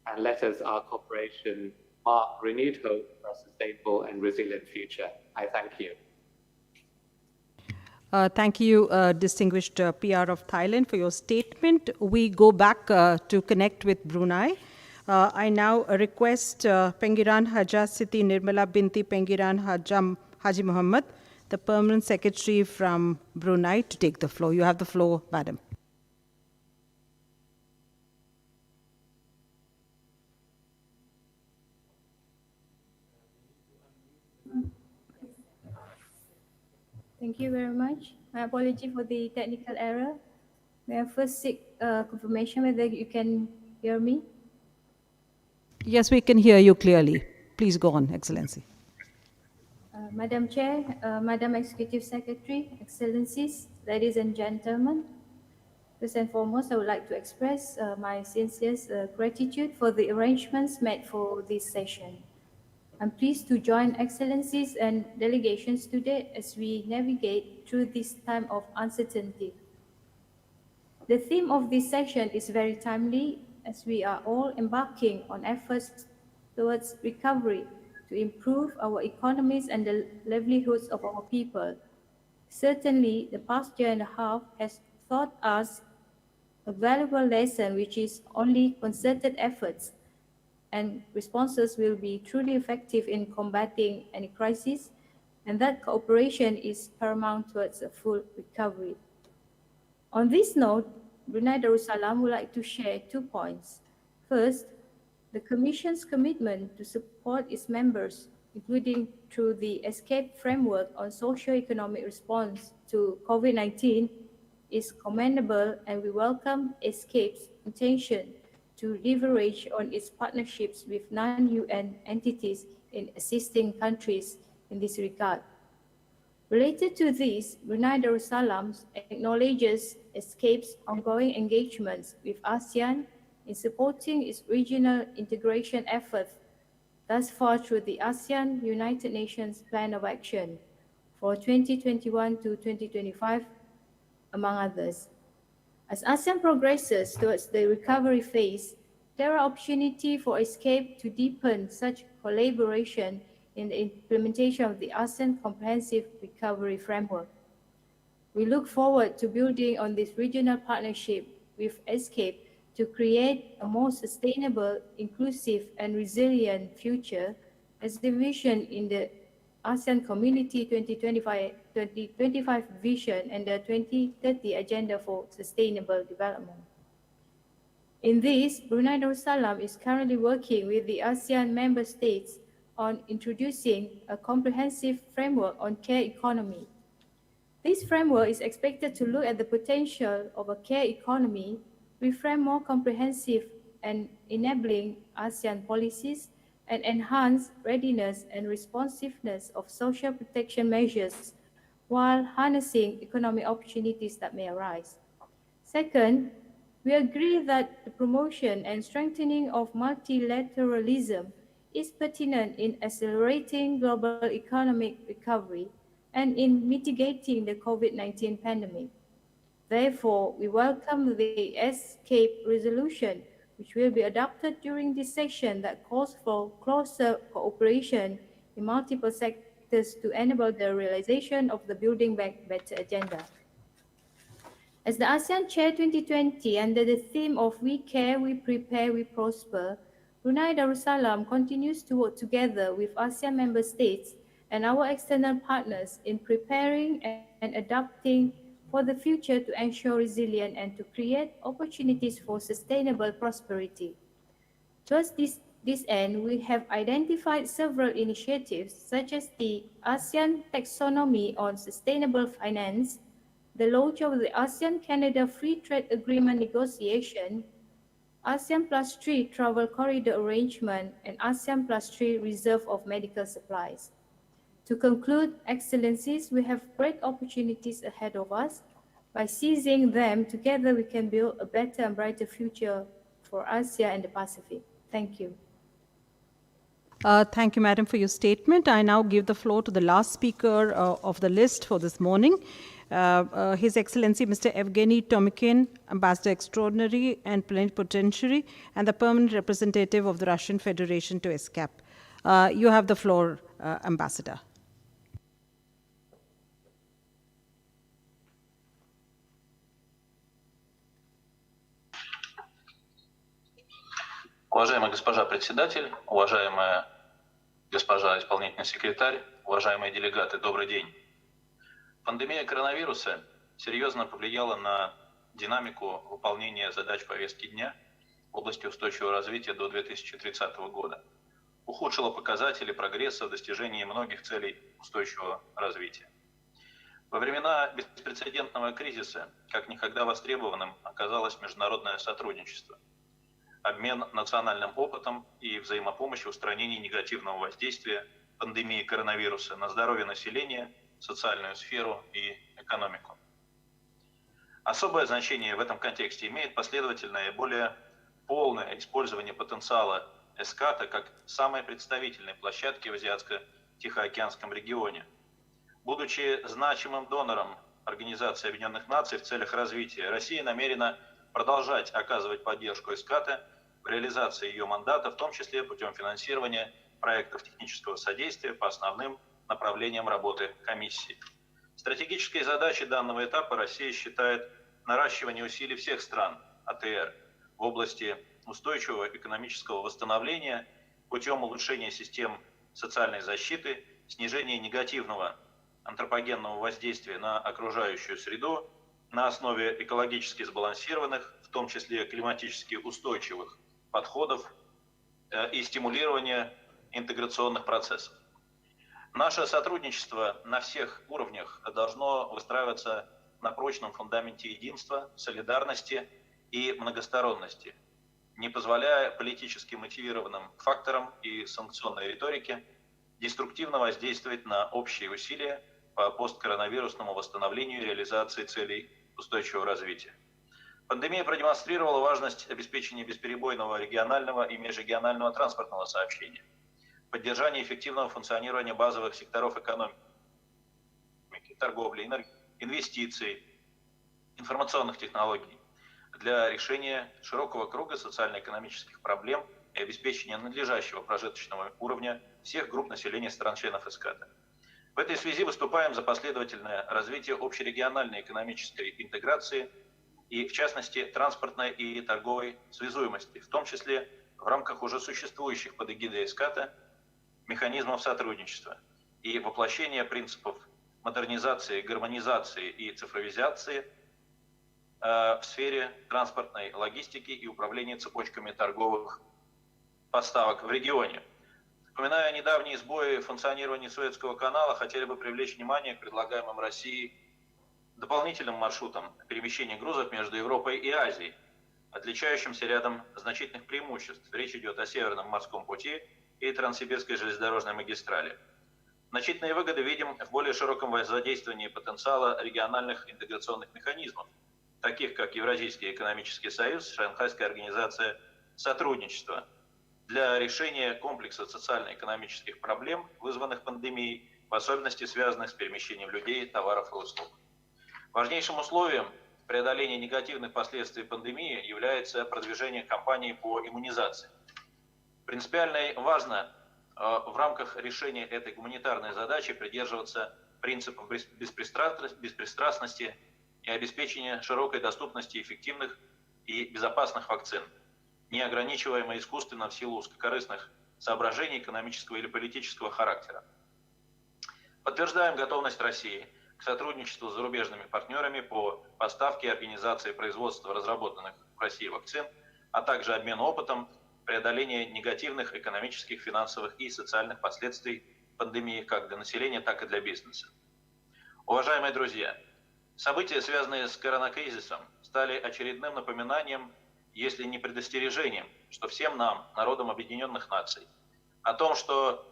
and let us, our cooperation, mark renewed hope for a sustainable and resilient future. I thank you. Thank you, distinguished PR of Thailand, for your statement. We go back to connect with Brunei. I now request Pengiran Haja Siti Nirmala Binti Pengiran Haji Muhammad, the Permanent Secretary from Brunei, to take the floor. You have the floor, madam. Thank you very much. My apology for the technical error. May I first seek confirmation whether you can hear me? Yes, we can hear you clearly. Please go on, Excellency. Madam Chair, Madam Executive Secretary, Excellencies, ladies and gentlemen, first and foremost, I would like to express my sincerest gratitude for the arrangements made for this session. I'm pleased to join Excellencies and delegations today as we navigate through this time of uncertainty. The theme of this session is very timely as we are all embarking on efforts towards recovery to improve our economies and the livelihoods of our people. Certainly, the past year and a half has taught us a valuable lesson, which is only concerted efforts and responses will be truly effective in combating any crisis, and that cooperation is paramount towards a full recovery. On this note, Brunei Darussalam would like to share 2 points. First, the Commission's commitment to support its members, including through the ESCAP framework on socio-economic response to COVID-19, is commendable, and we welcome ESCAP's intention to leverage on its partnerships with non-UN entities in assisting countries in this regard. Related to this, Brunei Darussalam acknowledges ESCAP's ongoing engagements with ASEAN in supporting its regional integration efforts, thus far through the ASEAN United Nations Plan of Action for 2021 to 2025, among others. As ASEAN progresses towards the recovery phase, there are opportunities for ESCAP to deepen such collaboration in the implementation of the ASEAN Comprehensive Recovery Framework. We look forward to building on this regional partnership with ESCAP to create a more sustainable, inclusive, and resilient future as envisioned in the ASEAN Community 2025 Vision and the 2030 Agenda for Sustainable Development. In this, Brunei Darussalam is currently working with the ASEAN member states on introducing a comprehensive framework on care economy. This framework is expected to look at the potential of a care economy, reframe more comprehensive and enabling ASEAN policies, and enhance readiness and responsiveness of social protection measures while harnessing economic opportunities that may arise. Second, we agree that the promotion and strengthening of multilateralism is pertinent in accelerating global economic recovery and in mitigating the COVID-19 pandemic. Therefore, we welcome the ESCAP resolution, which will be adopted during this session, that calls for closer cooperation in multiple sectors to enable the realization of the Building Back Better agenda. As the ASEAN Chair 2020, under the theme of We Care, We Prepare, We Prosper, Brunei Darussalam continues to work together with ASEAN member states and our external partners in preparing and adapting for the future to ensure resilience and to create opportunities for sustainable prosperity. Towards this end, we have identified several initiatives such as the ASEAN Taxonomy on Sustainable Finance, the launch of the ASEAN-Canada Free Trade Agreement negotiation, ASEAN +3 Travel Corridor Arrangement, and ASEAN +3 Reserve of Medical Supplies. To conclude, Excellencies, we have great opportunities ahead of us. By seizing them, together we can build a better and brighter future for ASEAN and the Pacific. Thank you. Thank you, Madam, for your statement. I now give the floor to the last speaker of the list for this morning, His Excellency Mr. Evgeny Tomikin, Ambassador Extraordinary and Plenipotentiary, and the Permanent Representative of the Russian Federation to ESCAP. You have the floor, Ambassador. Уважаемая госпожа председатель, уважаемая госпожа исполнительный секретарь, уважаемые делегаты, добрый день. Пандемия коронавируса серьезно повлияла на динамику выполнения задач повестки дня в области устойчивого развития до 2030 года, ухудшила показатели прогресса в достижении многих целей устойчивого развития. Во времена беспрецедентного кризиса как никогда востребованным оказалось международное сотрудничество, обмен национальным опытом и взаимопомощь в устранении негативного воздействия пандемии коронавируса на здоровье населения, социальную сферу и экономику. Особое значение в этом контексте имеет последовательное и более полное использование потенциала ESCAP как самой представительной площадки в Азиатско-Тихоокеанском регионе. Будучи значимым донором Организации Объединенных Наций в целях развития, Россия намерена продолжать оказывать поддержку ESCAP в реализации ее мандата, в том числе путем финансирования проектов технического содействия по основным направлениям работы комиссии. Стратегической задачей данного этапа Россия считает наращивание усилий всех стран АТР в области устойчивого экономического восстановления путем улучшения систем социальной защиты, снижения негативного антропогенного воздействия на окружающую среду на основе экологически сбалансированных, в том числе климатически устойчивых подходов и стимулирования интеграционных процессов. Наше сотрудничество на всех уровнях должно выстраиваться на прочном фундаменте единства, солидарности и многосторонности. не позволяя политически мотивированным факторам и санкционной риторике деструктивно воздействовать на общие усилия по посткоронавирусному восстановлению и реализации целей устойчивого развития. Пандемия продемонстрировала важность обеспечения бесперебойного регионального и межрегионального транспортного сообщения, поддержания эффективного функционирования базовых секторов экономики, торговли, инвестиций, информационных технологий для решения широкого круга социально-экономических проблем и обеспечения надлежащего прожиточного уровня всех групп населения стран-членов ESCAP. В этой связи выступаем за последовательное развитие общерегиональной экономической интеграции и, в частности, транспортной и торговой связуемости, в том числе в рамках уже существующих под эгидой ESCAP механизмов сотрудничества и воплощения принципов модернизации, гармонизации и цифровизации в сфере транспортной логистики и управления цепочками торговых поставок в регионе. Вспоминая недавние сбои функционирования Суэцкого канала, хотели бы привлечь внимание к предлагаемым Россией дополнительным маршрутам перемещения грузов между Европой и Азией, отличающимся рядом значительных преимуществ. Речь идет о Северном морском пути и Транссибирской железнодорожной магистрали. Значительные выгоды видим в более широком задействовании потенциала региональных интеграционных механизмов, таких как Евразийский экономический союз, Шанхайская организация сотрудничества, для решения комплекса социально-экономических проблем, вызванных пандемией, в особенности связанных с перемещением людей, товаров и услуг. Важнейшим условием преодоления негативных последствий пандемии является продвижение кампании по иммунизации. Принципиально важно в рамках решения этой гуманитарной задачи придерживаться принципов беспристрастности и обеспечения широкой доступности эффективных и безопасных вакцин, не ограничиваемо искусственно в силу узкокорыстных соображений экономического или политического характера. Подтверждаем готовность России к сотрудничеству с зарубежными партнерами по поставке и организации производства разработанных в России вакцин, а также обмену опытом, преодоления негативных экономических, финансовых и социальных последствий пандемии как для населения, так и для бизнеса. Уважаемые друзья, события, связанные с коронакризисом, стали очередным напоминанием, если не предостережением, что всем нам, народам Объединенных Наций, о том, что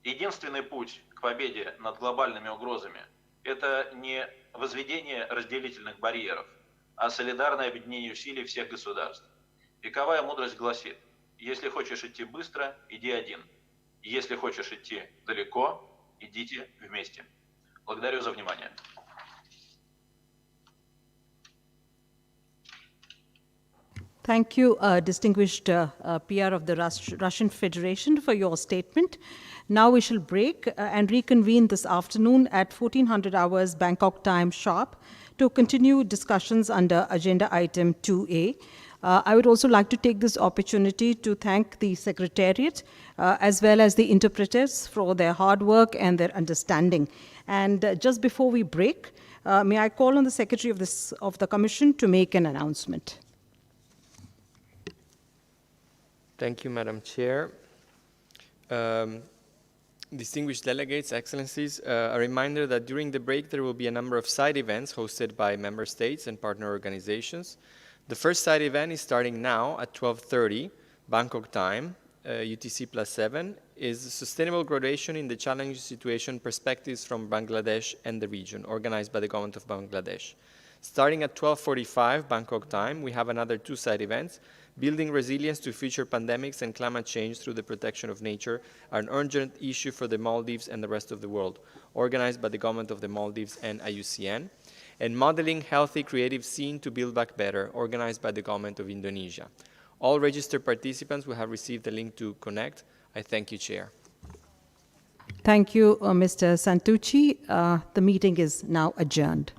единственный путь к победе над глобальными угрозами – это не возведение разделительных барьеров, а солидарное объединение усилий всех государств. Вековая мудрость гласит: если хочешь идти быстро, иди один. Если хочешь идти далеко, идите вместе. Благодарю за внимание. Thank you, distinguished PR of the Russian Federation, for your statement. Now we shall break and reconvene this afternoon at 1400 hours Bangkok time sharp to continue discussions under agenda item 2A. I would also like to take this opportunity to thank the Secretariat as well as the interpreters for their hard work and their understanding. And just before we break, may I call on the Secretary of the Commission to make an announcement. Thank you, Madam Chair. Distinguished delegates, excellencies, a reminder that during the break there will be a number of side events hosted by member states and partner organizations. The first side event is starting now at 12:30 Bangkok time, UTC +7, is Sustainable Graduation in the Challenging Situation Perspectives from Bangladesh and the Region, organized by the government of Bangladesh. Starting at 12:45 Bangkok time, we have another two side events, Building Resilience to Future Pandemics and Climate Change Through the Protection of Nature, an urgent issue for the Maldives and the rest of the world, organized by the government of the Maldives and IUCN. And Modeling Healthy Creative Scene to Build Back Better, organized by the government of Indonesia. All registered participants will have received a link to connect. I thank you, Chair. Thank you, Mr. Santucci. The meeting is now adjourned.